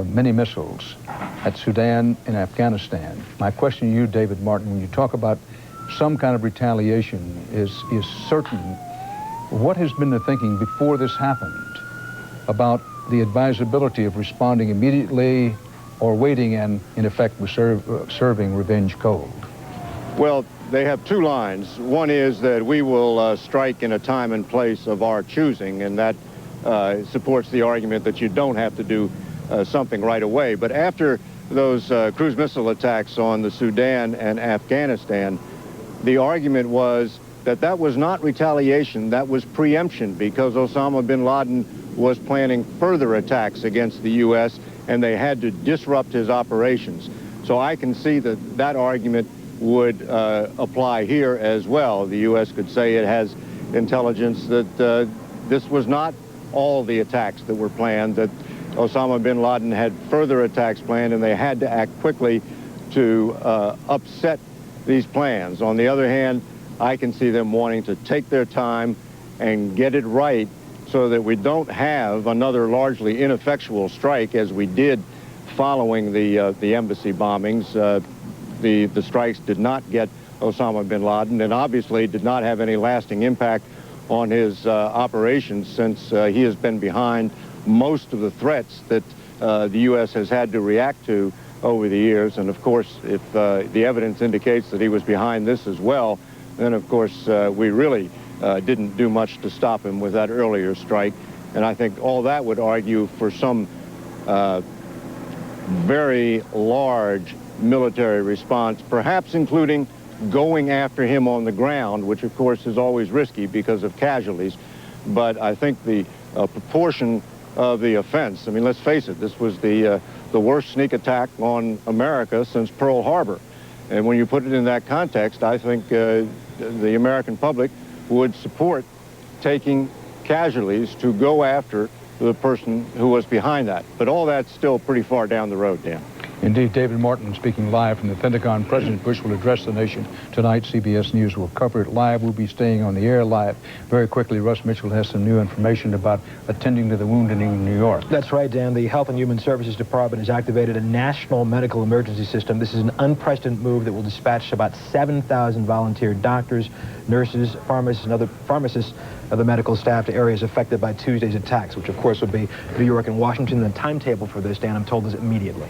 many missiles, at Sudan and Afghanistan. My question to you, David Martin, when you talk about some kind of retaliation is certain, what has been the thinking before this happened about the advisability of responding immediately or waiting and, in effect, serving revenge cold? Well, they have 2 lines. One is that we will strike in a time and place of our choosing, and that supports the argument that you don't have to do something right away. But after those cruise missile attacks on the Sudan and Afghanistan, the argument was that that was not retaliation, that was preemption, because Osama bin Laden was planning further attacks against the U.S., and they had to disrupt his operations. So I can see that that argument would apply here as well. The U.S. could say it has intelligence that this was not all the attacks that were planned, that Osama bin Laden had further attacks planned, and they had to act quickly to upset these plans. On the other hand, I can see them wanting to take their time and get it right so that we don't have another largely ineffectual strike as we did following the embassy bombings. The strikes did not get Osama bin Laden, and obviously did not have any lasting impact on his operations, since he has been behind most of the threats that the U.S. has had to react to over the years. And of course, if the evidence indicates that he was behind this as well, then of course we really didn't do much to stop him with that earlier strike. And I think all that would argue for some very large military response, perhaps including going after him on the ground, which of course is always risky because of casualties. But I think the proportion of the offense, I mean, let's face it, this was the worst sneak attack on America since Pearl Harbor. And when you put it in that context, I think the American public would support taking casualties to go after the person who was behind that. But all that's still pretty far down the road, Dan. Indeed, David Martin speaking live from the Pentagon. President Bush will address the nation tonight. CBS News will cover it live. We'll be staying on the air live. Very quickly, Russ Mitchell has some new information about attending to the wounded in New York. That's right, Dan. The Health and Human Services Department has activated a national medical emergency system. This is an unprecedented move that will dispatch about 7,000 volunteer doctors, nurses, pharmacists, and other pharmacists of the medical staff to areas affected by Tuesday's attacks, which of course would be New York and Washington. The timetable for this, Dan, I'm told, is immediately.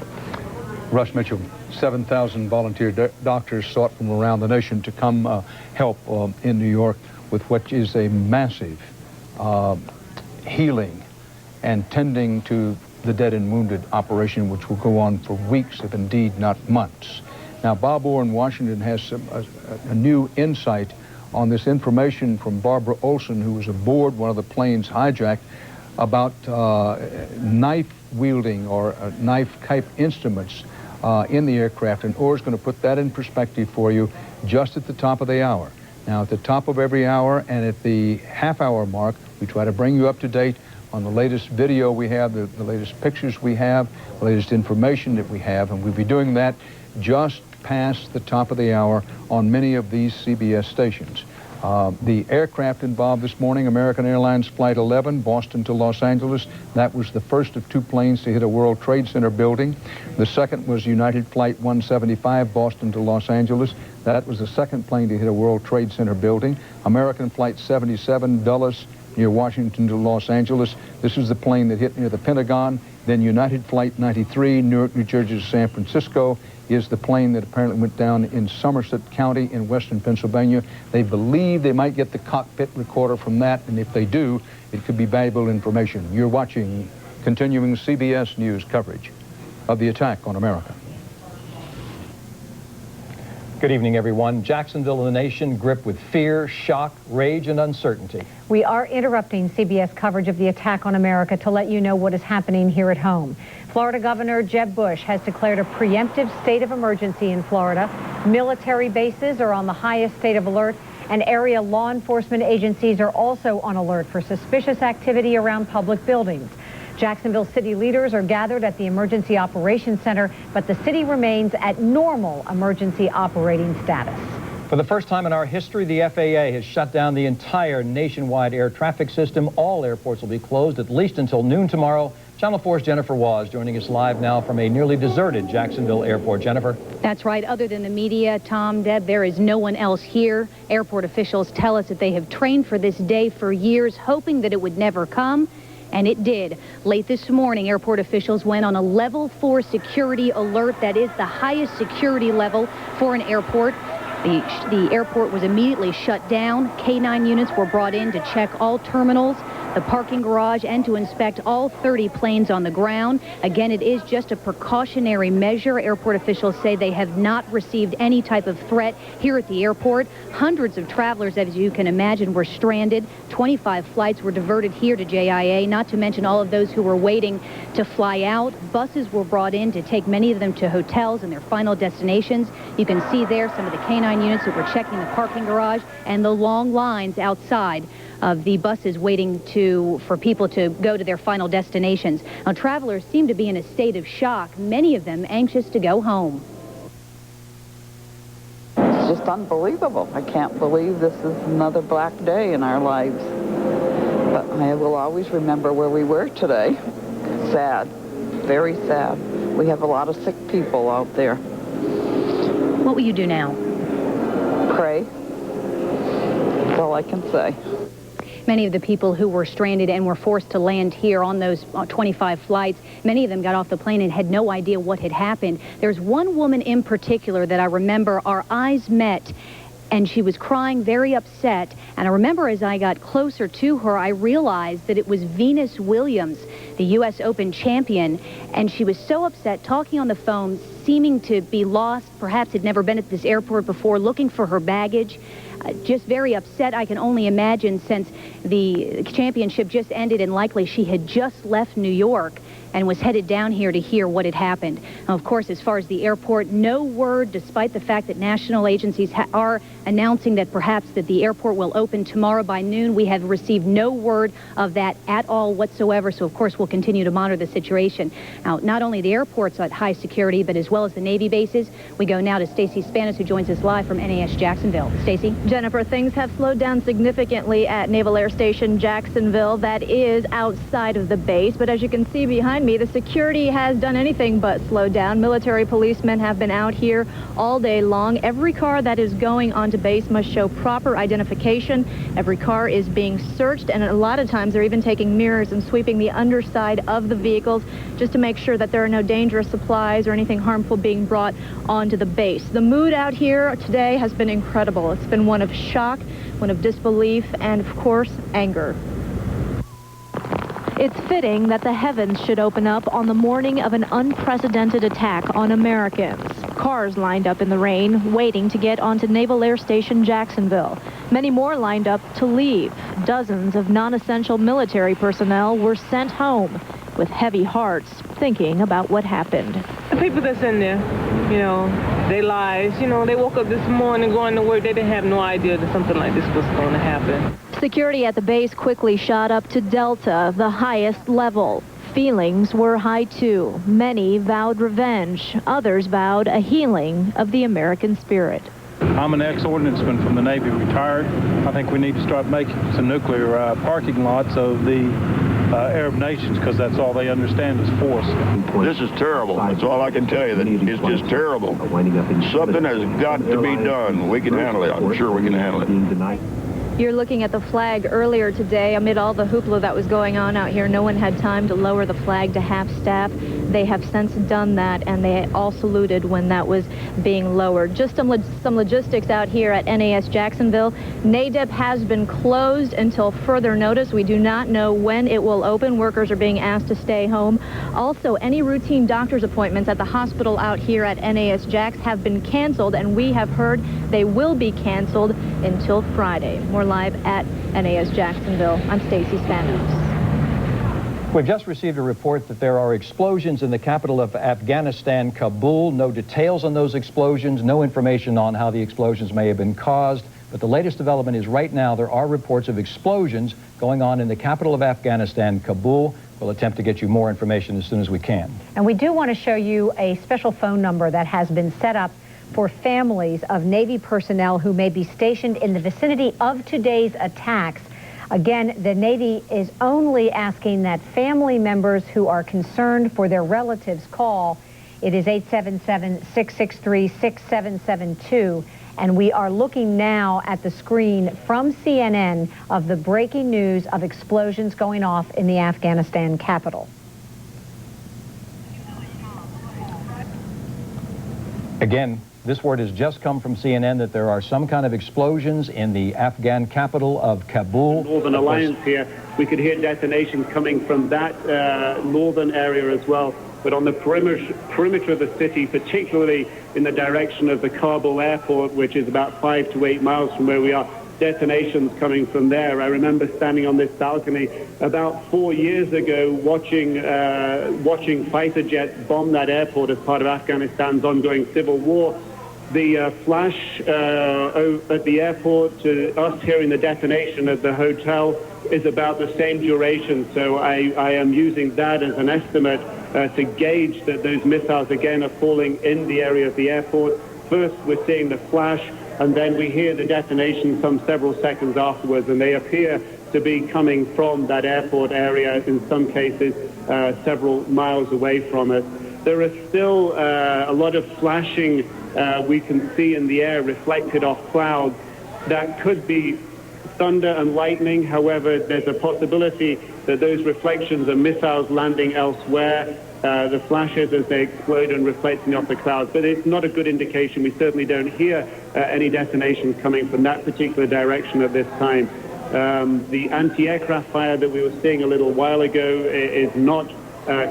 Russ Mitchell, 7,000 volunteer doctors sought from around the nation to come help in New York with what is a massive healing and tending to the dead and wounded operation, which will go on for weeks, if indeed not months. Now, Bob Orr in Washington has a new insight on this information from Barbara Olson, who was aboard one of the planes hijacked, about knife-wielding or knife-type instruments in the aircraft, and Orr's going to put that in perspective for you just at the top of the hour. Now, at the top of every hour and at the half-hour mark, we try to bring you up to date on the latest video we have, the latest pictures we have, the latest information that we have, and we'll be doing that just past the top of the hour on many of these CBS stations. The aircraft involved this morning, American Airlines Flight 11, Boston to Los Angeles. That was the first of 2 planes to hit a World Trade Center building. The second was United Flight 175, Boston to Los Angeles. That was the second plane to hit a World Trade Center building. American Flight 77, Dulles, near Washington to Los Angeles. This is the plane that hit near the Pentagon. Then United Flight 93, Newark, New Jersey to San Francisco, is the plane that apparently went down in Somerset County in western Pennsylvania. They believe they might get the cockpit recorder from that, and if they do, it could be valuable information. You're watching continuing CBS News coverage of the attack on America. Good evening, everyone. Jacksonville and the nation gripped with fear, shock, rage, and uncertainty. We are interrupting CBS coverage of the attack on America to let you know what is happening here at home. Florida Governor Jeb Bush has declared a preemptive state of emergency in Florida. Military bases are on the highest state of alert, and area law enforcement agencies are also on alert for suspicious activity around public buildings. Jacksonville city leaders are gathered at the Emergency Operations Center, but the city remains at normal emergency operating status. For the first time in our history, the FAA has shut down the entire nationwide air traffic system. All airports will be closed at least until noon tomorrow. Channel 4's Jennifer Waz joining us live now from a nearly deserted Jacksonville airport. Jennifer. That's right. Other than the media, Tom, Deb, there is no one else here. Airport officials tell us that they have trained for this day for years, hoping that it would never come. And it did. Late this morning, airport officials went on a level 4 security alert. That is the highest security level for an airport. The airport was immediately shut down. K9 units were brought in to check all terminals, the parking garage, and to inspect all 30 planes on the ground. Again, it is just a precautionary measure. Airport officials say they have not received any type of threat here at the airport. Hundreds of travelers, as you can imagine, were stranded. 25 flights were diverted here to JIA, not to mention all of those who were waiting to fly out. Buses were brought in to take many of them to hotels and their final destinations. You can see there some of the K9 units that were checking the parking garage and the long lines outside of the buses waiting for people to go to their final destinations. Now, travelers seem to be in a state of shock, many of them anxious to go home. It's just unbelievable. I can't believe this is another black day in our lives. But I will always remember where we were today. Sad, very sad. We have a lot of sick people out there. What will you do now? Pray. That's all I can say. Many of the people who were stranded and were forced to land here on those 25 flights, many of them got off the plane and had no idea what had happened. There's one woman in particular that I remember our eyes met, and she was crying, very upset. And I remember as I got closer to her, I realized that it was Venus Williams, the U.S. Open champion, and she was so upset, talking on the phone, seeming to be lost, perhaps had never been at this airport before, looking for her baggage. Just very upset, I can only imagine, since the championship just ended and likely she had just left New York and was headed down here to hear what had happened. Now, of course, as far as the airport, no word, despite the fact that national agencies are announcing that perhaps that the airport will open tomorrow by noon. We have received no word of that at all whatsoever, so of course we'll continue to monitor the situation. Now, not only the airport's at high security, but as well as the Navy bases. We go now to Stacey Spanis, who joins us live from NAS Jacksonville. Stacey? Jennifer, things have slowed down significantly at Naval Air Station Jacksonville. That is outside of the base, but as you can see behind me, the security has done anything but slow down. Military policemen have been out here all day long. Every car that is going onto base must show proper identification. Every car is being searched, and a lot of times they're even taking mirrors and sweeping the underside of the vehicles just to make sure that there are no dangerous supplies or anything harmful being brought onto the base. The mood out here today has been incredible. It's been one of shock, one of disbelief, and of course, anger. It's fitting that the heavens should open up on the morning of an unprecedented attack on Americans. Cars lined up in the rain, waiting to get onto Naval Air Station Jacksonville. Many more lined up to leave. Dozens of non-essential military personnel were sent home with heavy hearts, thinking about what happened. The people that's in there, you know, their lives, you know, they woke up this morning going to work. They didn't have no idea that something like this was going to happen. Security at the base quickly shot up to Delta, the highest level. Feelings were high too. Many vowed revenge. Others vowed a healing of the American spirit. I'm an ex-ordnanceman from the Navy, retired. I think we need to start making some nuclear parking lots of the Arab nations, because that's all they understand is force. This is terrible. That's all I can tell you. That it's just terrible. Something has got to be done. We can handle it. I'm sure we can handle it. You're looking at the flag earlier today. Amid all the hoopla that was going on out here, no one had time to lower the flag to half-staff. They have since done that, and they all saluted when that was being lowered. Just some logistics out here at NAS Jacksonville. NADEP has been closed until further notice. We do not know when it will open. Workers are being asked to stay home. Also, any routine doctor's appointments at the hospital out here at NAS Jax have been canceled, and we have heard they will be canceled until Friday. More live at NAS Jacksonville. I'm Stacey Spanos. We've just received a report that there are explosions in the capital of Afghanistan, Kabul. No details on those explosions, no information on how the explosions may have been caused. But the latest development is right now there are reports of explosions going on in the capital of Afghanistan, Kabul. We'll attempt to get you more information as soon as we can. And we do want to show you a special phone number that has been set up for families of Navy personnel who may be stationed in the vicinity of today's attacks. Again, the Navy is only asking that family members who are concerned for their relatives call. It is 877-663-6772. And we are looking now at the screen from CNN of the breaking news of explosions going off in the Afghanistan capital. Again, this word has just come from CNN that there are some kind of explosions in the Afghan capital of Kabul. Northern Alliance here, we could hear detonations coming from that northern area as well. But on the perimeter of the city, particularly in the direction of the Kabul airport, which is about 5 to 8 miles from where we are, detonations coming from there. I remember standing on this balcony about 4 years ago watching fighter jets bomb that airport as part of Afghanistan's ongoing civil war. The flash at the airport to us hearing the detonation at the hotel is about the same duration. So I am using that as an estimate to gauge that those missiles again are falling in the area of the airport. First, we're seeing the flash, and then we hear the detonation some several seconds afterwards, and they appear to be coming from that airport area, in some cases several miles away from it. There is still a lot of flashing we can see in the air reflected off clouds. That could be thunder and lightning. However, there's a possibility that those reflections are missiles landing elsewhere. The flashes as they explode and reflecting off the clouds. But it's not a good indication. We certainly don't hear any detonations coming from that particular direction at this time. The anti-aircraft fire that we were seeing a little while ago is not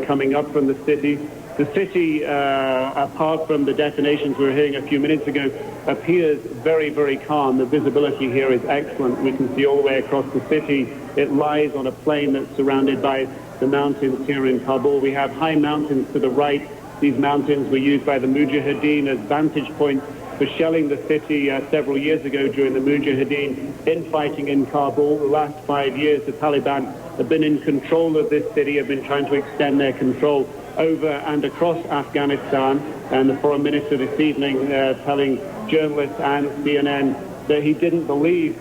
coming up from the city. The city, apart from the detonations we were hearing a few minutes ago, appears very, very calm. The visibility here is excellent. We can see all the way across the city. It lies on a plain that's surrounded by the mountains here in Kabul. We have high mountains to the right. These mountains were used by the Mujahideen as vantage points for shelling the city several years ago during the Mujahideen infighting in Kabul. The last 5 years, the Taliban have been in control of this city, have been trying to extend their control over and across Afghanistan. And the Foreign Minister this evening telling journalists and CNN that he didn't believe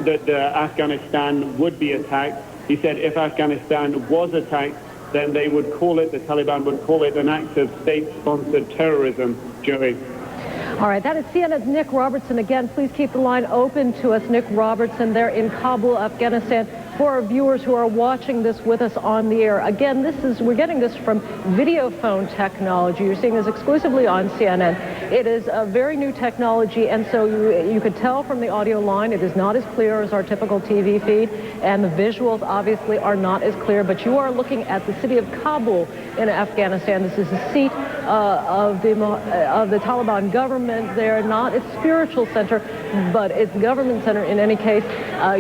that Afghanistan would be attacked. He said if Afghanistan was attacked, then they would call it, the Taliban would call it an act of state-sponsored terrorism, Joey. All right, that is CNN's Nick Robertson. Again, please keep the line open to us. Nick Robertson there in Kabul, Afghanistan. For our viewers who are watching this with us on the air, again, we're getting this from video phone technology. You're seeing this exclusively on CNN. It is a very new technology, and so you could tell from the audio line it is not as clear as our typical TV feed, and the visuals obviously are not as clear, but you are looking at the city of Kabul in Afghanistan. This is the seat of the Taliban government there, not its spiritual center, but its government center in any case.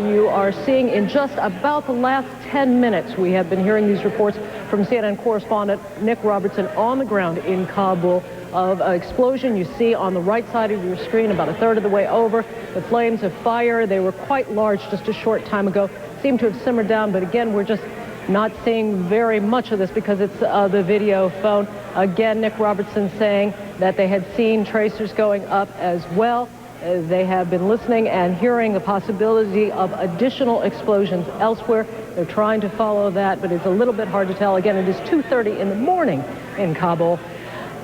You are seeing in just about the last 10 minutes, we have been hearing these reports from CNN correspondent Nick Robertson on the ground in Kabul of an explosion. You see on the right side of your screen about a third of the way over, the flames of fire. They were quite large just a short time ago, seem to have simmered down, but again, we're just not seeing very much of this because it's the video phone. Again, Nick Robertson saying that they had seen tracers going up as well. They have been listening and hearing the possibility of additional explosions elsewhere. They're trying to follow that, but it's a little bit hard to tell. Again, it is 2:30 in the morning in Kabul.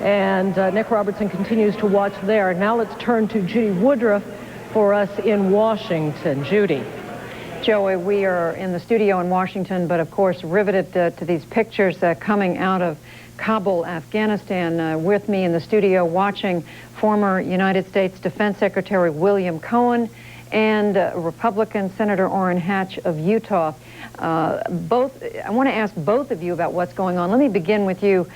And Nick Robertson continues to watch there. Now let's turn to Judy Woodruff for us in Washington. Judy. Joey, we are in the studio in Washington, but of course riveted to these pictures coming out of Kabul, Afghanistan. With me in the studio watching former United States Defense Secretary William Cohen and Republican Senator Orrin Hatch of Utah. I want to ask both of you about what's going on. Let me begin with you,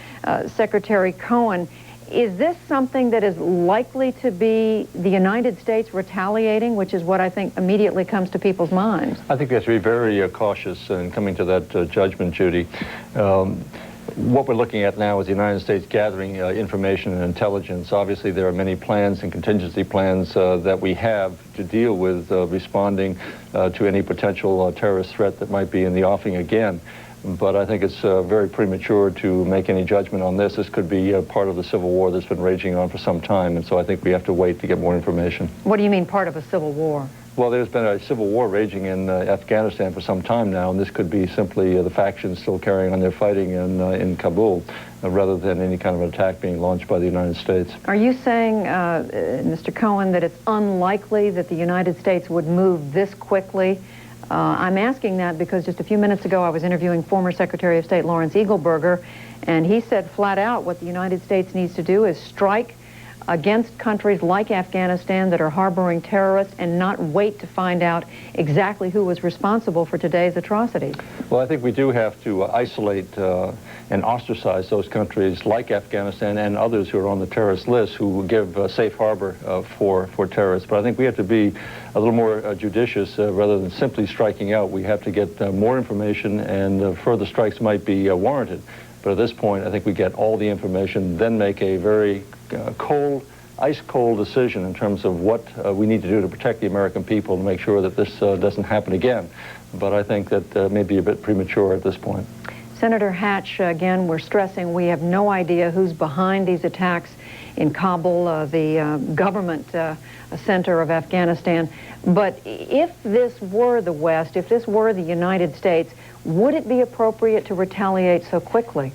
Secretary Cohen. Is this something that is likely to be the United States retaliating, which is what I think immediately comes to people's minds? I think we have to be very cautious in coming to that judgment, Judy. What we're looking at now is the United States gathering information and intelligence. Obviously, there are many plans and contingency plans that we have to deal with responding to any potential terrorist threat that might be in the offing again. But I think it's very premature to make any judgment on this. This could be part of the civil war that's been raging on for some time, and so I think we have to wait to get more information. What do you mean part of a civil war? Well, there's been a civil war raging in Afghanistan for some time now, and this could be simply the factions still carrying on their fighting in Kabul, rather than any kind of an attack being launched by the United States. Are you saying, Mr. Cohen, that it's unlikely that the United States would move this quickly? I'm asking that because just a few minutes ago I was interviewing former Secretary of State Lawrence Eagleburger, and he said flat out what the United States needs to do is strike against countries like Afghanistan that are harboring terrorists and not wait to find out exactly who was responsible for today's atrocities. Well, I think we do have to isolate and ostracize those countries like Afghanistan and others who are on the terrorist list who give safe harbor for terrorists. But I think we have to be a little more judicious rather than simply striking out. We have to get more information, and further strikes might be warranted. But at this point, I think we get all the information, then make a very ice-cold decision in terms of what we need to do to protect the American people and make sure that this doesn't happen again. But I think that may be a bit premature at this point. Senator Hatch, again, we're stressing we have no idea who's behind these attacks in Kabul, the government center of Afghanistan. But if this were the West, if this were the United States, would it be appropriate to retaliate so quickly?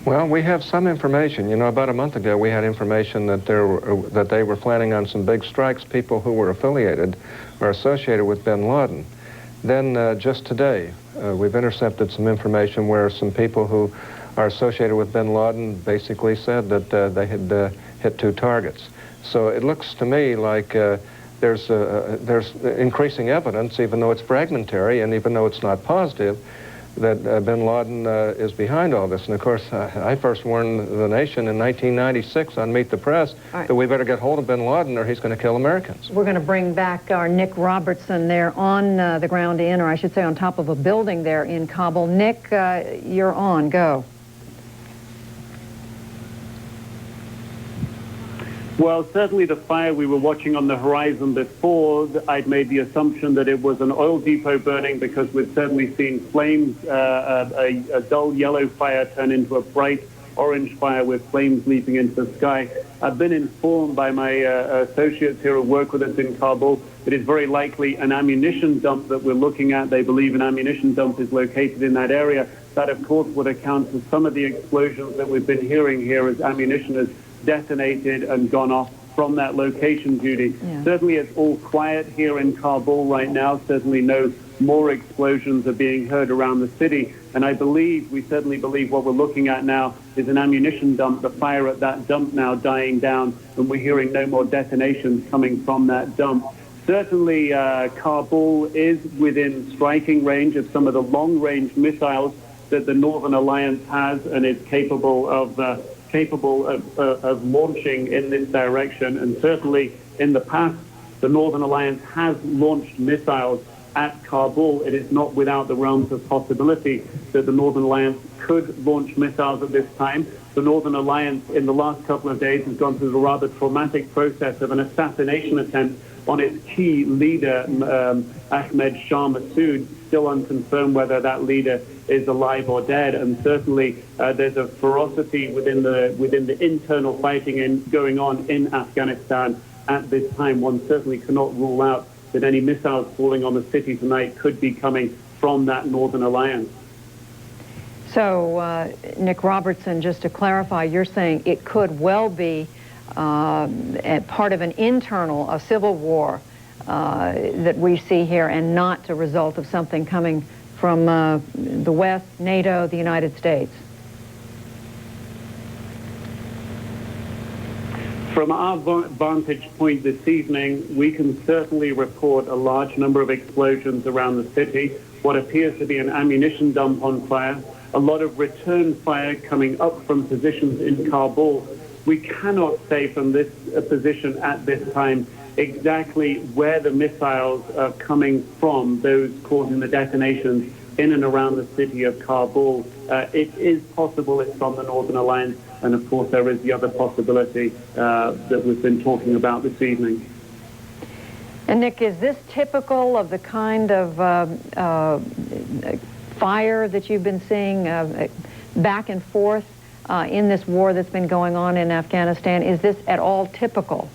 Well, we have some information. You know, about a month ago, we had information that they were planning on some big strikes, people who were affiliated or associated with bin Laden. Then just today, we've intercepted some information where some people who are associated with bin Laden basically said that they had hit 2 targets. So it looks to me like there's increasing evidence, even though it's fragmentary and even though it's not positive, that bin Laden is behind all this. And of course, I first warned the nation in 1996 on Meet the Press that we better get hold of bin Laden or he's going to kill Americans. We're going to bring back our Nick Robertson there on the ground in, or I should say on top of a building there in Kabul. Nick, you're on. Go. Well, certainly the fire we were watching on the horizon before, I'd made the assumption that it was an oil depot burning because we'd certainly seen flames, a dull yellow fire turn into a bright orange fire with flames leaping into the sky. I've been informed by my associates here who work with us in Kabul that it's very likely an ammunition dump that we're looking at. They believe an ammunition dump is located in that area. That, of course, would account for some of the explosions that we've been hearing here as ammunition has detonated and gone off from that location, Judy. Yeah. Certainly it's all quiet here in Kabul right now. Certainly no more explosions are being heard around the city. And we certainly believe what we're looking at now is an ammunition dump, the fire at that dump now dying down, and we're hearing no more detonations coming from that dump. Certainly Kabul is within striking range of some of the long-range missiles that the Northern Alliance has and is capable of launching in this direction. And certainly in the past, the Northern Alliance has launched missiles at Kabul. It is not without the realms of possibility that the Northern Alliance could launch missiles at this time. The Northern Alliance in the last couple of days has gone through the rather traumatic process of an assassination attempt on its key leader, Ahmed Shah Massoud. Still unconfirmed whether that leader is alive or dead, and certainly there's a ferocity within the internal fighting going on in Afghanistan at this time. One certainly cannot rule out that any missiles falling on the city tonight could be coming from that Northern Alliance. So, Nick Robertson, just to clarify, you're saying it could well be part of an internal, a civil war that we see here, and not a result of something coming from the West, NATO, the United States? From our vantage point this evening, we can certainly report a large number of explosions around the city, what appears to be an ammunition dump on fire, a lot of return fire coming up from positions in Kabul. We cannot say from this position at this time exactly where the missiles are coming from, those causing the detonations in and around the city of Kabul. It is possible it's from the Northern Alliance, and of course there is the other possibility that we've been talking about this evening. And Nick, is this typical of the kind of fire that you've been seeing back and forth in this war that's been going on in Afghanistan? Is this at all typical?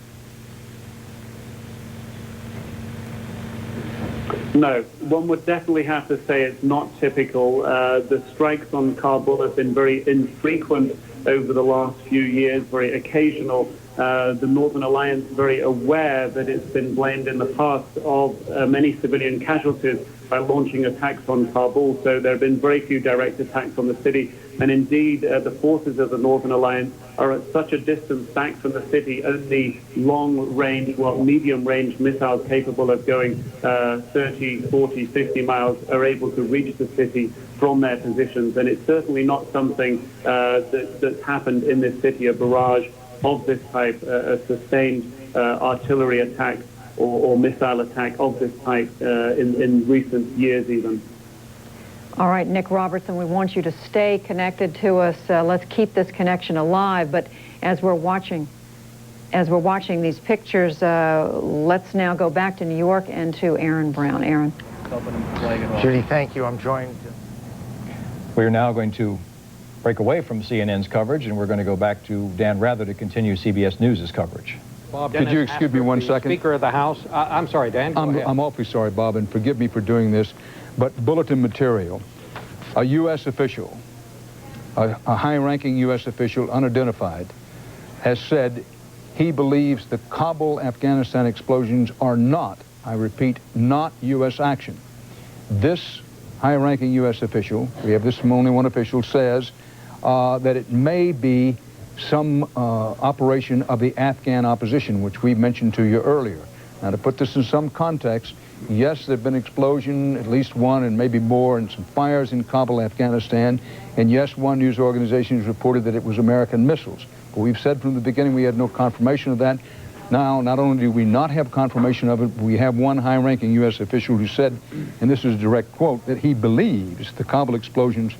No, one would definitely have to say it's not typical. The strikes on Kabul have been very infrequent over the last few years, very occasional. The Northern Alliance very aware that it's been blamed in the past of many civilian casualties by launching attacks on Kabul, so there have been very few direct attacks on the city. And indeed, the forces of the Northern Alliance are at such a distance back from the city, only long-range, well, medium-range missiles capable of going 30, 40, 50 miles are able to reach the city from their positions. And it's certainly not something that's happened in this city, a barrage of this type, a sustained artillery attack or missile attack of this type in recent years even. All right, Nick Robertson, we want you to stay connected to us. Let's keep this connection alive. But as we're watching these pictures, let's now go back to New York and to Aaron Brown. Aaron. Judy, thank you. I'm joined. We're now going to break away from CNN's coverage, and we're going to go back to Dan Rather to continue CBS News' coverage. Bob, could you excuse me one second? Speaker of the House. I'm sorry, Dan. I'm awfully sorry, Bob, and forgive me for doing this, but bulletin material. A U.S. official, a high-ranking U.S. official, unidentified, has said he believes the Kabul, Afghanistan explosions are not, I repeat, not U.S. action. This high-ranking U.S. official, we have this from only one official, says that it may be some operation of the Afghan opposition, which we mentioned to you earlier. Now, to put this in some context, yes, there have been explosions, at least one and maybe more, and some fires in Kabul, Afghanistan. And yes, one news organization has reported that it was American missiles. But we've said from the beginning we had no confirmation of that. Now, not only do we not have confirmation of it, we have one high-ranking U.S. official who said, and this is a direct quote, that he believes the Kabul explosions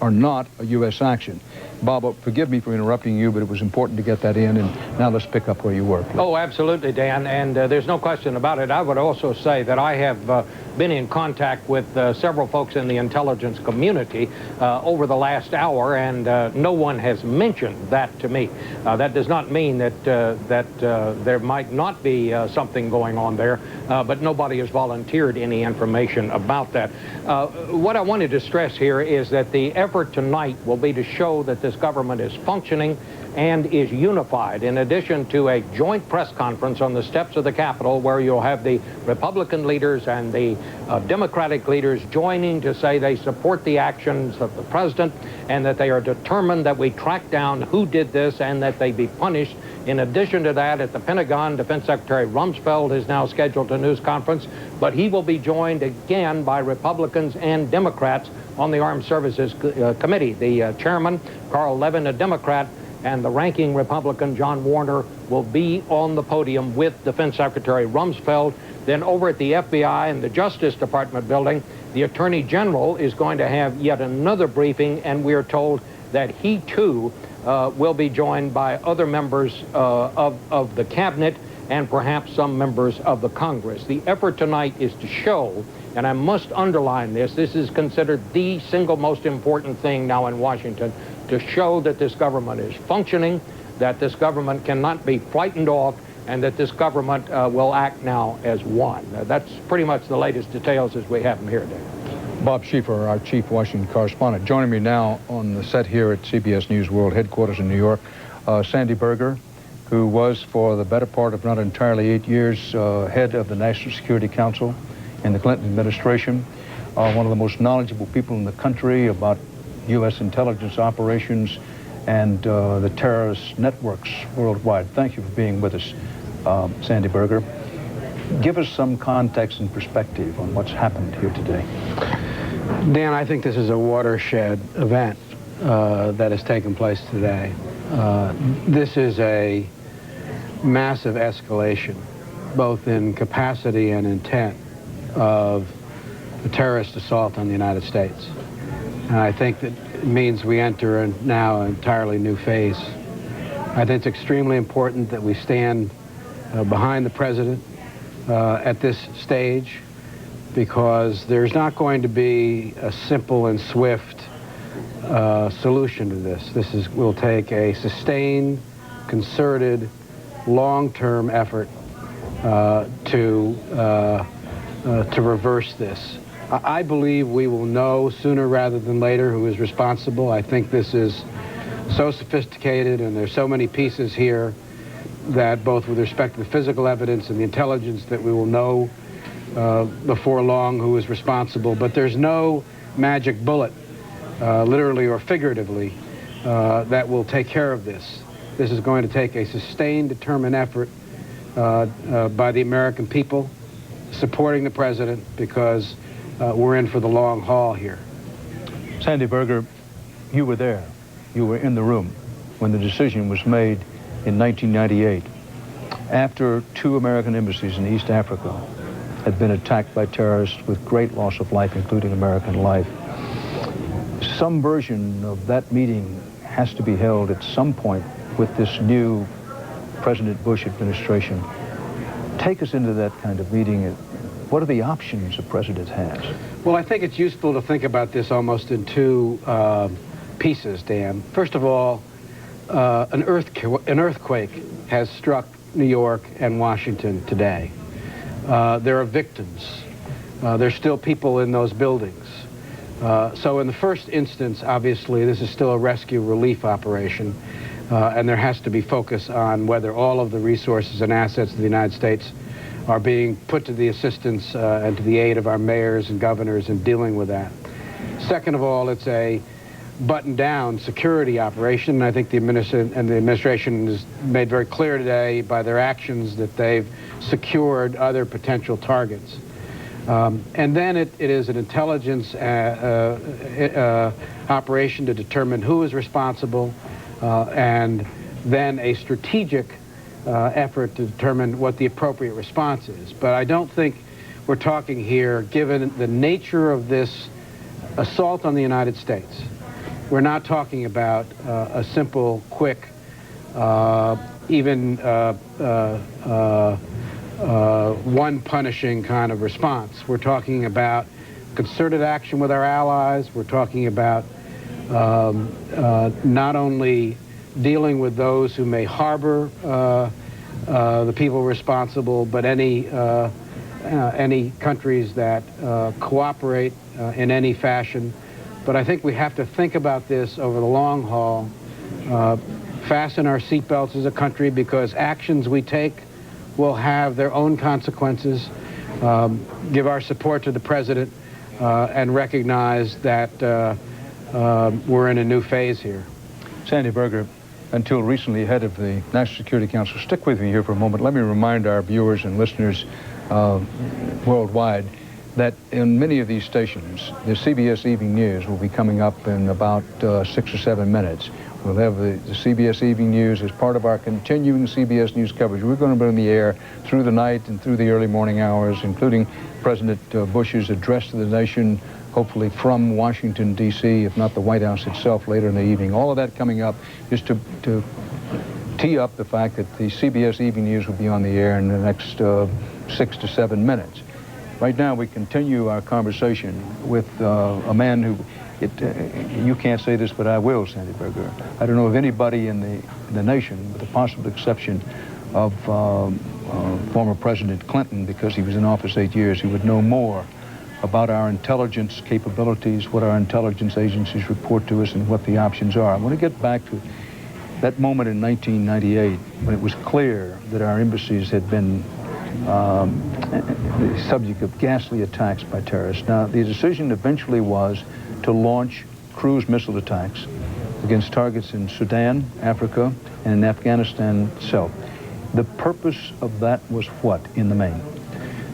are not a U.S. action. Bob, forgive me for interrupting you, but it was important to get that in, and now let's pick up where you were, please. Oh, absolutely, Dan, and there's no question about it. I would also say that I have been in contact with several folks in the intelligence community over the last hour, and no one has mentioned that to me. That does not mean that there might not be something going on there, but nobody has volunteered any information about that. What I wanted to stress here is that the effort tonight will be to show that this government is functioning and is unified, in addition to a joint press conference on the steps of the Capitol where you'll have the Republican leaders and the Democratic leaders joining to say they support the actions of the president and that they are determined that we track down who did this and that they be punished. In addition to that, at the Pentagon, Defense Secretary Rumsfeld is now scheduled a news conference, but he will be joined again by Republicans and Democrats on the Armed Services Committee. The chairman, Carl Levin, a Democrat, and the ranking Republican, John Warner, will be on the podium with Defense Secretary Rumsfeld. Then over at the FBI and the Justice Department building, the Attorney General is going to have yet another briefing, and we are told that he, too, will be joined by other members of the cabinet and perhaps some members of the Congress. The effort tonight is to show, and I must underline this, this is considered the single most important thing now in Washington, to show that this government is functioning, that this government cannot be frightened off, and that this government will act now as one. That's pretty much the latest details as we have them here today. Bob Schieffer, our chief Washington correspondent, joining me now on the set here at CBS News World headquarters in New York. Sandy Berger, who was for the better part of not entirely 8 years head of the National Security Council in the Clinton administration, one of the most knowledgeable people in the country about U.S. intelligence operations and the terrorist networks worldwide. Thank you for being with us, Sandy Berger. Give us some context and perspective on what's happened here today. Dan, I think this is a watershed event that has taken place today. This is a massive escalation, both in capacity and intent, of the terrorist assault on the United States. And I think that it means we enter now an entirely new phase. I think it's extremely important that we stand behind the president at this stage, because there's not going to be a simple and swift solution to this. This will take a sustained, concerted, long-term effort to reverse this. I believe we will know sooner rather than later who is responsible. I think this is so sophisticated and there's so many pieces here that both with respect to the physical evidence and the intelligence that we will know before long who is responsible. But there's no magic bullet, literally or figuratively, that will take care of this. This is going to take a sustained, determined effort by the American people supporting the president, because we're in for the long haul here. Sandy Berger, you were there. You were in the room when the decision was made in 1998, after 2 American embassies in East Africa had been attacked by terrorists with great loss of life, including American life. Some version of that meeting has to be held at some point with this new President Bush administration. Take us into that kind of meeting. What are the options the president has? Well, I think it's useful to think about this almost in 2 pieces, Dan. First of all, an earthquake has struck New York and Washington today. There are victims. There's still people in those buildings. So in the first instance, obviously, this is still a rescue relief operation, and there has to be focus on whether all of the resources and assets of the United States are being put to the assistance and to the aid of our mayors and governors in dealing with that. Second of all, it's a buttoned-down security operation, and I think the administration has made very clear today by their actions that they've secured other potential targets. And then it is an intelligence operation to determine who is responsible, and then a strategic effort to determine what the appropriate response is. But I don't think we're talking here, given the nature of this assault on the United States, we're not talking about a simple, quick, even one punishing kind of response. We're talking about concerted action with our allies. We're talking about not only dealing with those who may harbor the people responsible, but any countries that cooperate in any fashion. But I think we have to think about this over the long haul, fasten our seatbelts as a country, because actions we take will have their own consequences, give our support to the president, and recognize that we're in a new phase here. Sandy Berger, until recently head of the National Security Council. Stick with me here for a moment. Let me remind our viewers and listeners worldwide that in many of these stations, the CBS Evening News will be coming up in about 6 or 7 minutes. We'll have the CBS Evening News as part of our continuing CBS News coverage. We're going to be on the air through the night and through the early morning hours, including President Bush's address to the nation, hopefully from Washington, D.C., if not the White House itself, later in the evening. All of that coming up is to tee up the fact that the CBS Evening News will be on the air in the next 6 to 7 minutes. Right now, we continue our conversation with a man who, you can't say this, but I will, Sandy Berger. I don't know of anybody in the nation, with the possible exception of former President Clinton, because he was in office 8 years, who would know more about our intelligence capabilities, what our intelligence agencies report to us, and what the options are. I want to get back to that moment in 1998 when it was clear that our embassies had been the subject of ghastly attacks by terrorists. Now, the decision eventually was to launch cruise missile attacks against targets in Sudan, Africa, and in Afghanistan itself. The purpose of that was what, in the main?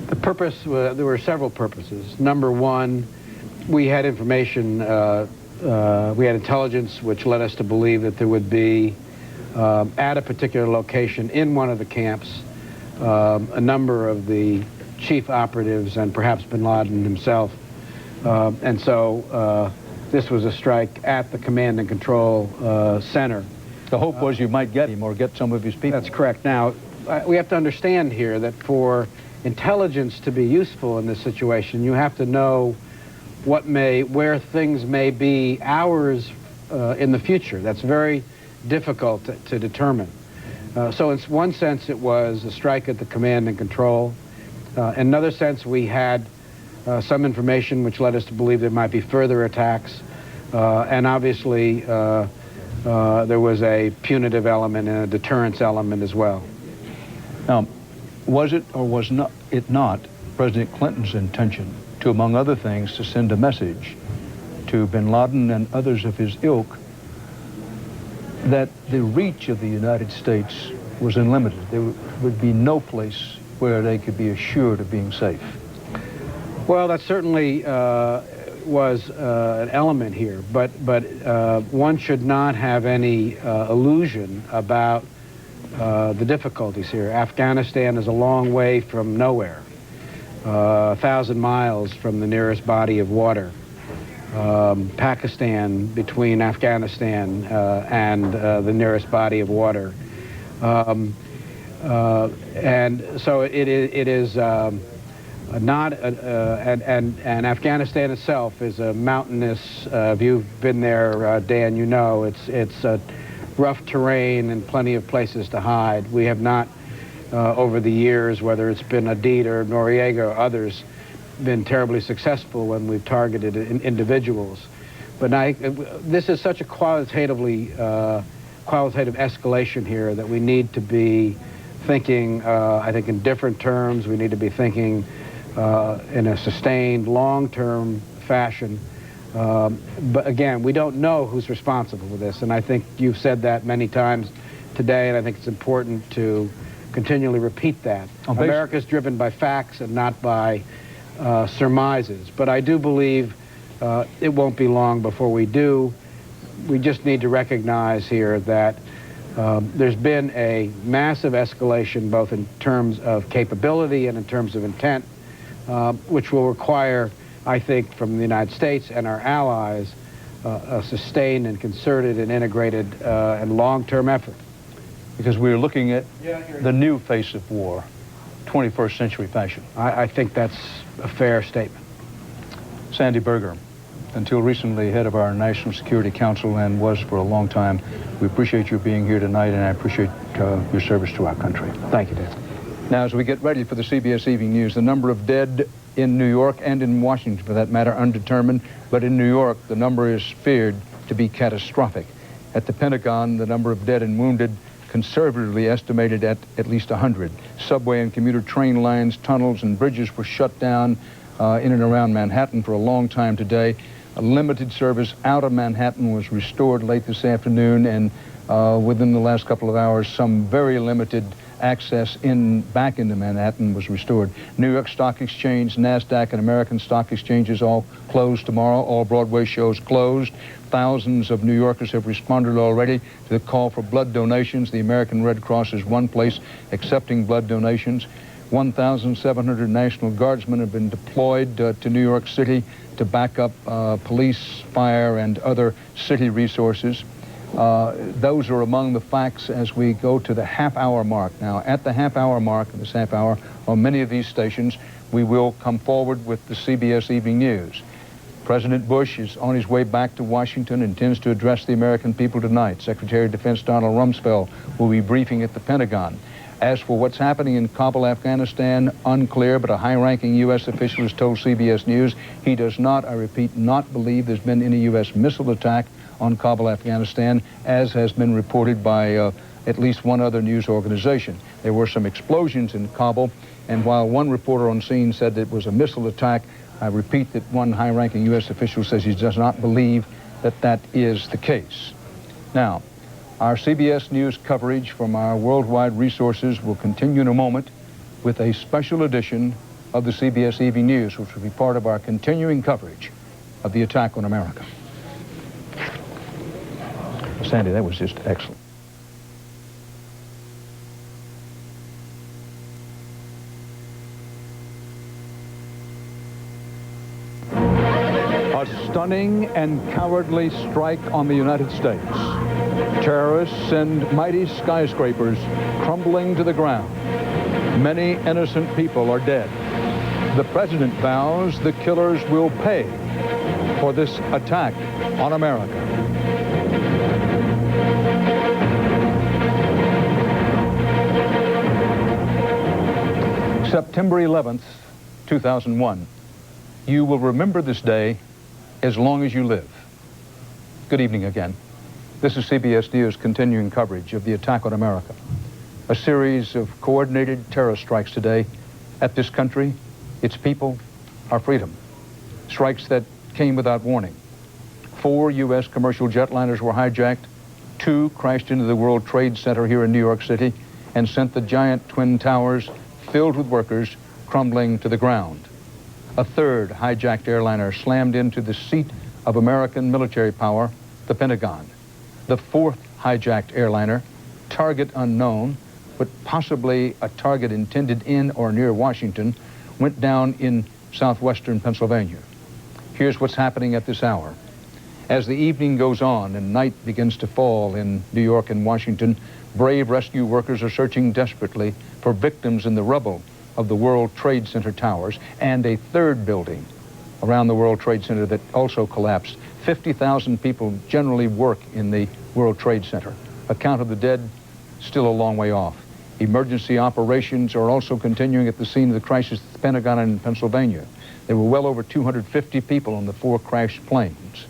The purpose, there were several purposes. Number one, we had information, we had intelligence which led us to believe that there would be, at a particular location in one of the camps, a number of the chief operatives and perhaps bin Laden himself. And so this was a strike at the command and control center. The hope was you might get him or get some of his people. That's correct. Now, we have to understand here that for intelligence to be useful in this situation, you have to know where things may be hours in the future. That's very difficult to determine. So in one sense, it was a strike at the command and control. In another sense, we had some information which led us to believe there might be further attacks. And obviously, there was a punitive element and a deterrence element as well. Now, was it or was it not President Clinton's intention to, among other things, to send a message to bin Laden and others of his ilk that the reach of the United States was unlimited? There would be no place where they could be assured of being safe. Well, that certainly was an element here, but one should not have any illusion about the difficulties here. Afghanistan is a long way from nowhere, 1,000 miles from the nearest body of water. Pakistan between Afghanistan and the nearest body of water. And so it is not, and Afghanistan itself is a mountainous, if you've been there, Dan, you know, it's rough terrain and plenty of places to hide. We have not, over the years, whether it's been Adid or Noriega or others, been terribly successful when we've targeted individuals. But this is such a qualitative escalation here that we need to be thinking, I think, in different terms. We need to be thinking in a sustained, long-term fashion. But again, we don't know who's responsible for this, and I think you've said that many times today, and I think it's important to continually repeat that. America's driven by facts and not by surmises. But I do believe it won't be long before we do. We just need to recognize here that there's been a massive escalation, both in terms of capability and in terms of intent, which will require, I think, from the United States and our allies, a sustained and concerted and integrated and long-term effort. Because we're looking at the new face of war, 21st century fashion. I think that's a fair statement. Sandy Berger, until recently head of our National Security Council and was for a long time, we appreciate you being here tonight, and I appreciate your service to our country. Thank you, Dan. Now, as we get ready for the CBS Evening News, the number of dead in New York and in Washington, for that matter, undetermined, but in New York, the number is feared to be catastrophic. At the Pentagon, the number of dead and wounded conservatively estimated at least 100. Subway and commuter train lines, tunnels, and bridges were shut down in and around Manhattan for a long time today. A limited service out of Manhattan was restored late this afternoon, and within the last couple of hours, some very limited access back into Manhattan was restored. New York Stock Exchange, NASDAQ, and American stock exchanges all closed tomorrow. All Broadway shows closed. Thousands of New Yorkers have responded already to the call for blood donations. The American Red Cross is one place accepting blood donations. 1,700 National Guardsmen have been deployed to New York City to back up police, fire, and other city resources. Those are among the facts as we go to the half-hour mark. Now, at the half-hour mark, this half hour, on many of these stations, we will come forward with the CBS Evening News. President Bush is on his way back to Washington, intends to address the American people tonight. Secretary of Defense Donald Rumsfeld will be briefing at the Pentagon. As for what's happening in Kabul, Afghanistan, unclear, but a high-ranking U.S. official has told CBS News he does not, I repeat, not believe there's been any U.S. missile attack on Kabul, Afghanistan, as has been reported by at least one other news organization. There were some explosions in Kabul, and while one reporter on scene said it was a missile attack, I repeat that one high-ranking U.S. official says he does not believe that that is the case. Now, our CBS News coverage from our worldwide resources will continue in a moment with a special edition of the CBS Evening News, which will be part of our continuing coverage of the attack on America. Sandy, that was just excellent. A stunning and cowardly strike on the United States. Terrorists send mighty skyscrapers crumbling to the ground. Many innocent people are dead. The president vows the killers will pay for this attack on America. September 11th, 2001. You will remember this day as long as you live. Good evening again. This is CBS News continuing coverage of the attack on America. A series of coordinated terrorist strikes today at this country, its people, our freedom. Strikes that came without warning. 4 U.S. commercial jetliners were hijacked. 2 crashed into the World Trade Center here in New York City and sent the giant twin towers filled with workers crumbling to the ground. A 3rd hijacked airliner slammed into the seat of American military power, the Pentagon. The 4th hijacked airliner, target unknown, but possibly a target intended in or near Washington, went down in southwestern Pennsylvania. Here's what's happening at this hour. As the evening goes on and night begins to fall in New York and Washington, brave rescue workers are searching desperately for victims in the rubble of the World Trade Center towers and a 3rd building around the World Trade Center that also collapsed. 50,000 people generally work in the World Trade Center. A count of the dead still a long way off. Emergency operations are also continuing at the scene of the crisis at the Pentagon in Pennsylvania. There were well over 250 people on the 4 crashed planes.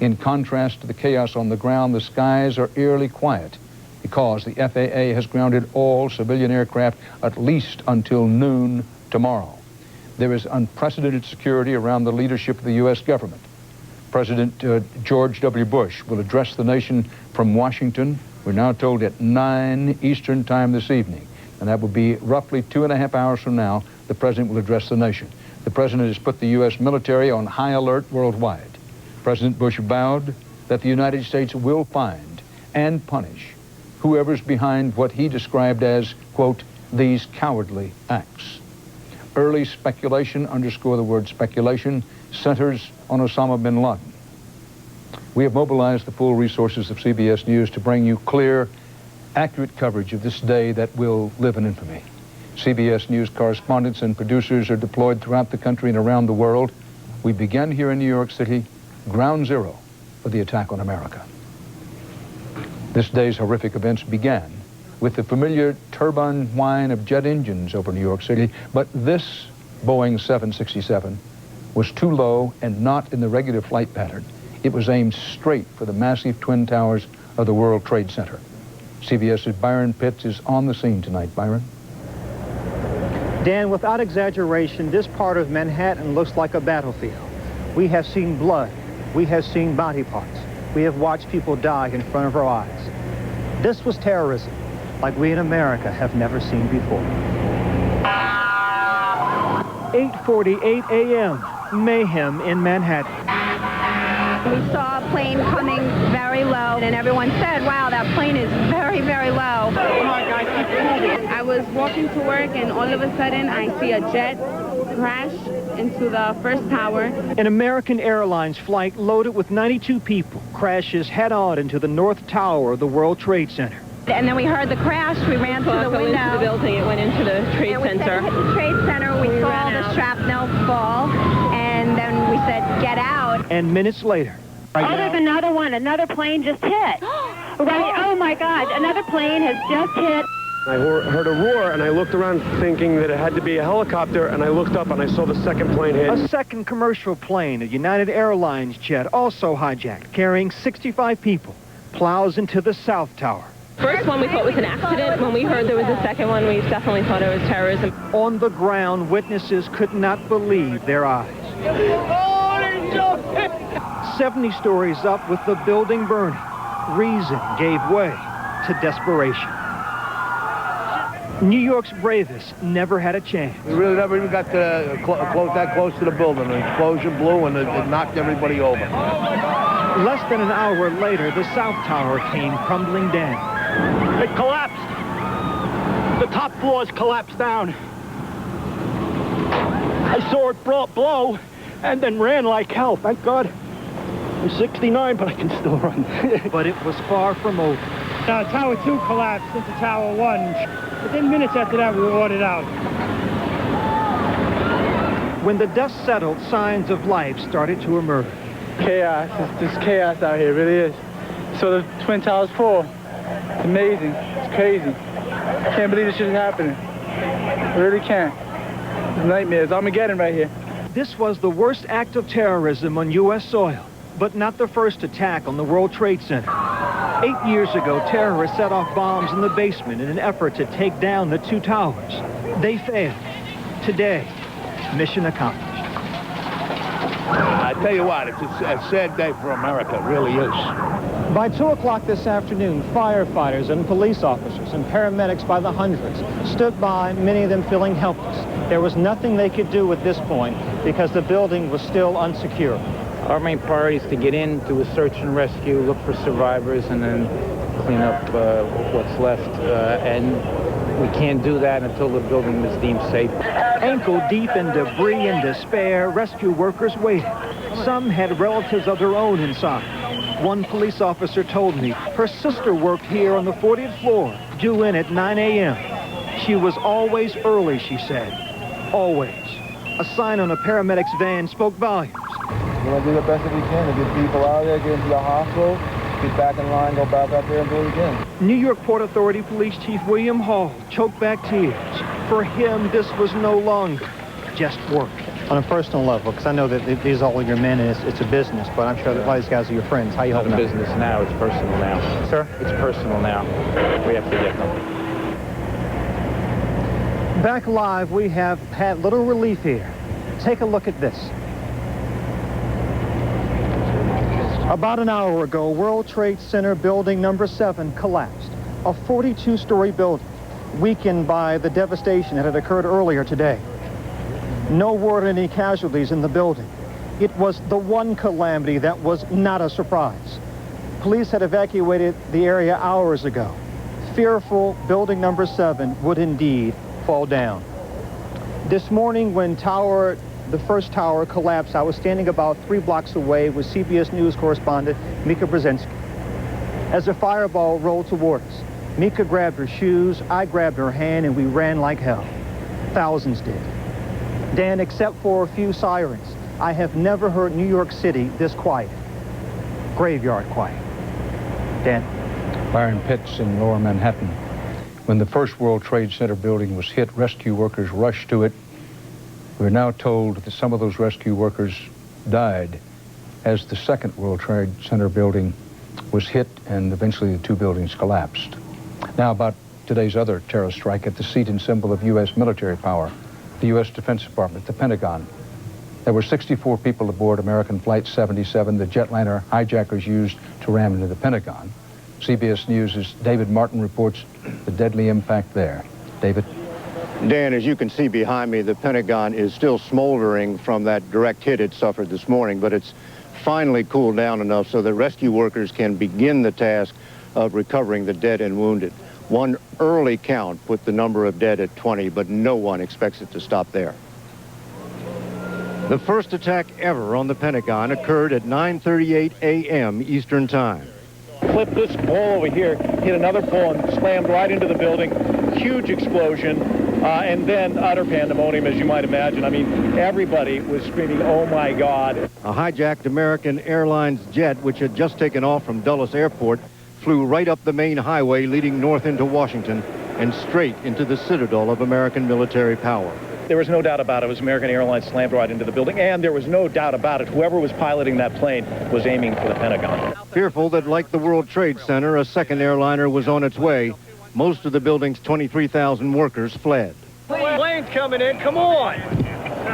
In contrast to the chaos on the ground, the skies are eerily quiet because the FAA has grounded all civilian aircraft at least until noon tomorrow. There is unprecedented security around the leadership of the U.S. government. President George W. Bush will address the nation from Washington. We're now told at 9 Eastern time this evening, and that will be roughly 2.5 hours from now, the president will address the nation. The president has put the U.S. military on high alert worldwide. President Bush vowed that the United States will find and punish whoever's behind what he described as, quote, these cowardly acts. Early speculation, underscore the word speculation, centers on Osama bin Laden. We have mobilized the full resources of CBS News to bring you clear, accurate coverage of this day that will live in infamy. CBS News correspondents and producers are deployed throughout the country and around the world. We began here in New York City, ground zero for the attack on America. This day's horrific events began with the familiar turbine whine of jet engines over New York City, but this Boeing 767 was too low and not in the regular flight pattern. It was aimed straight for the massive twin towers of the World Trade Center. CBS's Byron Pitts is on the scene tonight. Byron? Dan, without exaggeration, this part of Manhattan looks like a battlefield. We have seen blood. We have seen body parts. We have watched people die in front of our eyes. This was terrorism, like we in America have never seen before. 8:48 a.m., mayhem in Manhattan. We saw a plane coming very low, and everyone said, wow, that plane is very, very low. I was walking to work, and all of a sudden, I see a jet crash into the first tower. An American Airlines flight loaded with 92 people crashes head-on into the North Tower of the World Trade Center. And then we heard the crash. We ran to the window. Into the building. It went into the Trade and Center. We hit the Trade Center. We saw the shrapnel fall, and then we said, get out. And minutes later. There's another one. Another plane just hit. Right. Oh, my God. Another plane has just hit. I heard a roar, and I looked around thinking that it had to be a helicopter, and I looked up and I saw the second plane hit. A second commercial plane, a United Airlines jet, also hijacked, carrying 65 people, plows into the South Tower. First one we thought was an accident. When we heard there was a second one, we definitely thought it was terrorism. On the ground, witnesses could not believe their eyes. 70 stories up with the building burning. Reason gave way to desperation. New York's bravest never had a chance. We really never even got to that close to the building. The explosion blew and it knocked everybody over. Less than an hour later, the South Tower came crumbling down. It collapsed. The top floors collapsed down. I saw it blow and then ran like hell. Thank God. I'm 69, but I can still run. But it was far from over. Tower 2 collapsed into Tower 1. Within minutes after that, we were ordered out. When the dust settled, signs of life started to emerge. Chaos. There's chaos out here, it really is. So the Twin Towers fall. It's amazing. It's crazy. I can't believe this shit is happening. I really can't. It's nightmares. Armageddon right here. This was the worst act of terrorism on U.S. soil, but not the first attack on the World Trade Center. 8 years ago, terrorists set off bombs in the basement in an effort to take down the two towers. They failed. Today, mission accomplished. I tell you what, it's a sad day for America. It really is. By 2 o'clock this afternoon, firefighters and police officers and paramedics by the hundreds stood by, many of them feeling helpless. There was nothing they could do at this point because the building was still unsecured. Our main priority is to get in, do a search and rescue, look for survivors, and then clean up what's left. And we can't do that until the building is deemed safe. Ankle deep in debris and despair, rescue workers waited. Some had relatives of their own inside. One police officer told me her sister worked here on the 40th floor, due in at 9 a.m. She was always early, she said. Always. A sign on a paramedic's van spoke volumes. We're going to do the best that we can to get people out of there, get into the hospital, get back in line, go back out there and do it again. New York Port Authority Police Chief William Hall choked back tears. For him, this was no longer just work. On a personal level, because I know that these are all your men and it's a business, but I'm sure that a lot of these guys are your friends. How you holding up? It's not a business now, it's personal now. Sir? It's personal now. We have to get them. Back live, we have had little relief here. Take a look at this. About an hour ago, World Trade Center building number 7 collapsed. A 42-story building, weakened by the devastation that had occurred earlier today. No word of any casualties in the building. It was the one calamity that was not a surprise. Police had evacuated the area hours ago. Fearful building number 7 would indeed fall down. This morning when the first tower collapsed, I was standing about 3 blocks away with CBS News correspondent Mika Brzezinski. As a fireball rolled toward us, Mika grabbed her shoes, I grabbed her hand, and we ran like hell. Thousands did. Dan, except for a few sirens, I have never heard New York City this quiet. Graveyard quiet. Dan? Byron Pitts in Lower Manhattan. When the first World Trade Center building was hit, rescue workers rushed to it. We're now told that some of those rescue workers died as the second World Trade Center building was hit and eventually the 2 buildings collapsed. Now about today's other terrorist strike at the seat and symbol of U.S. military power, the U.S. Defense Department, the Pentagon. There were 64 people aboard American Flight 77, the jetliner hijackers used to ram into the Pentagon. CBS News' David Martin reports the deadly impact there. David? Dan, as you can see behind me, the Pentagon is still smoldering from that direct hit it suffered this morning, but it's finally cooled down enough so that rescue workers can begin the task of recovering the dead and wounded. One early count put the number of dead at 20, but no one expects it to stop there. The first attack ever on the Pentagon occurred at 9:38 a.m. Eastern Time. Flipped this pole over here, hit another pole and slammed right into the building. Huge explosion, and then utter pandemonium, as you might imagine. I mean, everybody was screaming, "Oh my God." A hijacked American Airlines jet, which had just taken off from Dulles Airport, flew right up the main highway leading north into Washington and straight into the citadel of American military power. There was no doubt about it. It was American Airlines slammed right into the building, and there was no doubt about it. Whoever was piloting that plane was aiming for the Pentagon. Fearful that, like the World Trade Center, a second airliner was on its way, most of the building's 23,000 workers fled. Plane's coming in. Come on.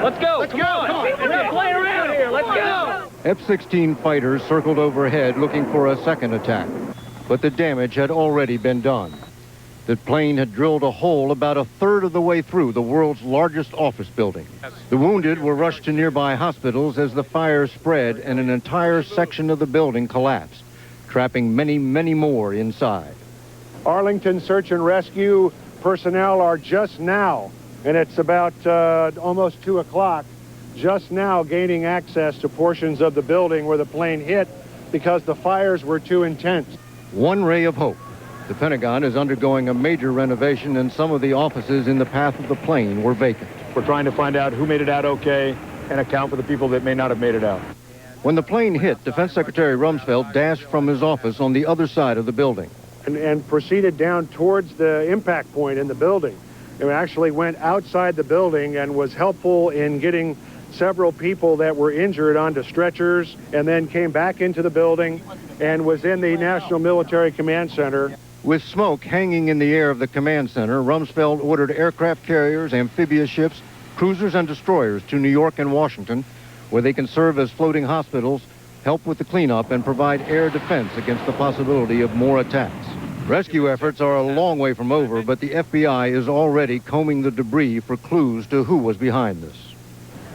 Let's go. Come on. We're not playing around here. Let's go. F-16 fighters circled overhead looking for a second attack, but the damage had already been done. The plane had drilled a hole about a third of the way through the world's largest office building. The wounded were rushed to nearby hospitals as the fire spread and an entire section of the building collapsed, trapping many, many more inside. Arlington search and rescue personnel are just now, and it's about almost 2 o'clock, just now gaining access to portions of the building where the plane hit because the fires were too intense. One ray of hope. The Pentagon is undergoing a major renovation, and some of the offices in the path of the plane were vacant. We're trying to find out who made it out okay and account for the people that may not have made it out. When the plane hit, Defense Secretary Rumsfeld dashed from his office on the other side of the building. And proceeded down towards the impact point in the building. It actually went outside the building and was helpful in getting several people that were injured onto stretchers, and then came back into the building and was in the National Military Command Center. With smoke hanging in the air of the command center, Rumsfeld ordered aircraft carriers, amphibious ships, cruisers, and destroyers to New York and Washington, where they can serve as floating hospitals, help with the cleanup, and provide air defense against the possibility of more attacks. Rescue efforts are a long way from over, but the FBI is already combing the debris for clues to who was behind this.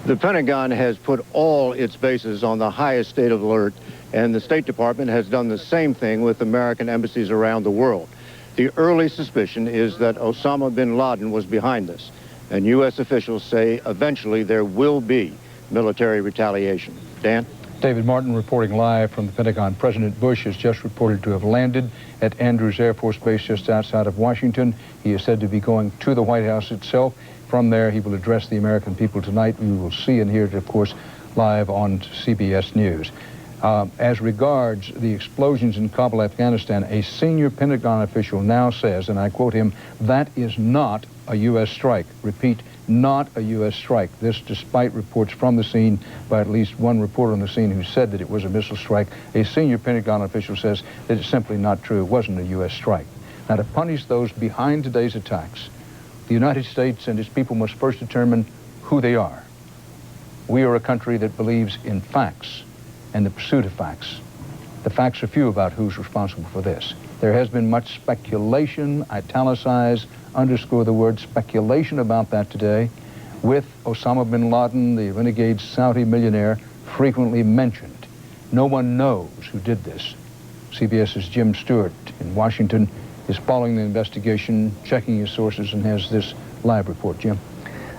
The Pentagon has put all its bases on the highest state of alert, and the State Department has done the same thing with American embassies around the world. The early suspicion is that Osama bin Laden was behind this, and U.S. officials say eventually there will be military retaliation. Dan? David Martin reporting live from the Pentagon. President Bush is just reported to have landed at Andrews Air Force Base just outside of Washington. He is said to be going to the White House itself. From there, he will address the American people tonight. We will see and hear it, of course, live on CBS News. As regards the explosions in Kabul, Afghanistan, a senior Pentagon official now says, and I quote him, "That is not a U.S. strike." Repeat, not a U.S. strike. This despite reports from the scene by at least one reporter on the scene who said that it was a missile strike. A senior Pentagon official says that it's simply not true. It wasn't a U.S. strike. Now, to punish those behind today's attacks, the United States and its people must first determine who they are. We are a country that believes in facts and the pursuit of facts. The facts are few about who's responsible for this. There has been much speculation, italicize, underscore the word speculation about that today, with Osama bin Laden, the renegade Saudi millionaire, frequently mentioned. No one knows who did this. CBS's Jim Stewart in Washington is following the investigation, checking his sources, and has this live report. Jim?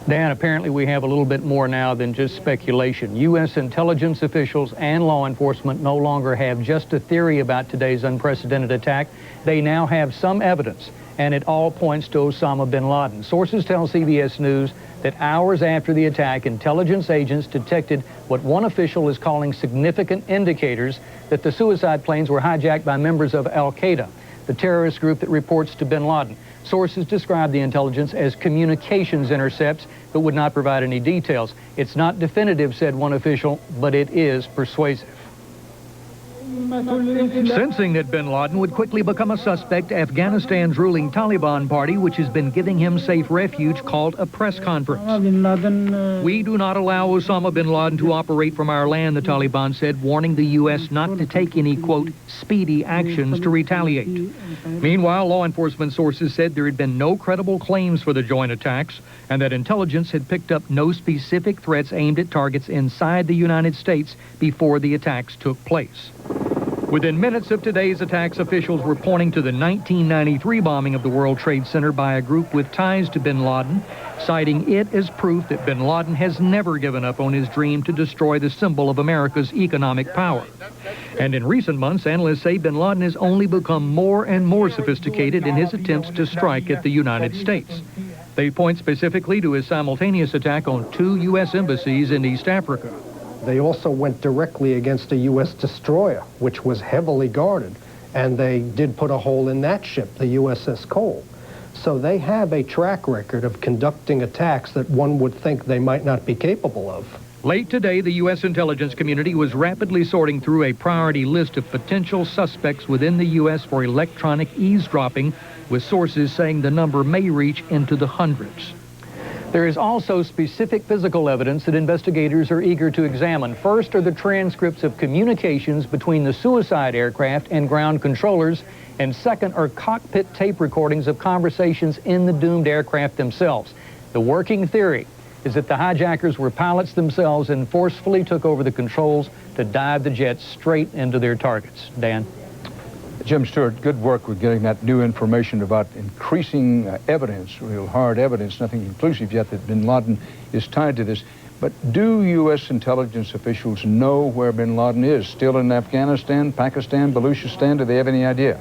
Dan, apparently we have a little bit more now than just speculation. U.S. intelligence officials and law enforcement no longer have just a theory about today's unprecedented attack. They now have some evidence, and it all points to Osama bin Laden. Sources tell CBS News that hours after the attack, intelligence agents detected what one official is calling significant indicators that the suicide planes were hijacked by members of Al-Qaeda, the terrorist group that reports to bin Laden. Sources describe the intelligence as communications intercepts, but would not provide any details. It's not definitive, said one official, but it is persuasive. Sensing that bin Laden would quickly become a suspect, Afghanistan's ruling Taliban party, which has been giving him safe refuge, called a press conference. We do not allow Osama bin Laden to operate from our land, the Taliban said, warning the U.S. not to take any, quote, speedy actions to retaliate. Meanwhile, law enforcement sources said there had been no credible claims for the joint attacks and that intelligence had picked up no specific threats aimed at targets inside the United States before the attacks took place. Within minutes of today's attacks, officials were pointing to the 1993 bombing of the World Trade Center by a group with ties to bin Laden, citing it as proof that bin Laden has never given up on his dream to destroy the symbol of America's economic power. And in recent months, analysts say bin Laden has only become more and more sophisticated in his attempts to strike at the United States. They point specifically to his simultaneous attack on 2 U.S. embassies in East Africa. They also went directly against a U.S. destroyer, which was heavily guarded, and they did put a hole in that ship, the USS Cole. So they have a track record of conducting attacks that one would think they might not be capable of. Late today, the U.S. intelligence community was rapidly sorting through a priority list of potential suspects within the U.S. for electronic eavesdropping, with sources saying the number may reach into the hundreds. There is also specific physical evidence that investigators are eager to examine. First are the transcripts of communications between the suicide aircraft and ground controllers, and second are cockpit tape recordings of conversations in the doomed aircraft themselves. The working theory is that the hijackers were pilots themselves and forcefully took over the controls to dive the jets straight into their targets. Dan? Jim Stewart, good work with getting that new information about increasing evidence, real hard evidence, nothing conclusive yet that bin Laden is tied to this. But do U.S. intelligence officials know where bin Laden is? Still in Afghanistan, Pakistan, Baluchistan? Do they have any idea?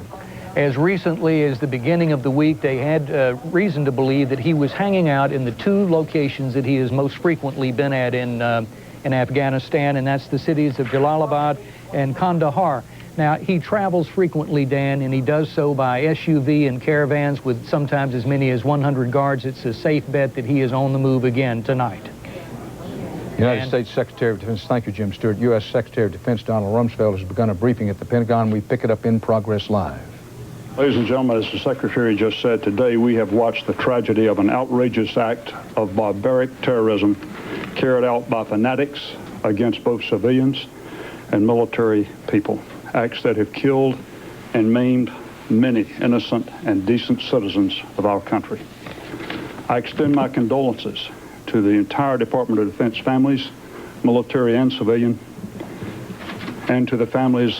As recently as the beginning of the week, they had reason to believe that he was hanging out in the two locations that he has most frequently been at in Afghanistan, and that's the cities of Jalalabad and Kandahar. Now, he travels frequently, Dan, and he does so by SUV and caravans with sometimes as many as 100 guards. It's a safe bet that he is on the move again tonight. United States Secretary of Defense, thank you, Jim Stewart. U.S. Secretary of Defense Donald Rumsfeld has begun a briefing at the Pentagon. We pick it up in progress live. Ladies and gentlemen, as the Secretary just said, today we have watched the tragedy of an outrageous act of barbaric terrorism carried out by fanatics against both civilians and military people. Acts that have killed and maimed many innocent and decent citizens of our country. I extend my condolences to the entire Department of Defense families, military and civilian, and to the families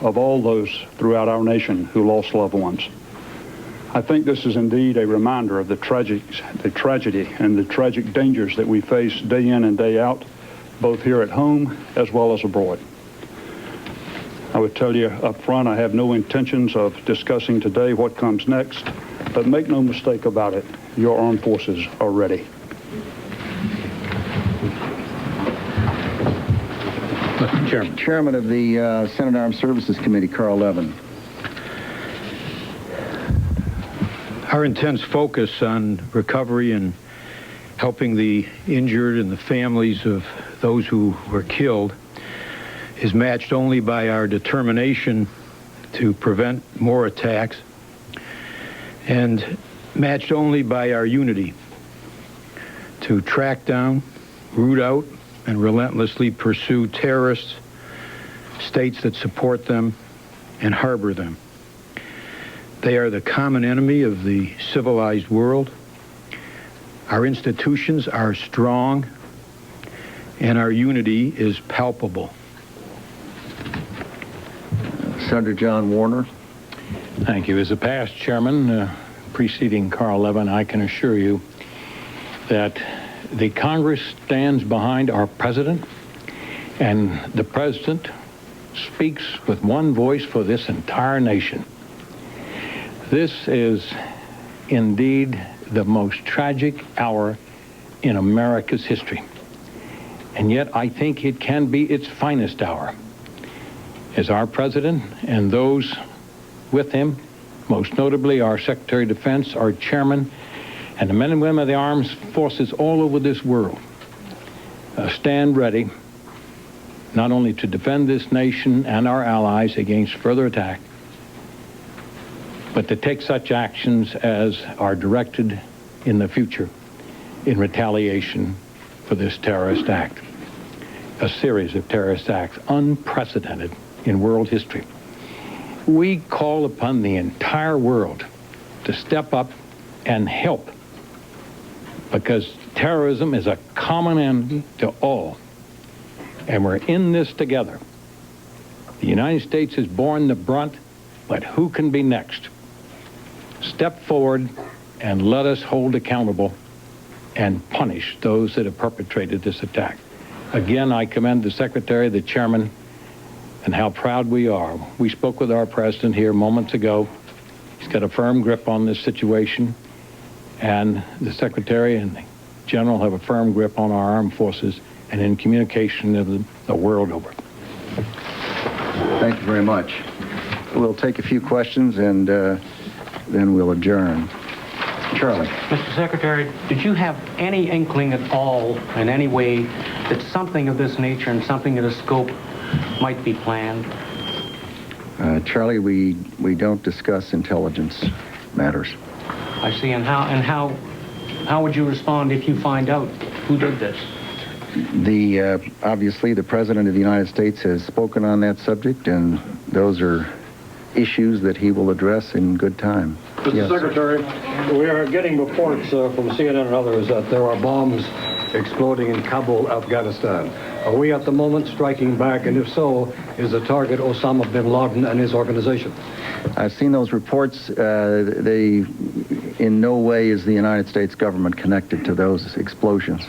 of all those throughout our nation who lost loved ones. I think this is indeed a reminder of the tragedy and the tragic dangers that we face day in and day out, both here at home as well as abroad. I would tell you up front, I have no intentions of discussing today what comes next, but make no mistake about it, your armed forces are ready. Mr. Chairman of the Senate Armed Services Committee, Carl Levin. Our intense focus on recovery and helping the injured and the families of those who were killed is matched only by our determination to prevent more attacks and matched only by our unity to track down, root out, and relentlessly pursue terrorists, states that support them, and harbor them. They are the common enemy of the civilized world. Our institutions are strong, and our unity is palpable. Senator John Warner. Thank you. As a past chairman preceding Carl Levin, I can assure you that the Congress stands behind our president, and the president speaks with one voice for this entire nation. This is indeed the most tragic hour in America's history. And yet I think it can be its finest hour, as our president and those with him, most notably our Secretary of Defense, our chairman, and the men and women of the armed forces all over this world stand ready not only to defend this nation and our allies against further attack, but to take such actions as are directed in the future in retaliation for this terrorist act. A series of terrorist acts unprecedented in world history. We call upon the entire world to step up and help, because terrorism is a common enemy to all, and we're in this together. The United States has borne the brunt, but who can be next? Step forward and let us hold accountable and punish those that have perpetrated this attack. Again, I commend the Secretary, the Chairman, and how proud we are. We spoke with our President here moments ago. He's got a firm grip on this situation, and the Secretary and the General have a firm grip on our armed forces and in communication of the world over. Thank you very much. We'll take a few questions and then we'll adjourn. Charlie. Mr. Secretary, did you have any inkling at all, in any way, that something of this nature and something of this scope might be planned? Charlie, we don't discuss intelligence matters. I see. And how would you respond if you find out who did this? Obviously, the President of the United States has spoken on that subject, and those are issues that he will address in good time. Mr. Yes. Secretary, we are getting reports from CNN and others that there are bombs exploding in Kabul, Afghanistan. Are we at the moment striking back, and if so, is the target Osama bin Laden and his organization? I've seen those reports. In no way is the United States government connected to those explosions.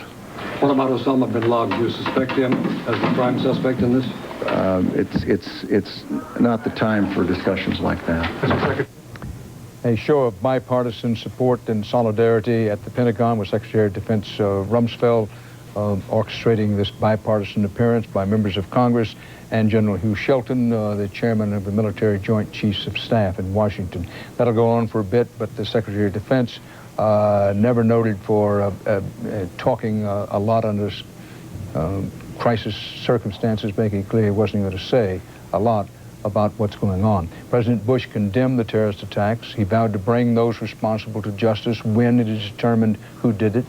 What about Osama bin Laden? Do you suspect him as the prime suspect in this? It's not the time for discussions like that. A show of bipartisan support and solidarity at the Pentagon with Secretary of Defense Rumsfeld orchestrating this bipartisan appearance by members of Congress and General Hugh Shelton, the chairman of the Military Joint Chiefs of Staff in Washington. That'll go on for a bit, but the Secretary of Defense never noted for talking a lot under crisis circumstances, making it clear he wasn't going to say a lot about what's going on. President Bush condemned the terrorist attacks. He vowed to bring those responsible to justice when it is determined who did it.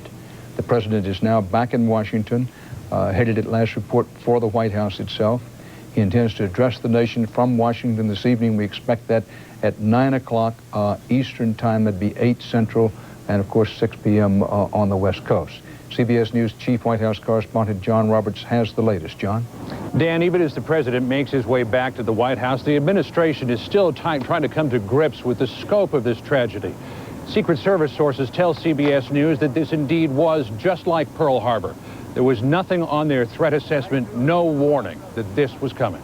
The president is now back in Washington, headed at last report for the White House itself. He intends to address the nation from Washington this evening. We expect that at 9 o'clock Eastern time. That'd be 8 Central, and of course 6 p.m. On the West Coast. CBS News Chief White House Correspondent John Roberts has the latest. John? Dan, even as the president makes his way back to the White House, the administration is still trying to come to grips with the scope of this tragedy. Secret Service sources tell CBS News that this indeed was just like Pearl Harbor. There was nothing on their threat assessment, no warning that this was coming.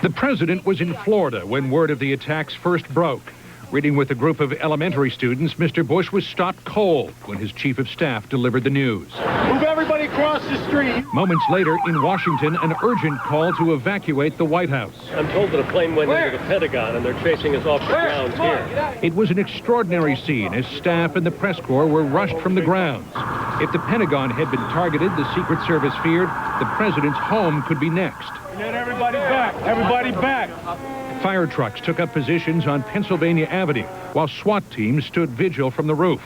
The president was in Florida when word of the attacks first broke. Reading with a group of elementary students, Mr. Bush was stopped cold when his chief of staff delivered the news. Move everybody across the street. Moments later, in Washington, an urgent call to evacuate the White House. I'm told that a plane went into the Pentagon and they're chasing us off the grounds here. It was an extraordinary scene as staff and the press corps were rushed from the grounds. If the Pentagon had been targeted, the Secret Service feared the president's home could be next. Get everybody back. Everybody back. Fire trucks took up positions on Pennsylvania Avenue, while SWAT teams stood vigil from the roof.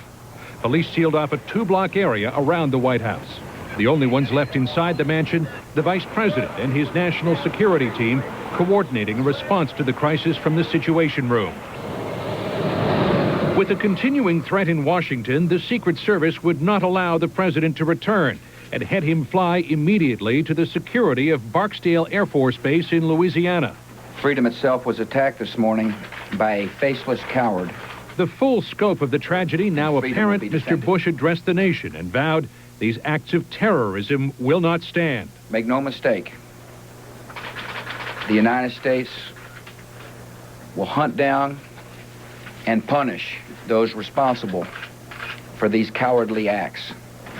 Police sealed off a 2-block area around the White House. The only ones left inside the mansion, the vice president and his national security team, coordinating a response to the crisis from the Situation Room. With a continuing threat in Washington, the Secret Service would not allow the president to return and had him fly immediately to the security of Barksdale Air Force Base in Louisiana. Freedom itself was attacked this morning by a faceless coward. The full scope of the tragedy now apparent, Mr. Bush addressed the nation and vowed these acts of terrorism will not stand. Make no mistake, the United States will hunt down and punish those responsible for these cowardly acts.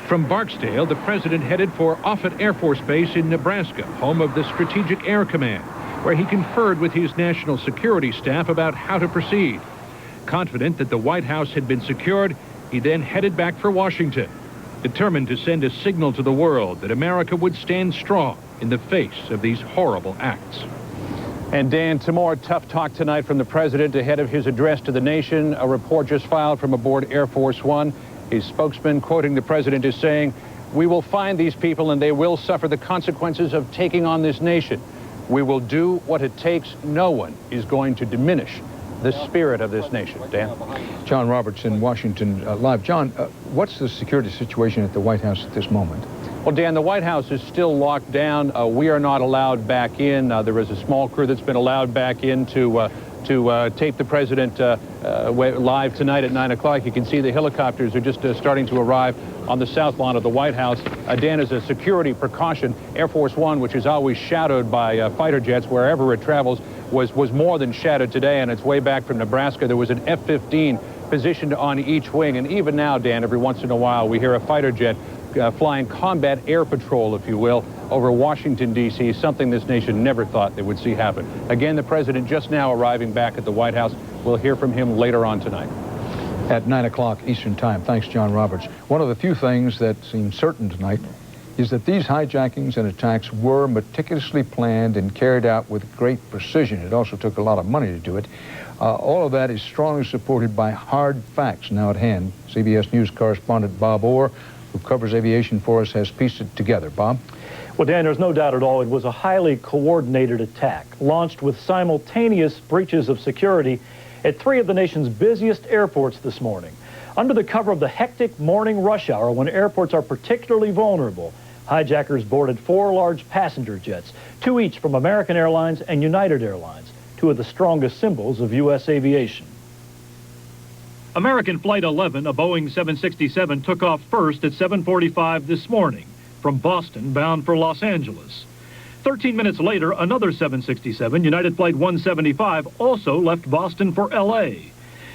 From Barksdale, the president headed for Offutt Air Force Base in Nebraska, home of the Strategic Air Command, where he conferred with his national security staff about how to proceed. Confident that the White House had been secured, he then headed back for Washington, determined to send a signal to the world that America would stand strong in the face of these horrible acts. And Dan, some more tough talk tonight from the president ahead of his address to the nation. A report just filed from aboard Air Force One. His spokesman, quoting the president, is saying, "We will find these people and they will suffer the consequences of taking on this nation. We will do what it takes. No one is going to diminish the spirit of this nation." Dan? John Roberts in Washington live. John, what's the security situation at the White House at this moment? Well, Dan, the White House is still locked down. We are not allowed back in. There is a small crew that's been allowed back in to tape the president live tonight at 9 o'clock. You can see the helicopters are just starting to arrive on the south lawn of the White House. Dan, as a security precaution, Air Force One, which is always shadowed by fighter jets wherever it travels, was more than shadowed today on its way back from Nebraska. There was an F-15 positioned on each wing, and even now, Dan, every once in a while we hear a fighter jet flying combat air patrol, if you will, over Washington, D.C., something this nation never thought they would see happen. Again, the president just now arriving back at the White House. We'll hear from him later on tonight. At 9 o'clock Eastern Time. Thanks, John Roberts. One of the few things that seems certain tonight is that these hijackings and attacks were meticulously planned and carried out with great precision. It also took a lot of money to do it. All of that is strongly supported by hard facts now at hand. CBS News correspondent Bob Orr, who covers aviation for us, has pieced it together. Bob? Well, Dan, there's no doubt at all it was a highly coordinated attack, launched with simultaneous breaches of security at 3 of the nation's busiest airports this morning. Under the cover of the hectic morning rush hour, when airports are particularly vulnerable, hijackers boarded 4 large passenger jets, 2 each from American Airlines and United Airlines, 2 of the strongest symbols of U.S. aviation. American Flight 11, a Boeing 767, took off first at 7:45 this morning from Boston bound for Los Angeles. 13 minutes later, another 767, United Flight 175, also left Boston for L.A.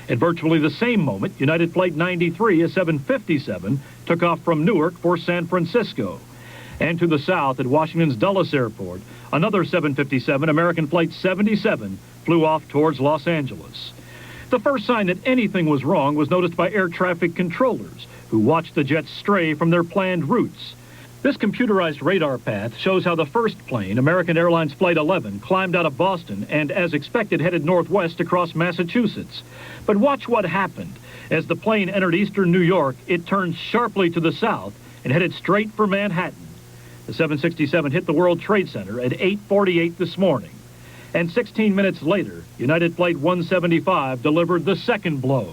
At virtually the same moment, United Flight 93, a 757, took off from Newark for San Francisco. And to the south at Washington's Dulles Airport, another 757, American Flight 77, flew off towards Los Angeles. The first sign that anything was wrong was noticed by air traffic controllers, who watched the jets stray from their planned routes. This computerized radar path shows how the first plane, American Airlines Flight 11, climbed out of Boston and, as expected, headed northwest across Massachusetts. But watch what happened. As the plane entered eastern New York, it turned sharply to the south and headed straight for Manhattan. The 767 hit the World Trade Center at 8:48 this morning. And 16 minutes later, United Flight 175 delivered the second blow.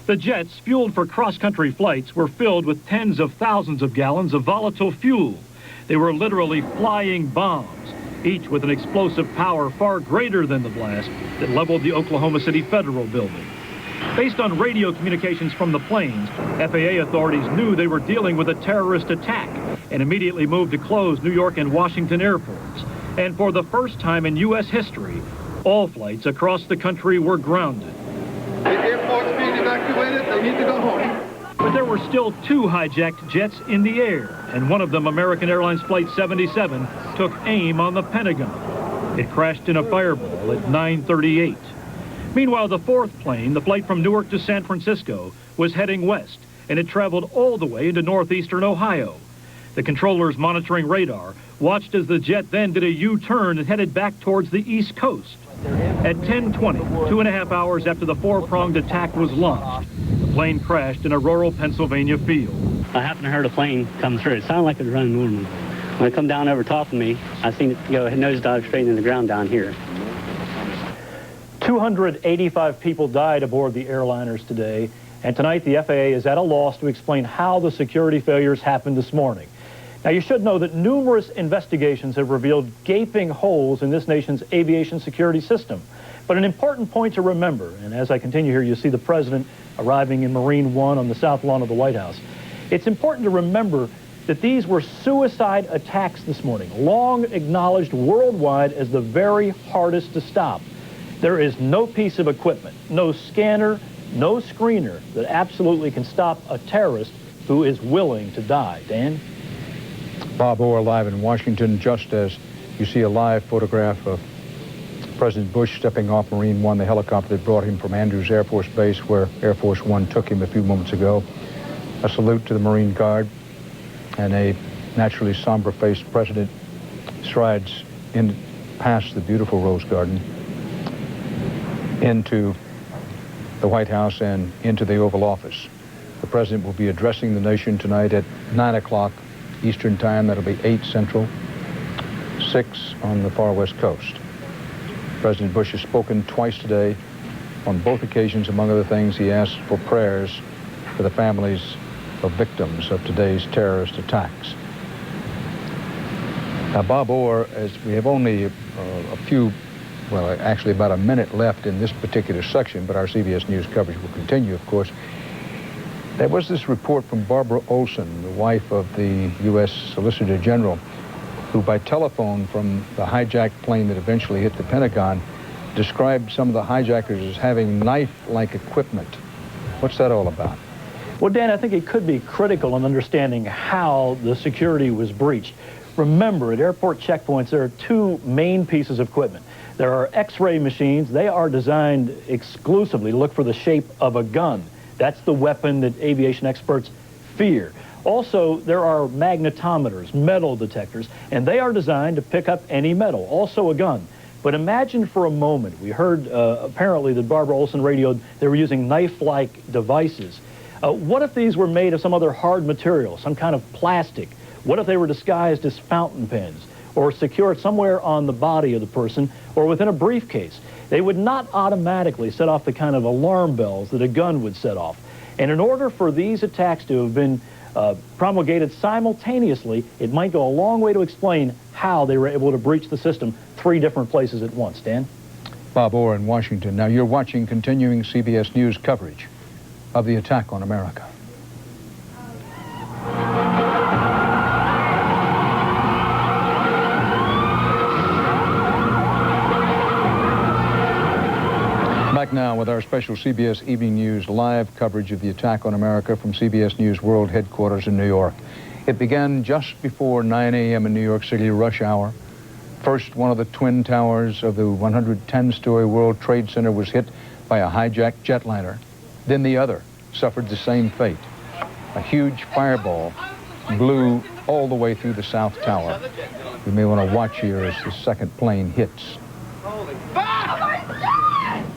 The jets, fueled for cross-country flights, were filled with tens of thousands of gallons of volatile fuel. They were literally flying bombs, each with an explosive power far greater than the blast that leveled the Oklahoma City Federal Building. Based on radio communications from the planes, FAA authorities knew they were dealing with a terrorist attack and immediately moved to close New York and Washington airports. And for the first time in U.S. history, all flights across the country were grounded. The airport's being evacuated. They need to go home. But there were still 2 hijacked jets in the air, and one of them, American Airlines Flight 77, took aim on the Pentagon. It crashed in a fireball at 9:38. Meanwhile, the 4th plane, the flight from Newark to San Francisco, was heading west, and it traveled all the way into northeastern Ohio. The controllers monitoring radar watched as the jet then did a U-turn and headed back towards the East Coast. At 10:20, 2.5 hours after the 4-pronged attack was launched, the plane crashed in a rural Pennsylvania field. I happened to hear the plane come through. It sounded like it was running normally. When it come down over top of me, I seen it go nosedive straight into the ground down here. 285 people died aboard the airliners today, and tonight the FAA is at a loss to explain how the security failures happened this morning. Now, you should know that numerous investigations have revealed gaping holes in this nation's aviation security system. But an important point to remember, and as I continue here, you see the president arriving in Marine One on the south lawn of the White House. It's important to remember that these were suicide attacks this morning, long acknowledged worldwide as the very hardest to stop. There is no piece of equipment, no scanner, no screener that absolutely can stop a terrorist who is willing to die. Dan? Bob Orr live in Washington, just as you see a live photograph of President Bush stepping off Marine One, the helicopter that brought him from Andrews Air Force Base, where Air Force One took him a few moments ago. A salute to the Marine Guard, and a naturally somber-faced president strides in past the beautiful Rose Garden into the White House and into the Oval Office. The president will be addressing the nation tonight at 9 o'clock Eastern Time. That'll be 8 Central, 6 on the far west coast. President Bush has spoken twice today. On both occasions, among other things, he asked for prayers for the families of victims of today's terrorist attacks. Now, Bob Orr, as we have only a few, well, actually about a minute left in this particular section, but our CBS News coverage will continue, of course. There was this report from Barbara Olson, the wife of the U.S. Solicitor General, who by telephone from the hijacked plane that eventually hit the Pentagon described some of the hijackers as having knife-like equipment. What's that all about? Well, Dan, I think it could be critical in understanding how the security was breached. Remember, at airport checkpoints, there are 2 main pieces of equipment. There are X-ray machines. They are designed exclusively to look for the shape of a gun. That's the weapon that aviation experts fear. Also, there are magnetometers, metal detectors, and they are designed to pick up any metal, also a gun. But imagine for a moment, we heard apparently that Barbara Olson radioed they were using knife-like devices. What if these were made of some other hard material, some kind of plastic? What if they were disguised as fountain pens or secured somewhere on the body of the person or within a briefcase? They would not automatically set off the kind of alarm bells that a gun would set off. And in order for these attacks to have been promulgated simultaneously, it might go a long way to explain how they were able to breach the system 3 different places at once. Dan? Bob Orr in Washington. Now you're watching continuing CBS News coverage of the attack on America. Back now with our special CBS Evening News live coverage of the attack on America from CBS News World Headquarters in New York. It began just before 9 a.m. in New York City rush hour. First, one of the twin towers of the 110-story World Trade Center was hit by a hijacked jetliner. Then the other suffered the same fate. A huge fireball blew all the way through the South Tower. You may want to watch here as the second plane hits.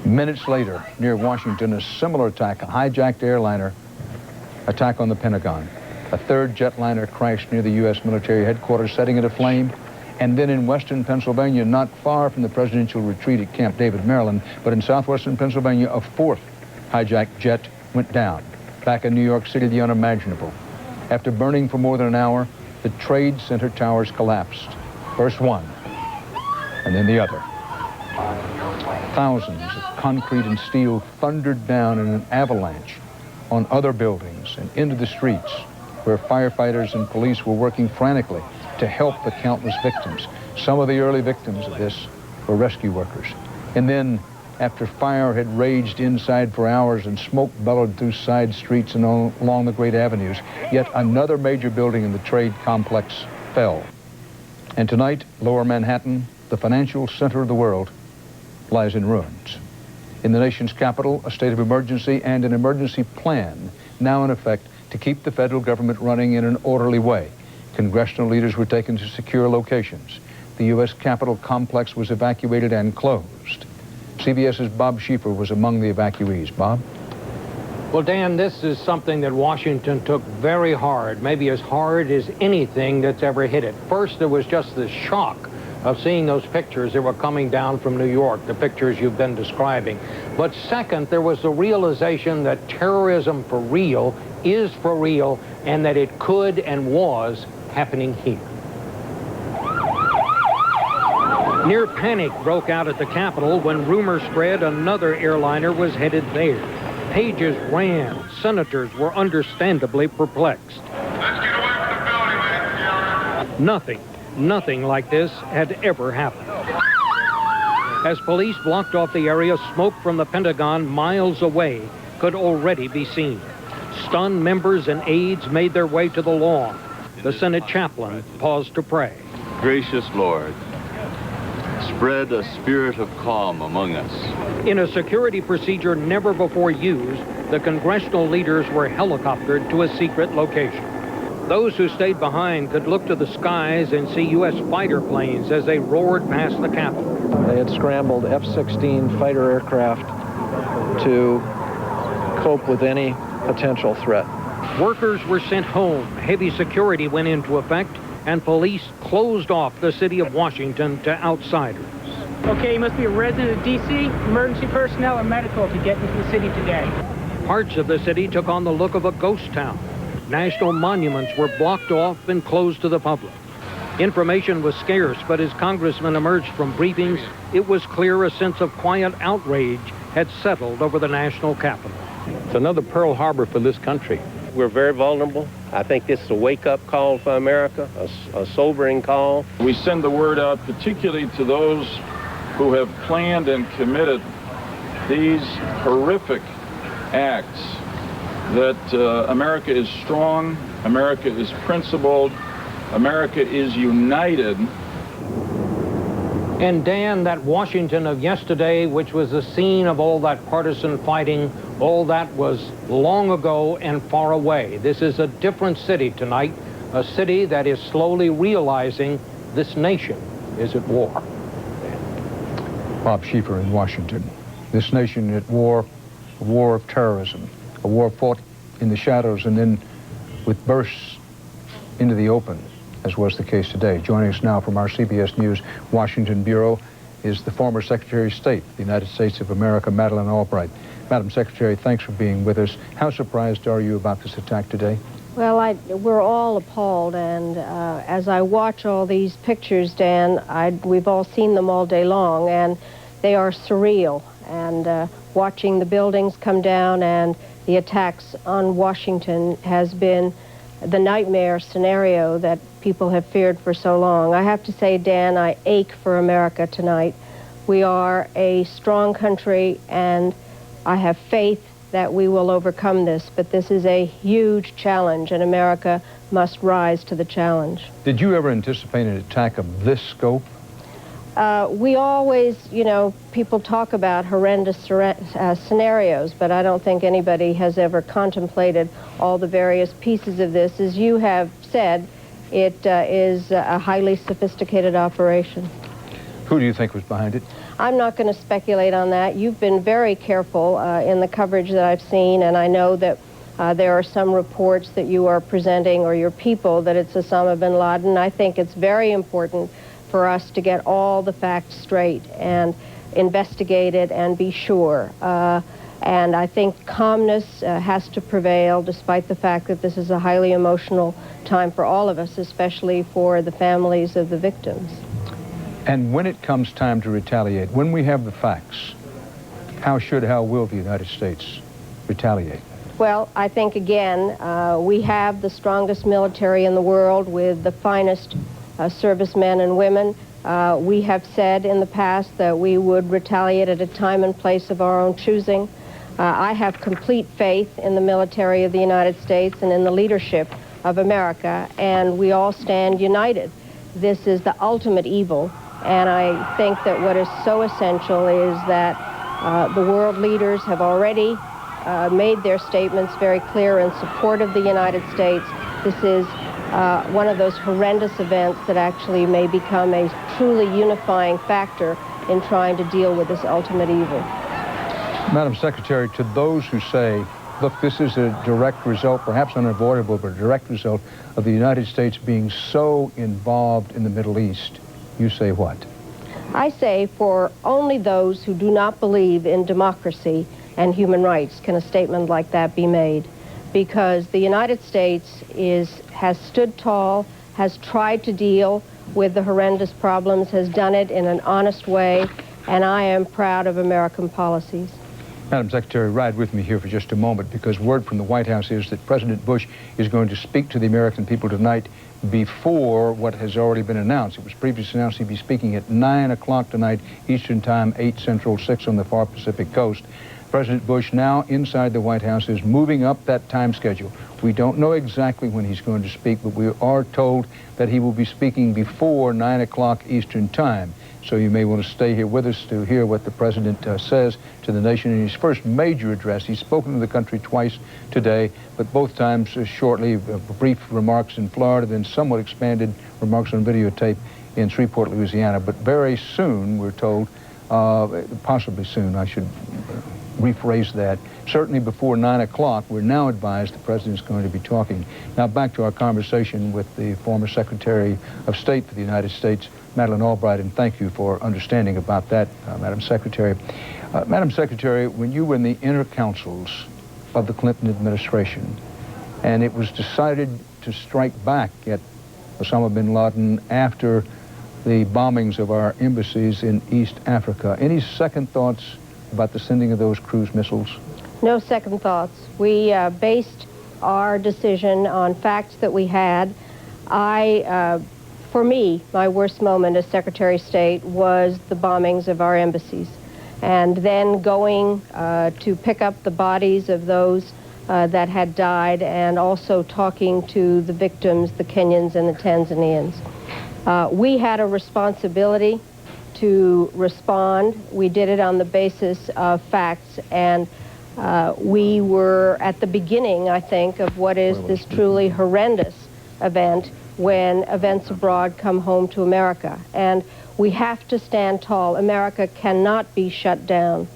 Minutes later, near Washington, a similar attack, a hijacked airliner attack on the Pentagon. A third jetliner crashed near the U.S. military headquarters, setting it aflame. And then in western Pennsylvania, not far from the presidential retreat at Camp David, Maryland, but in southwestern Pennsylvania, a 4th hijacked jet went down. Back in New York City, the unimaginable. After burning for more than an hour, the Trade Center towers collapsed. First one, and then the other. Thousands of concrete and steel thundered down in an avalanche on other buildings and into the streets, where firefighters and police were working frantically to help the countless victims. Some of the early victims of this were rescue workers. And then, after fire had raged inside for hours and smoke bellowed through side streets and along the great avenues, yet another major building in the trade complex fell. And tonight, Lower Manhattan, the financial center of the world, lies in ruins. In the nation's capital, a state of emergency and an emergency plan now in effect to keep the federal government running in an orderly way. Congressional leaders were taken to secure locations. The U.S. Capitol complex was evacuated and closed. CBS's Bob Schieffer was among the evacuees. Bob? Well, Dan, this is something that Washington took very hard, maybe as hard as anything that's ever hit it. First, there was just the shock of seeing those pictures that were coming down from New York, the pictures you've been describing. But second, there was the realization that terrorism for real is for real, and that it could and was happening here. Near panic broke out at the Capitol when rumors spread another airliner was headed there. Pages ran. Senators were understandably perplexed. Nothing like this had ever happened. As police blocked off the area, smoke from the Pentagon miles away could already be seen. Stunned members and aides made their way to the lawn. The Senate chaplain paused to pray. Gracious Lord, spread a spirit of calm among us. In a security procedure never before used, the congressional leaders were helicoptered to a secret location. Those who stayed behind could look to the skies and see U.S. fighter planes as they roared past the Capitol. They had scrambled F-16 fighter aircraft to cope with any potential threat. Workers were sent home, heavy security went into effect, and police closed off the city of Washington to outsiders. Okay, you must be a resident of D.C., emergency personnel or medical to get into the city today. Parts of the city took on the look of a ghost town. National monuments were blocked off and closed to the public. Information was scarce, but as congressmen emerged from briefings, it was clear a sense of quiet outrage had settled over the national capital. It's another Pearl Harbor for this country. We're very vulnerable. I think this is a wake-up call for America, a sobering call. We send the word out particularly to those who have planned and committed these horrific acts that America is strong, America is principled, America is united. And Dan, that Washington of yesterday, which was the scene of all that partisan fighting, All that was long ago and far away. This is a different city tonight, a city that is slowly realizing this nation is at war. Bob Schieffer in Washington. This nation at war, a war of terrorism, a war fought in the shadows and then with bursts into the open, as was the case today. Joining us now from our CBS News Washington Bureau is the former Secretary of State of the United States of America, Madeleine Albright. Madam Secretary, thanks for being with us. How surprised are you about this attack today? Well, we're all appalled, and as I watch all these pictures, Dan, we've all seen them all day long, and they are surreal. And watching the buildings come down and the attacks on Washington has been the nightmare scenario that people have feared for so long. I have to say, Dan, I ache for America tonight. We are a strong country, and I have faith that we will overcome this, but this is a huge challenge, and America must rise to the challenge. Did you ever anticipate an attack of this scope? We always, you know, people talk about horrendous scenarios, but I don't think anybody has ever contemplated all the various pieces of this. As you have said, it is a highly sophisticated operation. Who do you think was behind it? I'm not going to speculate on that. You've been very careful in the coverage that I've seen, and I know that there are some reports that you are presenting, or your people, that it's Osama bin Laden. I think it's very important for us to get all the facts straight and investigate it and be sure. And I think calmness has to prevail, despite the fact that this is a highly emotional time for all of us, especially for the families of the victims. And when it comes time to retaliate, when we have the facts, how will the United States retaliate? Well, I think, again, we have the strongest military in the world with the finest servicemen and women. We have said in the past that we would retaliate at a time and place of our own choosing. I have complete faith in the military of the United States and in the leadership of America, and we all stand united. This is the ultimate evil, and I think that what is so essential is that the world leaders have already made their statements very clear in support of the United States. This is one of those horrendous events that actually may become a truly unifying factor in trying to deal with this ultimate evil. Madam Secretary, to those who say, look, this is a direct result, perhaps unavoidable, but a direct result of the United States being so involved in the Middle East, you say what? I say for only those who do not believe in democracy and human rights can a statement like that be made. Because the United States has stood tall, has tried to deal with the horrendous problems, has done it in an honest way, and I am proud of American policies. Madam Secretary, ride with me here for just a moment, because word from the White House is that President Bush is going to speak to the American people tonight before what has already been announced. It was previously announced he'd be speaking at 9 o'clock tonight, Eastern Time, 8 Central, 6 on the far Pacific coast. President Bush, now inside the White House, is moving up that time schedule. We don't know exactly when he's going to speak, but we are told that he will be speaking before 9 o'clock Eastern Time. So you may want to stay here with us to hear what the President says to the nation in his first major address. He's spoken to the country twice today, but both times shortly, brief remarks in Florida, then somewhat expanded remarks on videotape in Shreveport, Louisiana. But very soon, we're told, possibly soon, I should rephrase that, certainly before 9 o'clock, we're now advised the President's going to be talking. Now back to our conversation with the former Secretary of State for the United States, Madeleine Albright, and thank you for understanding about that, Madam Secretary. Madam Secretary, when you were in the inner councils of the Clinton administration, and it was decided to strike back at Osama bin Laden after the bombings of our embassies in East Africa, any second thoughts about the sending of those cruise missiles? No second thoughts. We based our decision on facts that we had. For me, my worst moment as Secretary of State was the bombings of our embassies. And then going to pick up the bodies of those that had died, and also talking to the victims, the Kenyans and the Tanzanians. We had a responsibility to respond. We did it on the basis of facts, and We were at the beginning, I think, of what is this truly horrendous event when events abroad come home to America. And we have to stand tall. America cannot be shut down.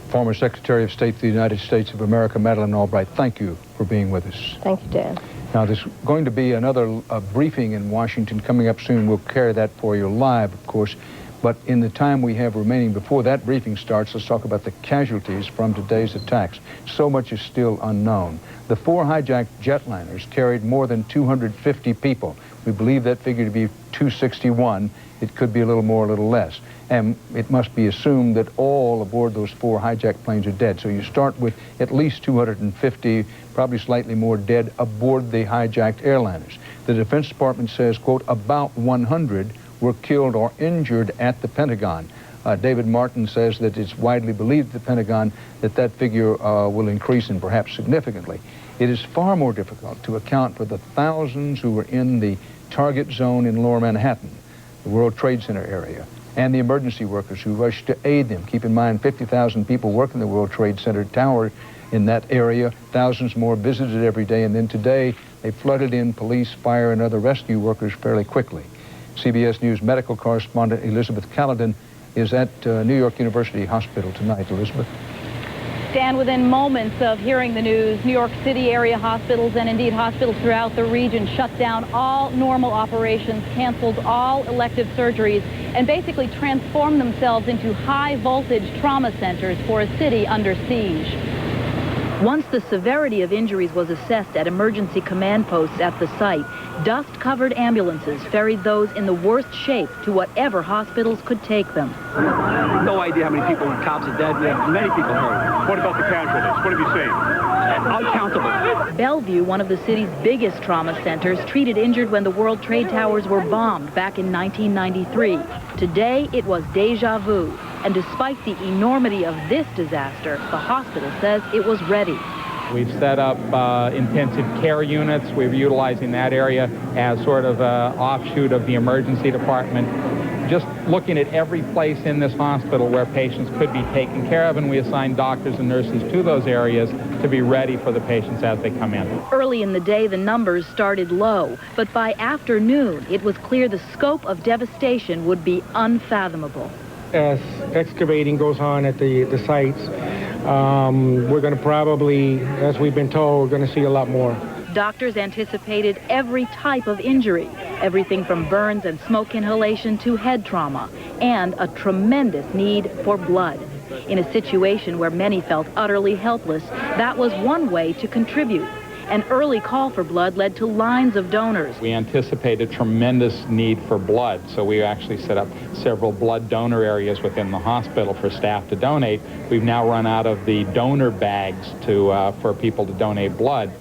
Former Secretary of State of the United States of America, Madeleine Albright, thank you for being with us. Thank you, Dan. Now, there's going to be another briefing in Washington coming up soon. We'll carry that for you live, of course. But in the time we have remaining before that briefing starts, let's talk about the casualties from today's attacks. So much is still unknown. The 4 hijacked jetliners carried more than 250 people. We believe that figure to be 261. It could be a little more, a little less. And it must be assumed that all aboard those 4 hijacked planes are dead. So you start with at least 250, probably slightly more dead aboard the hijacked airliners. The Defense Department says, quote, about 100 were killed or injured at the Pentagon. David Martin says that it's widely believed at the Pentagon that that figure will increase and perhaps significantly. It is far more difficult to account for the thousands who were in the target zone in Lower Manhattan, the World Trade Center area, and the emergency workers who rushed to aid them. Keep in mind, 50,000 people work in the World Trade Center tower in that area. Thousands more visited every day, and then today they flooded in police, fire, and other rescue workers fairly quickly. CBS News medical correspondent Elizabeth Caledon is at New York University Hospital tonight. Elizabeth. Dan, within moments of hearing the news, New York City area hospitals and indeed hospitals throughout the region shut down all normal operations, canceled all elective surgeries, and basically transformed themselves into high-voltage trauma centers for a city under siege. Once the severity of injuries was assessed at emergency command posts at the site, dust-covered ambulances ferried those in the worst shape to whatever hospitals could take them. No idea how many people and cops are dead. We have many people hurt. What about the casualties? What have you seen? Uncountable. Bellevue, one of the city's biggest trauma centers, treated injured when the World Trade Towers were bombed back in 1993. Today, it was deja vu. And despite the enormity of this disaster, the hospital says it was ready. We've set up intensive care units. We're utilizing that area as sort of an offshoot of the emergency department. Just looking at every place in this hospital where patients could be taken care of, and we assign doctors and nurses to those areas to be ready for the patients as they come in. Early in the day, the numbers started low, but by afternoon, it was clear the scope of devastation would be unfathomable. As excavating goes on at the sites, we're going to probably, as we've been told, we're going to see a lot more. Doctors anticipated every type of injury, everything from burns and smoke inhalation to head trauma, and a tremendous need for blood. In a situation where many felt utterly helpless, that was one way to contribute. An early call for blood led to lines of donors. We anticipate a tremendous need for blood, so we actually set up several blood donor areas within the hospital for staff to donate. We've now run out of the donor bags for people to donate blood.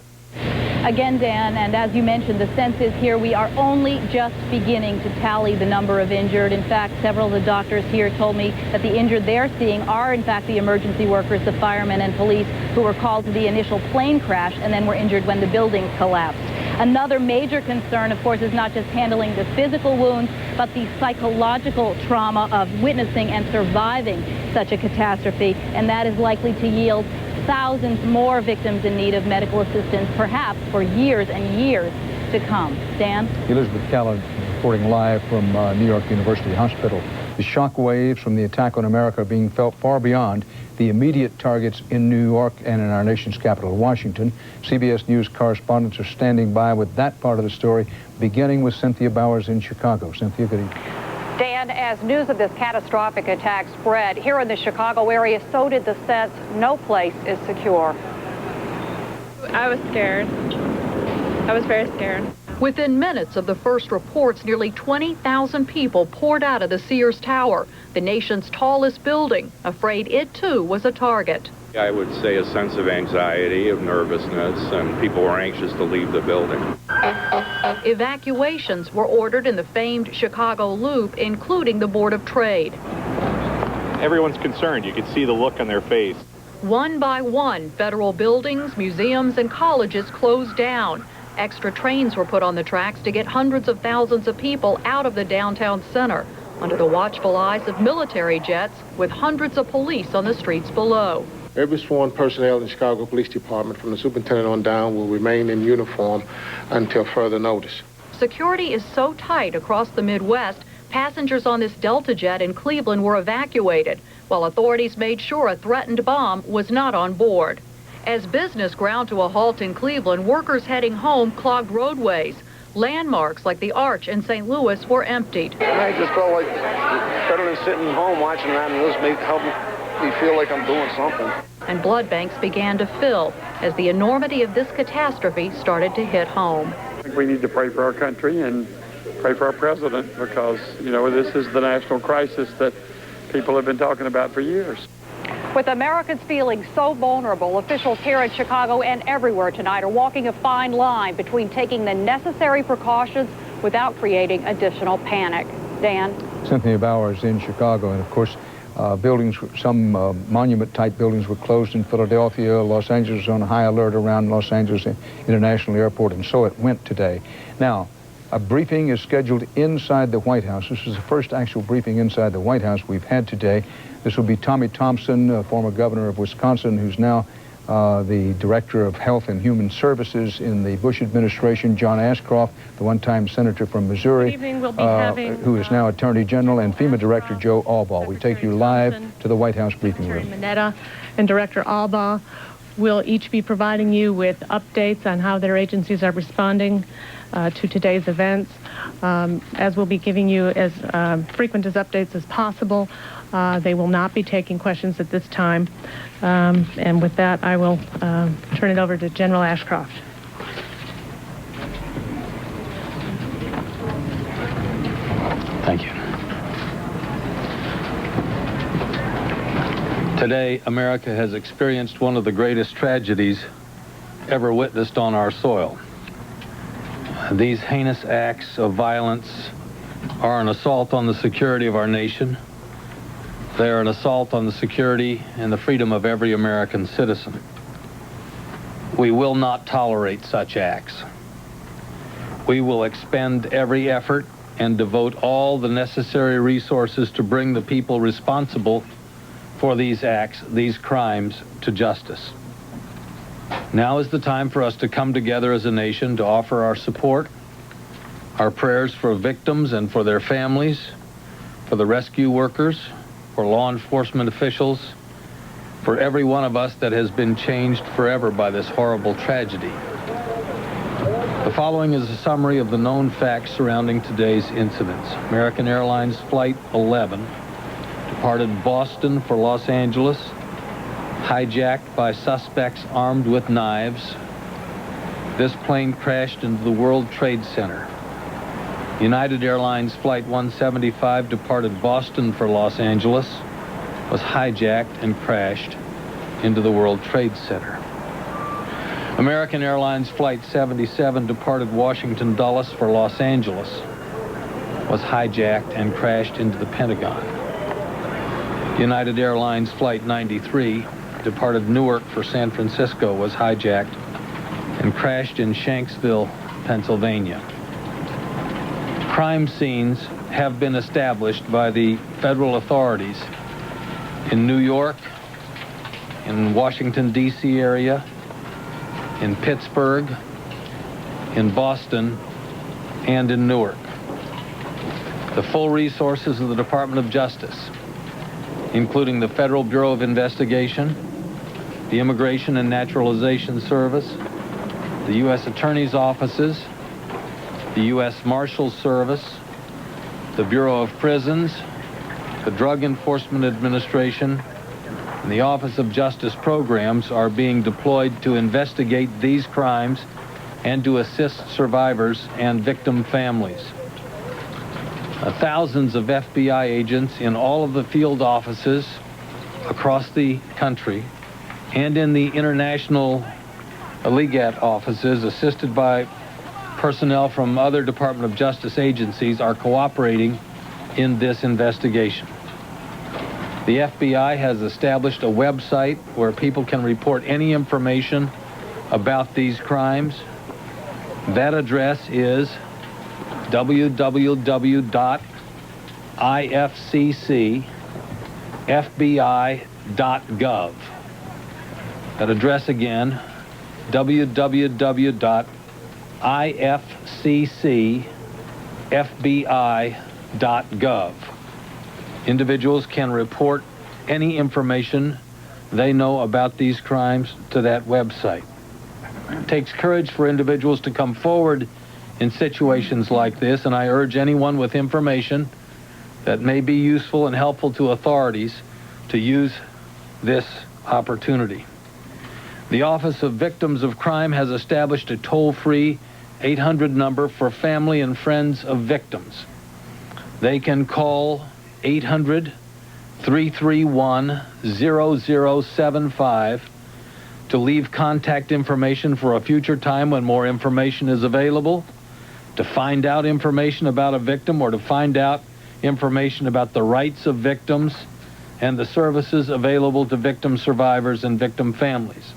Again, Dan, and as you mentioned, the sense is here we are only just beginning to tally the number of injured. In fact, several of the doctors here told me that the injured they're seeing are, in fact, the emergency workers, the firemen and police who were called to the initial plane crash and then were injured when the buildings collapsed. Another major concern, of course, is not just handling the physical wounds, but the psychological trauma of witnessing and surviving such a catastrophe, and that is likely to yield thousands more victims in need of medical assistance, perhaps for years and years to come. Dan? Elizabeth Caledon reporting live from New York University Hospital. The shock waves from the attack on America are being felt far beyond the immediate targets in New York and in our nation's capital, Washington. CBS News correspondents are standing by with that part of the story, beginning with Cynthia Bowers in Chicago. Cynthia, good evening. Dan, as news of this catastrophic attack spread here in the Chicago area, so did the sense no place is secure. I was scared. I was very scared. Within minutes of the first reports, nearly 20,000 people poured out of the Sears Tower, the nation's tallest building, afraid it too was a target. I would say a sense of anxiety, of nervousness, and people were anxious to leave the building. Evacuations were ordered in the famed Chicago Loop, including the Board of Trade. Everyone's concerned. You could see the look on their face. One by one, federal buildings, museums, and colleges closed down. Extra trains were put on the tracks to get hundreds of thousands of people out of the downtown center, under the watchful eyes of military jets with hundreds of police on the streets below. every sworn personnel in the Chicago Police Department, from the superintendent on down, will remain in uniform until further notice. Security is so tight across the Midwest, passengers on this Delta jet in Cleveland were evacuated, while authorities made sure a threatened bomb was not on board. As business ground to a halt in Cleveland, workers heading home clogged roadways. Landmarks like the Arch in St. Louis were emptied. I just felt like better than sitting home watching that, and this helped me feel like I'm doing something. And blood banks began to fill as the enormity of this catastrophe started to hit home. I think we need to pray for our country and pray for our president, because, you know, this is the national crisis that people have been talking about for years. With Americans feeling so vulnerable, officials here in Chicago and everywhere tonight are walking a fine line between taking the necessary precautions without creating additional panic. Dan? Cynthia Bowers in Chicago, and of course, buildings, some monument-type buildings were closed in Philadelphia. Los Angeles was on high alert around Los Angeles International Airport, and so it went today. Now, a briefing is scheduled inside the White House. This is the first actual briefing inside the White House we've had today. This will be Tommy Thompson, former governor of Wisconsin, who's now the Director of Health and Human Services in the Bush administration, John Ashcroft, the one-time senator from Missouri, who is now Attorney General, and FEMA Director Joe Albaugh. We take you live to the White House briefing room. Mineta and Director Albaugh will each be providing you with updates on how their agencies are responding to today's events, as we'll be giving you as frequent as updates as possible. They will not be taking questions at this time. And with that, I will turn it over to General Ashcroft. Thank you. Today, America has experienced one of the greatest tragedies ever witnessed on our soil. These heinous acts of violence are an assault on the security of our nation. They are an assault on the security and the freedom of every American citizen. We will not tolerate such acts. We will expend every effort and devote all the necessary resources to bring the people responsible for these acts, these crimes, to justice. Now is the time for us to come together as a nation to offer our support, our prayers for victims and for their families, for the rescue workers, for law enforcement officials, for every one of us that has been changed forever by this horrible tragedy. The following is a summary of the known facts surrounding today's incidents. American Airlines Flight 11 departed Boston for Los Angeles, hijacked by suspects armed with knives. This plane crashed into the World Trade Center. United Airlines Flight 175 departed Boston for Los Angeles, was hijacked and crashed into the World Trade Center. American Airlines Flight 77 departed Washington Dulles for Los Angeles, was hijacked and crashed into the Pentagon. United Airlines Flight 93 departed Newark for San Francisco, was hijacked and crashed in Shanksville, Pennsylvania. Crime scenes have been established by the federal authorities in New York, in Washington, D.C. area, in Pittsburgh, in Boston, and in Newark. The full resources of the Department of Justice, including the Federal Bureau of Investigation, the Immigration and Naturalization Service, the U.S. Attorney's offices, the U.S. Marshals Service, the Bureau of Prisons, the Drug Enforcement Administration, and the Office of Justice Programs are being deployed to investigate these crimes and to assist survivors and victim families. Thousands of FBI agents in all of the field offices across the country and in the international legat offices, assisted by personnel from other Department of Justice agencies, are cooperating in this investigation. The FBI has established a website where people can report any information about these crimes. That address is www.ifccfbi.gov. That address again, www.ifccfbi.gov. Individuals can report any information they know about these crimes to that website. It takes courage for individuals to come forward in situations like this, and I urge anyone with information that may be useful and helpful to authorities to use this opportunity. The Office of Victims of Crime has established a toll-free 800 number for family and friends of victims. They can call 800-331-0075 to leave contact information for a future time when more information is available, to find out information about a victim, or to find out information about the rights of victims and the services available to victim survivors and victim families.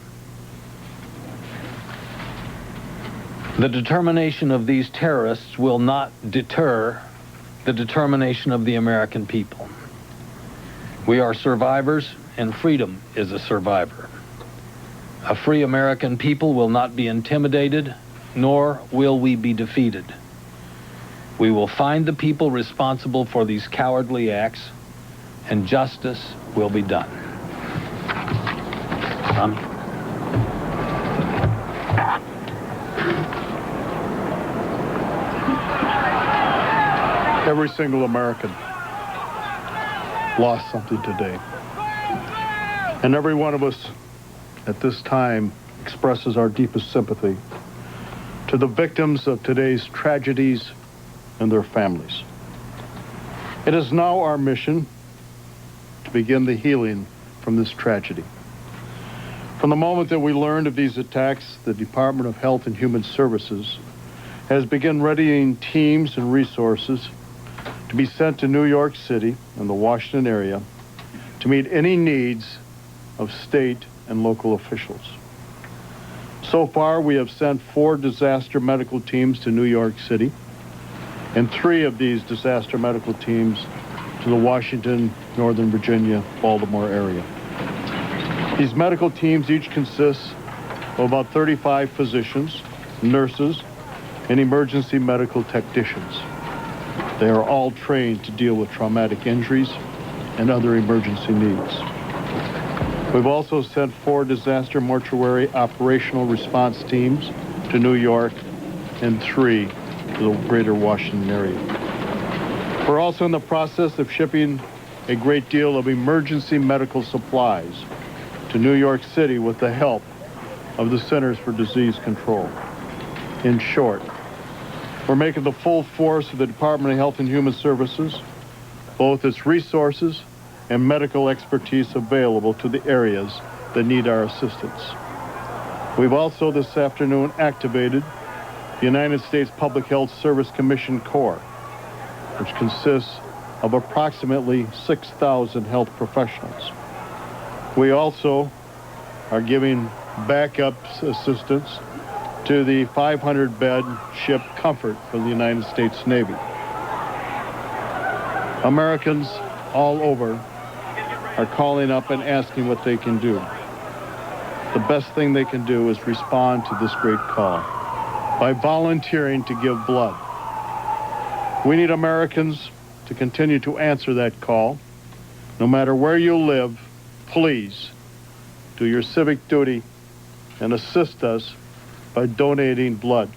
The determination of these terrorists will not deter the determination of the American people. We are survivors, and freedom is a survivor. A free American people will not be intimidated, nor will we be defeated. We will find the people responsible for these cowardly acts, and justice will be done. Tommy? Every single American lost something today. And every one of us at this time expresses our deepest sympathy to the victims of today's tragedies and their families. It is now our mission to begin the healing from this tragedy. From the moment that we learned of these attacks, the Department of Health and Human Services has begun readying teams and resources to be sent to New York City and the Washington area to meet any needs of state and local officials. So far, we have sent 4 disaster medical teams to New York City, and 3 of these disaster medical teams to the Washington, Northern Virginia, Baltimore area. These medical teams each consist of about 35 physicians, nurses, and emergency medical technicians. They are all trained to deal with traumatic injuries and other emergency needs. We've also sent 4 disaster mortuary operational response teams to New York and 3 to the greater Washington area. We're also in the process of shipping a great deal of emergency medical supplies to New York City with the help of the Centers for Disease Control. In short, we're making the full force of the Department of Health and Human Services, both its resources and medical expertise available to the areas that need our assistance. We've also this afternoon activated the United States Public Health Service Commission Corps, which consists of approximately 6,000 health professionals. We also are giving backup assistance to the 500-bed ship Comfort from the United States Navy. Americans all over are calling up and asking what they can do. The best thing they can do is respond to this great call by volunteering to give blood. We need Americans to continue to answer that call. No matter where you live, please do your civic duty and assist us by donating blood.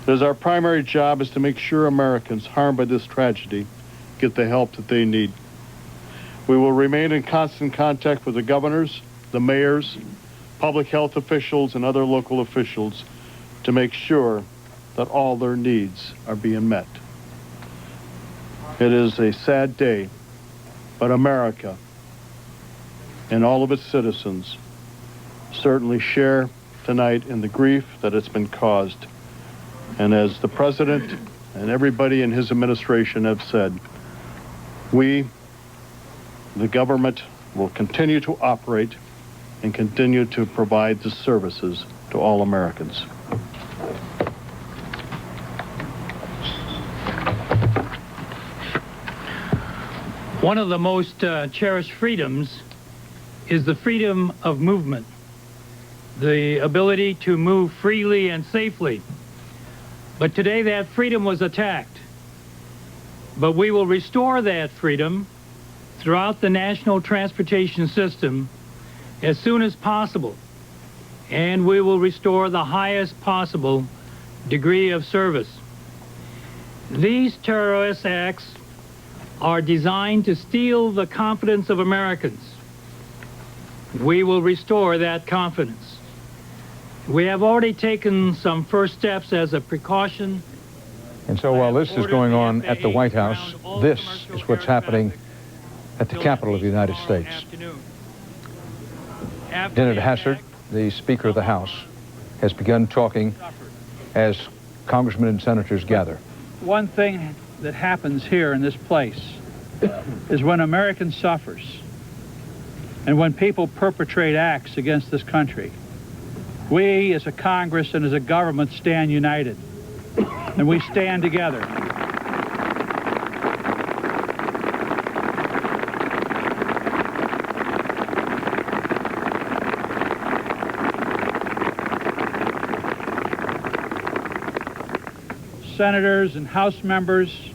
It is our primary job is to make sure Americans harmed by this tragedy get the help that they need. We will remain in constant contact with the governors, the mayors, public health officials, and other local officials to make sure that all their needs are being met. It is a sad day, but America and all of its citizens certainly share tonight in the grief that has been caused. And as the President and everybody in his administration have said, we, the government, will continue to operate and continue to provide the services to all Americans. One of the most cherished freedoms is the freedom of movement, the ability to move freely and safely. But today that freedom was attacked. But we will restore that freedom throughout the national transportation system as soon as possible. And we will restore the highest possible degree of service. These terrorist acts are designed to steal the confidence of Americans. We will restore that confidence. We have already taken some first steps as a precaution. And so while this is going on at the White House, this is what's happening at the Capitol of the United States. Janet Hassard, the Speaker of the House, has begun talking as congressmen and senators gather. One thing that happens here in this place is when American suffers and when people perpetrate acts against this country, we as a Congress and as a government stand united, and we stand together. Senators and House members,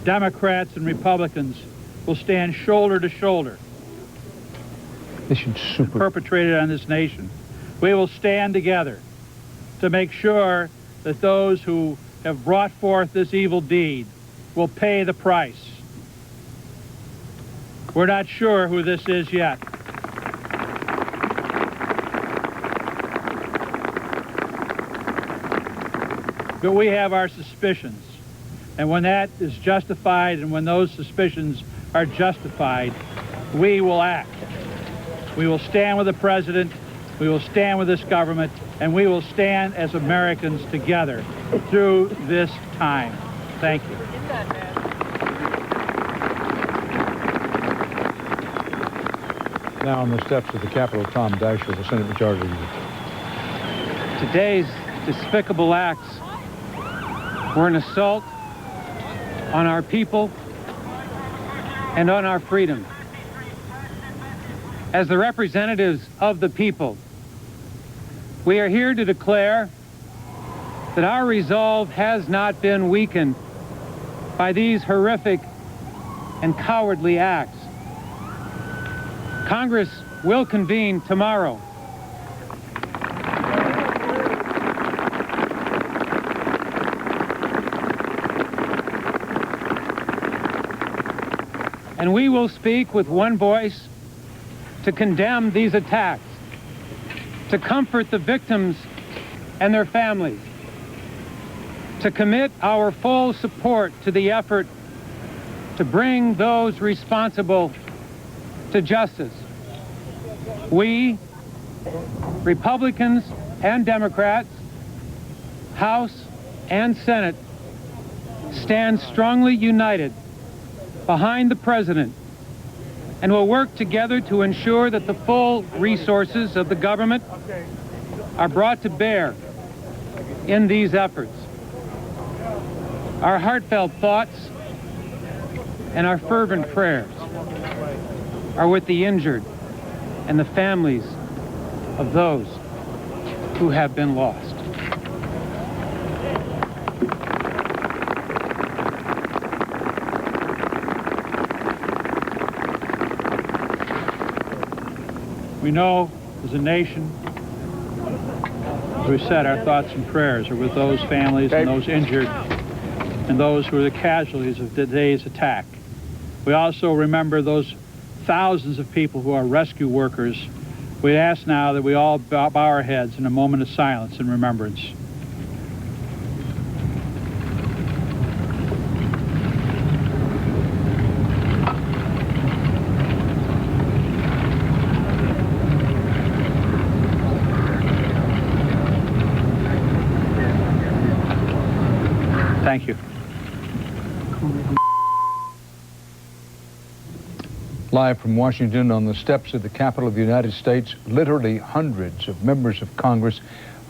Democrats and Republicans will stand shoulder to shoulder. Perpetrated on this nation. We will stand together to make sure that those who have brought forth this evil deed will pay the price. We're not sure who this is yet. But we have our suspicions. And when that is justified and when those suspicions are justified, we will act. We will stand with the president, we will stand with this government, and we will stand as Americans together through this time. Thank you. Now on the steps of the Capitol, Tom Dasher, the Senate Majority Leader. Today's despicable acts were an assault on our people and on our freedom. As the representatives of the people, we are here to declare that our resolve has not been weakened by these horrific and cowardly acts. Congress will convene tomorrow. And we will speak with one voice to condemn these attacks, to comfort the victims and their families, to commit our full support to the effort to bring those responsible to justice. We, Republicans and Democrats, House and Senate, stand strongly united behind the president and will work together to ensure that the full resources of the government are brought to bear in these efforts. Our heartfelt thoughts and our fervent prayers are with the injured and the families of those who have been lost. We know as a nation, as we said, our thoughts and prayers are with those families and those injured and those who are the casualties of today's attack. We also remember those thousands of people who are rescue workers. We ask now that we all bow our heads in a moment of silence and remembrance. Thank you. Live from Washington on the steps of the Capitol of the United States, literally hundreds of members of Congress.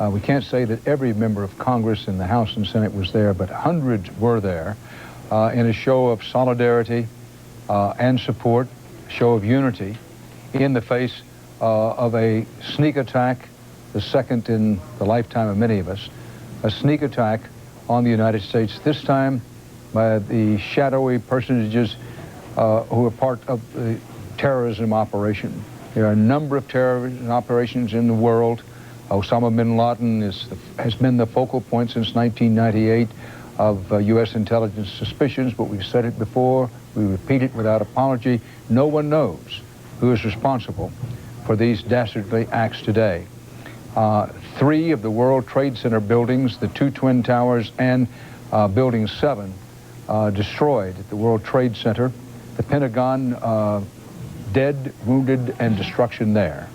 We can't say that every member of Congress in the House and Senate was there, but hundreds were there in a show of solidarity and support, a show of unity in the face of a sneak attack, the second in the lifetime of many of us, a sneak attack on the United States, this time by the shadowy personages who are part of the terrorism operation. There are a number of terrorism operations in the world. Osama bin Laden has been the focal point since 1998 of U.S. intelligence suspicions, but we've said it before, we repeat it without apology. No one knows who is responsible for these dastardly acts today. 3 of the World Trade Center buildings, the 2 Twin Towers and Building 7, destroyed at the World Trade Center. The Pentagon, dead, wounded, and destruction there.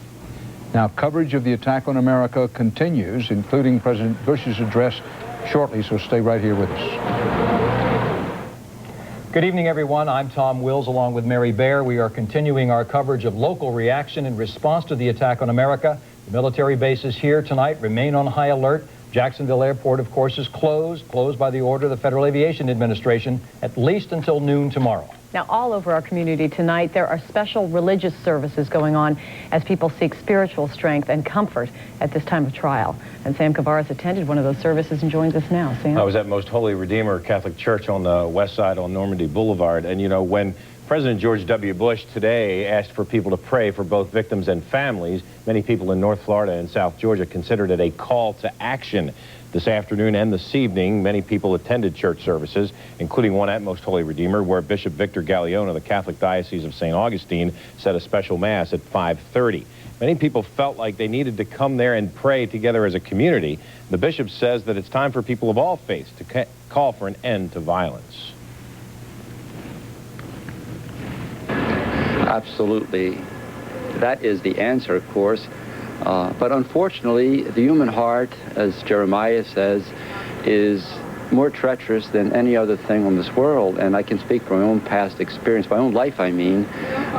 Now, coverage of the attack on America continues, including President Bush's address shortly, so stay right here with us. Good evening, everyone. I'm Tom Wills, along with Mary Bair. We are continuing our coverage of local reaction in response to the attack on America. The military bases here tonight remain on high alert. Jacksonville Airport, of course, is closed by the order of the Federal Aviation Administration, at least until noon tomorrow. Now, all over our community tonight, there are special religious services going on as people seek spiritual strength and comfort at this time of trial. And Sam Kavaris attended one of those services and joins us now. Sam? I was at Most Holy Redeemer Catholic Church on the west side on Normandy Boulevard. And, you know, when President George W. Bush today asked for people to pray for both victims and families, many people in North Florida and South Georgia considered it a call to action. This afternoon and this evening, many people attended church services, including one at Most Holy Redeemer, where Bishop Victor Gallione of the Catholic Diocese of St. Augustine said a special mass at 5:30. Many people felt like they needed to come there and pray together as a community. The bishop says that it's time for people of all faiths to call for an end to violence. Absolutely. That is the answer, of course. But unfortunately, the human heart, as Jeremiah says, is more treacherous than any other thing on this world. And I can speak from my own past experience, my own life, I mean,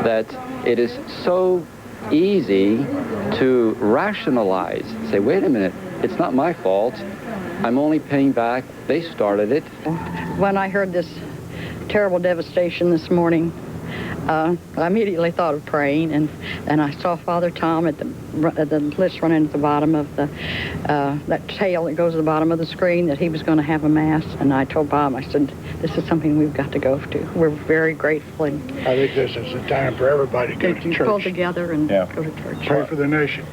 that it is so easy to rationalize, say, wait a minute, it's not my fault. I'm only paying back. They started it. When I heard this terrible devastation this morning, I immediately thought of praying, and I saw Father Tom at the list running at the bottom of that tail that goes at the bottom of the screen, that he was going to have a mass. And I told Bob, I said, this is something we've got to go to. We're very grateful. And I think this is a time for everybody to go to church. Pull together and go to church. Pray for the nation.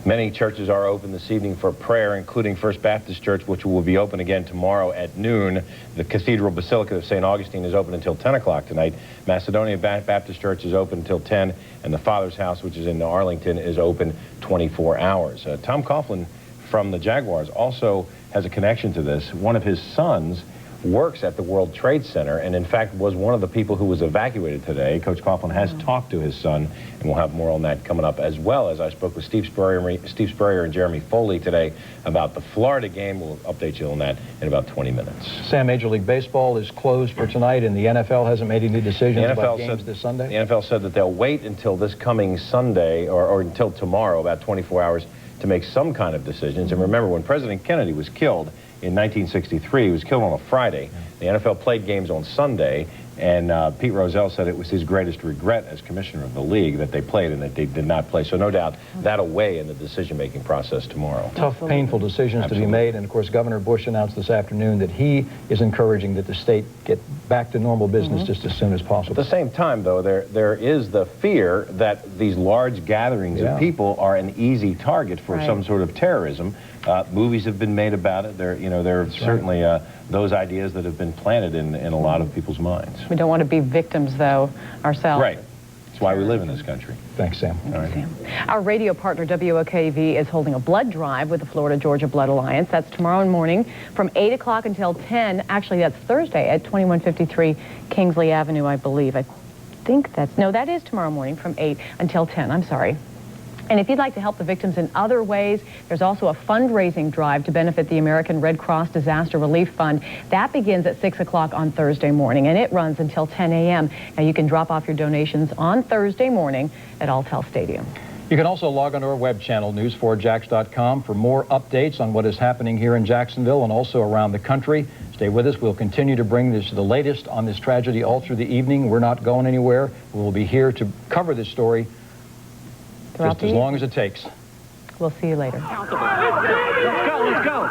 Many churches are open this evening for prayer, including First Baptist Church, which will be open again tomorrow at noon. The Cathedral Basilica of St. Augustine is open until 10 o'clock tonight. Macedonia Baptist Church is open until 10, and the Father's House, which is in Arlington, is open 24 hours. Tom Coughlin from the Jaguars also has a connection to this. One of his sons works at the World Trade Center and, in fact, was one of the people who was evacuated today. Coach Coughlin has talked to his son, and we'll have more on that coming up, as well as I spoke with Steve Spurrier and Jeremy Foley today about the Florida game. We'll update you on that in about 20 minutes. Sam, Major League Baseball is closed for tonight, and the NFL hasn't made any decisions about games this Sunday? The NFL said that they'll wait until this coming Sunday, or until tomorrow, about 24 hours, to make some kind of decisions. And remember, when President Kennedy was killed in 1963, he was killed on a Friday. The NFL played games on Sunday, and Pete Rozelle said it was his greatest regret as commissioner of the league that they played and that they did not play. So no doubt that'll weigh in the decision-making process tomorrow. Tough, painful decisions to be made, and of course Governor Bush announced this afternoon that he is encouraging that the state get back to normal business just as soon as possible. At the same time, though, there is the fear that these large gatherings of people are an easy target for some sort of terrorism. Movies have been made about it. There are certainly those ideas that have been planted in a lot of people's minds. We don't want to be victims, though, ourselves. Right. That's why we live in this country. Thanks, Sam. All right. Sam. Our radio partner, WOKV, is holding a blood drive with the Florida-Georgia Blood Alliance. That's tomorrow morning from 8 o'clock until 10. Actually, that's Thursday at 2153 Kingsley Avenue, I believe. I think that is tomorrow morning from 8 until 10. I'm sorry. And if you'd like to help the victims in other ways, there's also a fundraising drive to benefit the American Red Cross Disaster Relief Fund. That begins at 6 o'clock on Thursday morning, and it runs until 10 a.m. Now, you can drop off your donations on Thursday morning at Alltel Stadium. You can also log on to our web channel, news4jax.com, for more updates on what is happening here in Jacksonville and also around the country. Stay with us. We'll continue to bring the latest on this tragedy all through the evening. We're not going anywhere. We'll be here to cover this story just as long as it takes. We'll see you later. Let's go.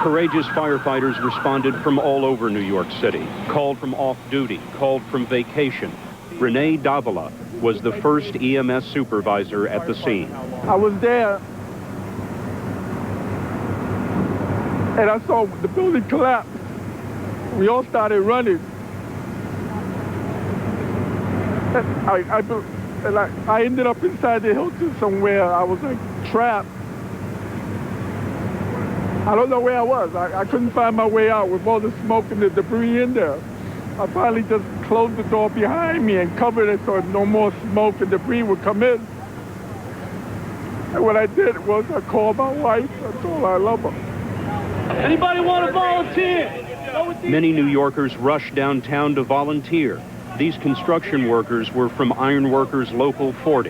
Courageous firefighters responded from all over New York City, called from off-duty, called from vacation. Renee Davila was the first EMS supervisor at the scene. I was there, and I saw the building collapse. We all started running. And I ended up inside the Hilton somewhere. I was like trapped. I don't know where I was. I couldn't find my way out with all the smoke and the debris in there. I finally just closed the door behind me and covered it so no more smoke and debris would come in. And what I did was I called my wife. I told her I love her. Anybody want to volunteer? Many New Yorkers rushed downtown to volunteer. These construction workers were from Ironworkers Local 40.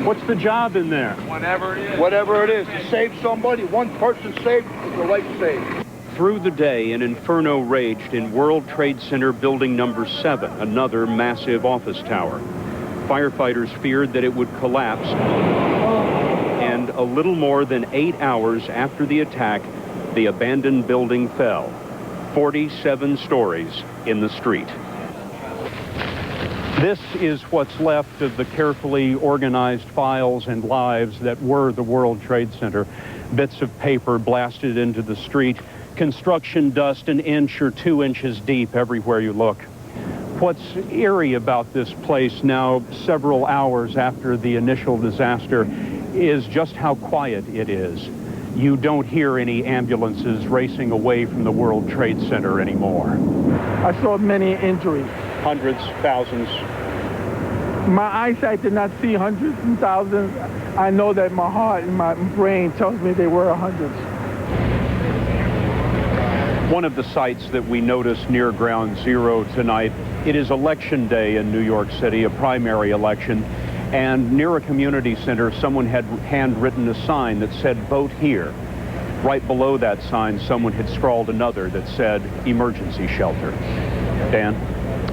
What's the job in there? Whatever it is, to save somebody, one person saved is the right save. Through the day, an inferno raged in World Trade Center Building Number 7, another massive office tower. Firefighters feared that it would collapse, and a little more than 8 hours after the attack, the abandoned building fell. 47 stories in the street. This is what's left of the carefully organized files and lives that were the World Trade Center. Bits of paper blasted into the street, construction dust 1 inch or 2 inches deep everywhere you look. What's eerie about this place now, several hours after the initial disaster, is just how quiet it is. You don't hear any ambulances racing away from the World Trade Center anymore. I saw many injuries. Hundreds, thousands. My eyesight did not see hundreds and thousands. I know that my heart and my brain tells me they were hundreds. One of the sites that we noticed near Ground Zero tonight, it is election day in New York City, a primary election, and near a community center, someone had handwritten a sign that said, "Vote here." Right below that sign, someone had scrawled another that said, "Emergency shelter." Dan?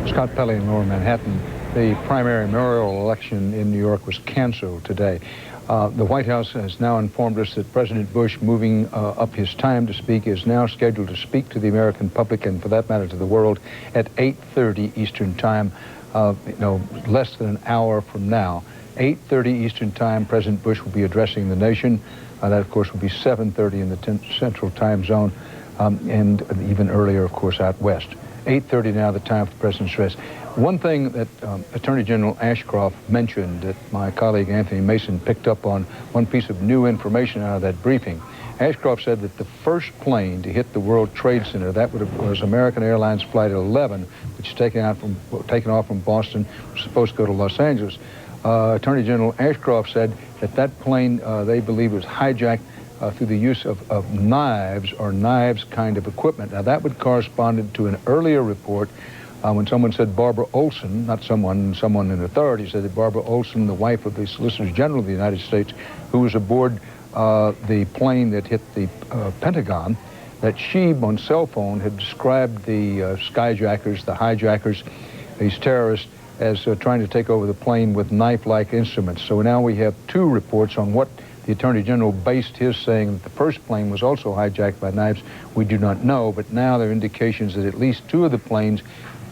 Scott Pelley in Lower Manhattan. The primary mayoral election in New York was canceled today. The White House has now informed us that President Bush, moving up his time to speak, is now scheduled to speak to the American public, and for that matter to the world, at 8:30 Eastern Time, less than an hour from now. 8:30 Eastern Time, President Bush will be addressing the nation. That, of course, will be 7:30 in the Central Time Zone, and even earlier, of course, out west. 8:30 now, the time for the President's address. One thing that Attorney General Ashcroft mentioned that my colleague Anthony Mason picked up on, one piece of new information out of that briefing. Ashcroft said that the first plane to hit the World Trade Center, that was American Airlines Flight 11, which is taken off from Boston, was supposed to go to Los Angeles. Attorney General Ashcroft said that that plane, they believe, was hijacked through the use of knives or knives kind of equipment. Now, that would correspond to an earlier report when someone said Barbara Olson, not someone in authority, said that Barbara Olson, the wife of the Solicitor General of the United States, who was aboard the plane that hit the Pentagon, that she, on cell phone, had described the skyjackers, the hijackers, these terrorists, as trying to take over the plane with knife-like instruments. So now we have two reports on what the Attorney General based his saying that the first plane was also hijacked by knives. We do not know, but now there are indications that at least two of the planes,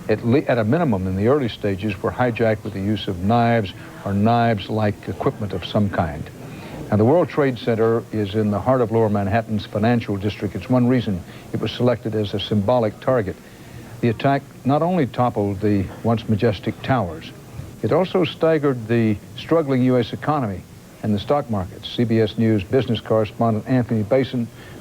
at a minimum in the early stages, were hijacked with the use of knives or knives-like equipment of some kind. Now, the World Trade Center is in the heart of Lower Manhattan's financial district. It's one reason it was selected as a symbolic target. The attack not only toppled the once majestic towers, it also staggered the struggling U.S. economy and the stock markets. CBS News business correspondent Anthony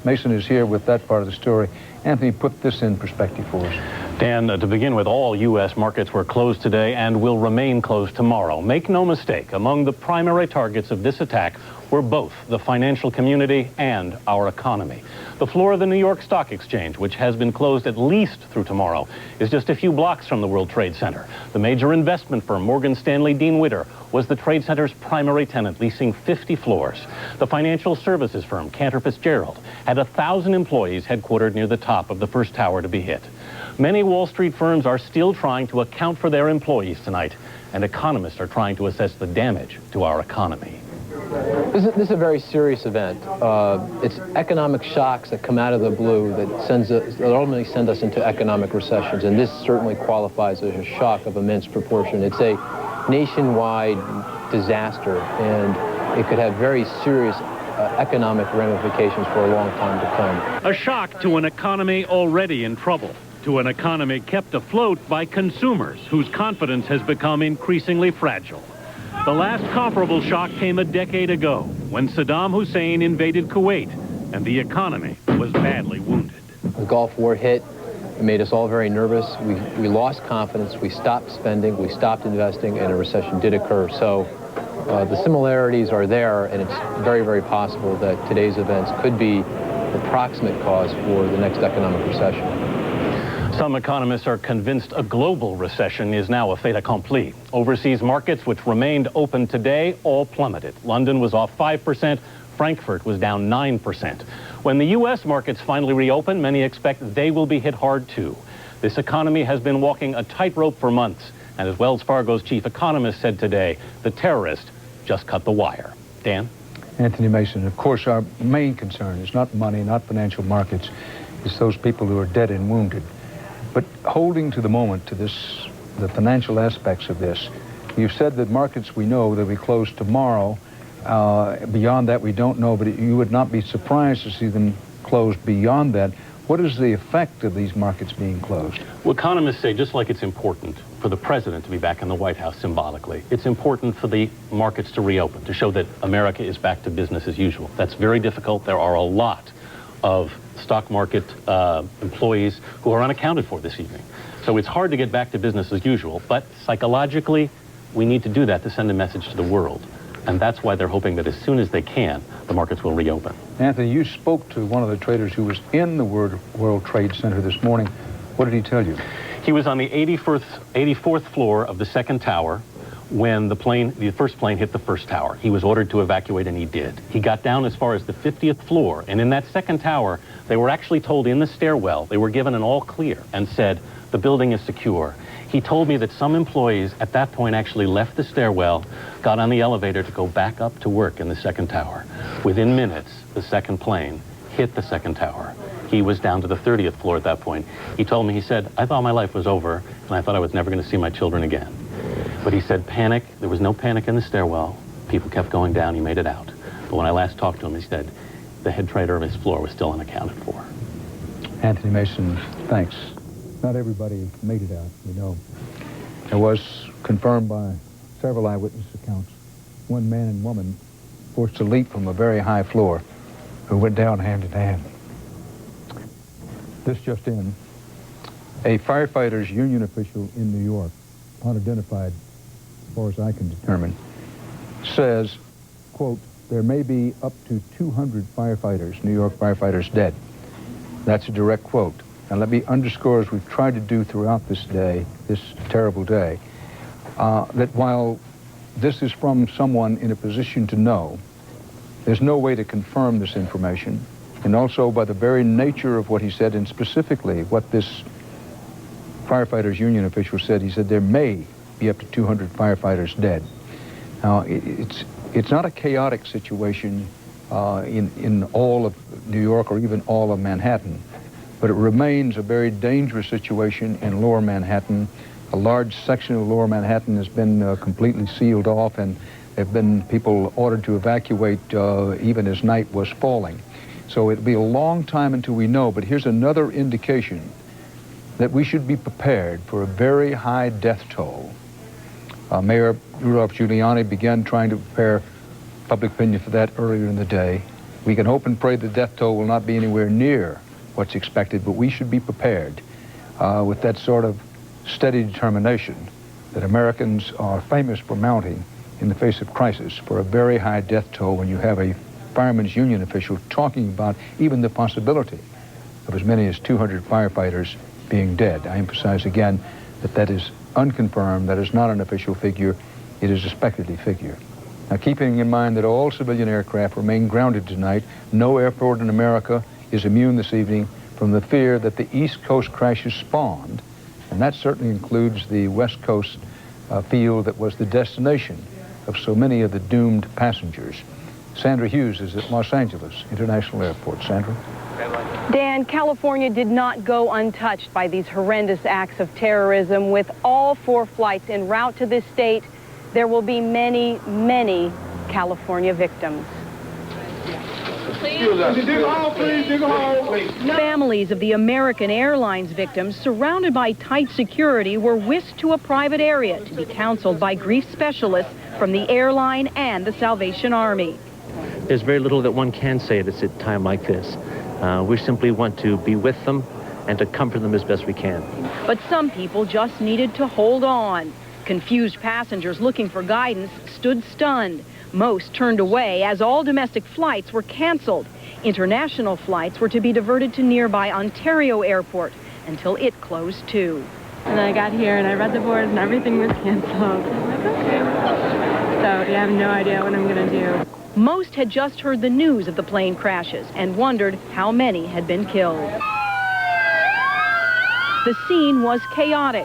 Mason is here with that part of the story. Anthony, put this in perspective for us. Dan, to begin with, all U.S. markets were closed today and will remain closed tomorrow. Make no mistake, among the primary targets of this attack We're both the financial community and our economy. The floor of the New York Stock Exchange, which has been closed at least through tomorrow, is just a few blocks from the World Trade Center. The major investment firm, Morgan Stanley Dean Witter, was the Trade Center's primary tenant, leasing 50 floors. The financial services firm, Cantor Fitzgerald, had 1,000 employees headquartered near the top of the first tower to be hit. Many Wall Street firms are still trying to account for their employees tonight, and economists are trying to assess the damage to our economy. This is a very serious event. It's economic shocks that come out of the blue that ultimately send us into economic recessions, and this certainly qualifies as a shock of immense proportion. It's a nationwide disaster, and it could have very serious economic ramifications for a long time to come. A shock to an economy already in trouble, to an economy kept afloat by consumers whose confidence has become increasingly fragile. The last comparable shock came a decade ago when Saddam Hussein invaded Kuwait and the economy was badly wounded. The Gulf War hit. It made us all very nervous. We lost confidence. We stopped spending. We stopped investing, and a recession did occur. So the similarities are there, and it's very, very possible that today's events could be the proximate cause for the next economic recession. Some economists are convinced a global recession is now a fait accompli. Overseas markets, which remained open today, all plummeted. London was off 5%. Frankfurt was down 9%. When the U.S. markets finally reopen, many expect they will be hit hard too. This economy has been walking a tightrope for months, and as Wells Fargo's chief economist said today, the terrorist just cut the wire. Dan? Anthony Mason, of course, our main concern is not money, not financial markets. It's those people who are dead and wounded. But holding to the moment, to this, the financial aspects of this, you've said that markets we know that we close tomorrow. Beyond that, we don't know, but you would not be surprised to see them close beyond that. What is the effect of these markets being closed? Well, economists say just like it's important for the president to be back in the White House symbolically, it's important for the markets to reopen, to show that America is back to business as usual. That's very difficult. There are a lot of stock market employees who are unaccounted for this evening. So it's hard to get back to business as usual, but psychologically, we need to do that to send a message to the world. And that's why they're hoping that as soon as they can, the markets will reopen. Anthony, you spoke to one of the traders who was in the World Trade Center this morning. What did he tell you? He was on the 84th floor of the second tower when the first plane hit the first tower. He was ordered to evacuate, and he did. He got down as far as the 50th floor, and in that second tower, they were actually told in the stairwell, they were given an all clear and said, the building is secure. He told me that some employees at that point actually left the stairwell, got on the elevator to go back up to work in the second tower. Within minutes, the second plane hit the second tower. He was down to the 30th floor at that point. He told me, he said, I thought my life was over, and I thought I was never going to see my children again. But he said panic, there was no panic in the stairwell. People kept going down, he made it out. But when I last talked to him, he said the head trader of his floor was still unaccounted for. Anthony Mason, thanks. Not everybody made it out, we know. It was confirmed by several eyewitness accounts. One man and woman forced to leap from a very high floor who went down hand in hand. This just in, a firefighters union official in New York, unidentified as far as I can determine, says, quote, there may be up to 200 firefighters, New York firefighters, dead. That's a direct quote. And let me underscore, as we've tried to do throughout this day, this terrible day, that while this is from someone in a position to know, there's no way to confirm this information. And also by the very nature of what he said, and specifically what this firefighters union official said, he said there may be up to 200 firefighters dead. Now, it's not a chaotic situation in all of New York or even all of Manhattan, but it remains a very dangerous situation in Lower Manhattan. A large section of Lower Manhattan has been completely sealed off, and there have been people ordered to evacuate even as night was falling. So it'll be a long time until we know, but here's another indication that we should be prepared for a very high death toll. Mayor Rudolph Giuliani began trying to prepare public opinion for that earlier in the day. We can hope and pray the death toll will not be anywhere near what's expected, but we should be prepared with that sort of steady determination that Americans are famous for mounting in the face of crisis for a very high death toll when you have a firemen's union official talking about even the possibility of as many as 200 firefighters being dead. I emphasize again that that is unconfirmed, that is not an official figure, it is a speculative figure. Now, keeping in mind that all civilian aircraft remain grounded tonight, no airport in America is immune this evening from the fear that the East Coast crashes spawned, and that certainly includes the West Coast field that was the destination of so many of the doomed passengers. Sandra Hughes is at Los Angeles International Airport. Sandra? Dan, California did not go untouched by these horrendous acts of terrorism. With all 4 flights en route to this state, there will be many, many California victims. Families of the American Airlines victims, surrounded by tight security, were whisked to a private area to be counseled by grief specialists from the airline and the Salvation Army. There's very little that one can say at a time like this. We simply want to be with them and to comfort them as best we can. But some people just needed to hold on. Confused passengers looking for guidance stood stunned. Most turned away as all domestic flights were canceled. International flights were to be diverted to nearby Ontario Airport until it closed too. And I got here and I read the board and everything was canceled. I'm like, okay. So yeah, I have no idea what I'm gonna do. Most had just heard the news of the plane crashes and wondered how many had been killed. The scene was chaotic.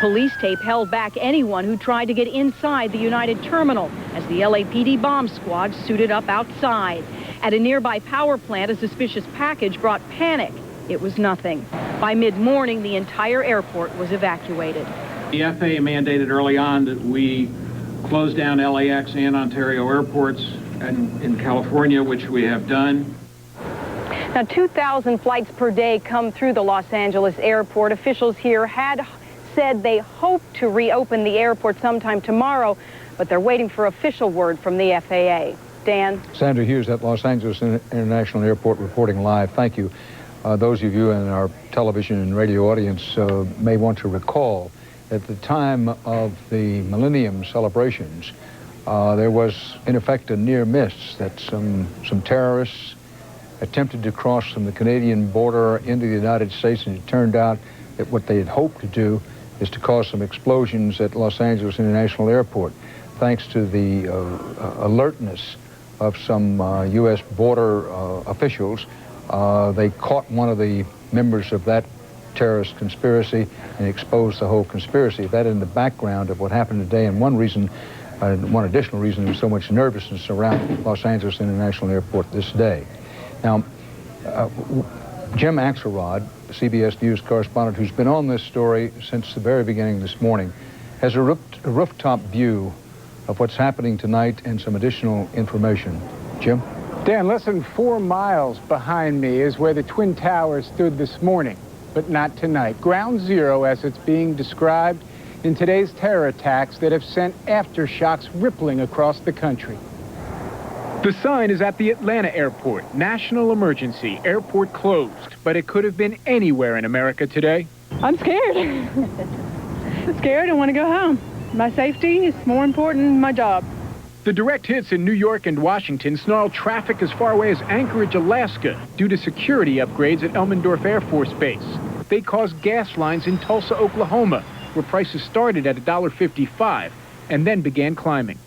Police tape held back anyone who tried to get inside the United Terminal as the LAPD bomb squad suited up outside. At a nearby power plant, a suspicious package brought panic. It was nothing. By mid-morning, the entire airport was evacuated. The FAA mandated early on that we close down LAX and Ontario airports in California, which we have done. Now, 2,000 flights per day come through the Los Angeles airport. Officials here had said they hope to reopen the airport sometime tomorrow, but they're waiting for official word from the FAA. Dan? Sandra Hughes at Los Angeles International Airport reporting live. Thank you. Those of you in our television and radio audience may want to recall at the time of the Millennium celebrations, there was, in effect, a near miss that some terrorists attempted to cross from the Canadian border into the United States, and it turned out that what they had hoped to do is to cause some explosions at Los Angeles International Airport. Thanks to the alertness of some U.S. border officials, they caught one of the members of that terrorist conspiracy and exposed the whole conspiracy. That in the background of what happened today, and one additional reason there's so much nervousness around Los Angeles International Airport this day. Now, Jim Axelrod, CBS News correspondent who's been on this story since the very beginning this morning, has a rooftop view of what's happening tonight and some additional information. Jim? Dan, less than 4 miles behind me is where the Twin Towers stood this morning, but not tonight. Ground zero, as it's being described in today's terror attacks that have sent aftershocks rippling across the country. The sign is at the Atlanta airport. National emergency. Airport closed. But it could have been anywhere in America today. I'm scared. Scared. I want to go home. My safety is more important than my job. The direct hits in New York and Washington snarled traffic as far away as Anchorage, Alaska, due to security upgrades at Elmendorf Air Force Base. They caused gas lines in Tulsa, Oklahoma, where prices started at $1.55 and then began climbing.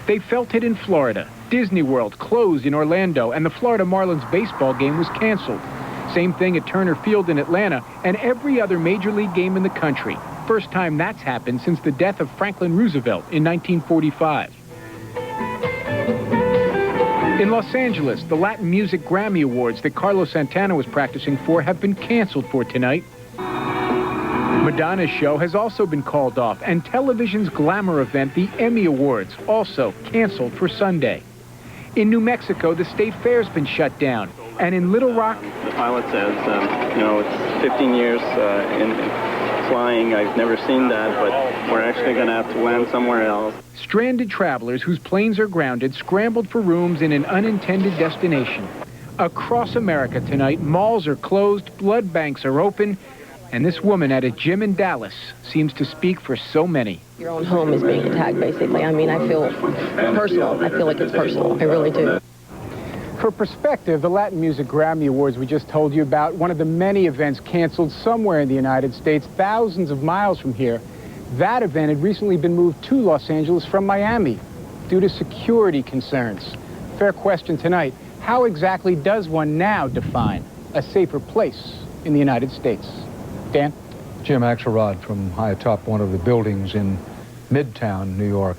They felt it in Florida. Disney World closed in Orlando, and the Florida Marlins baseball game was canceled. Same thing at Turner Field in Atlanta, and every other major league game in the country. First time that's happened since the death of Franklin Roosevelt in 1945. In Los Angeles, the Latin Music Grammy Awards that Carlos Santana was practicing for have been canceled for tonight. Madonna's show has also been called off, and television's glamour event, the Emmy Awards, also canceled for Sunday. In New Mexico, the state fair's been shut down, and in Little Rock... The pilot says, it's 15 years in flying. I've never seen that, but we're actually going to have to land somewhere else. Stranded travelers whose planes are grounded scrambled for rooms in an unintended destination. Across America tonight, malls are closed, blood banks are open, And this woman at a gym in Dallas seems to speak for so many. Your own home is being attacked, basically. I mean, I feel personal. I feel like it's personal. I really do. For perspective, the Latin Music Grammy Awards we just told you about, one of the many events canceled somewhere in the United States, thousands of miles from here. That event had recently been moved to Los Angeles from Miami due to security concerns. Fair question tonight. How exactly does one now define a safer place in the United States? Dan? Jim Axelrod from high atop one of the buildings in Midtown, New York.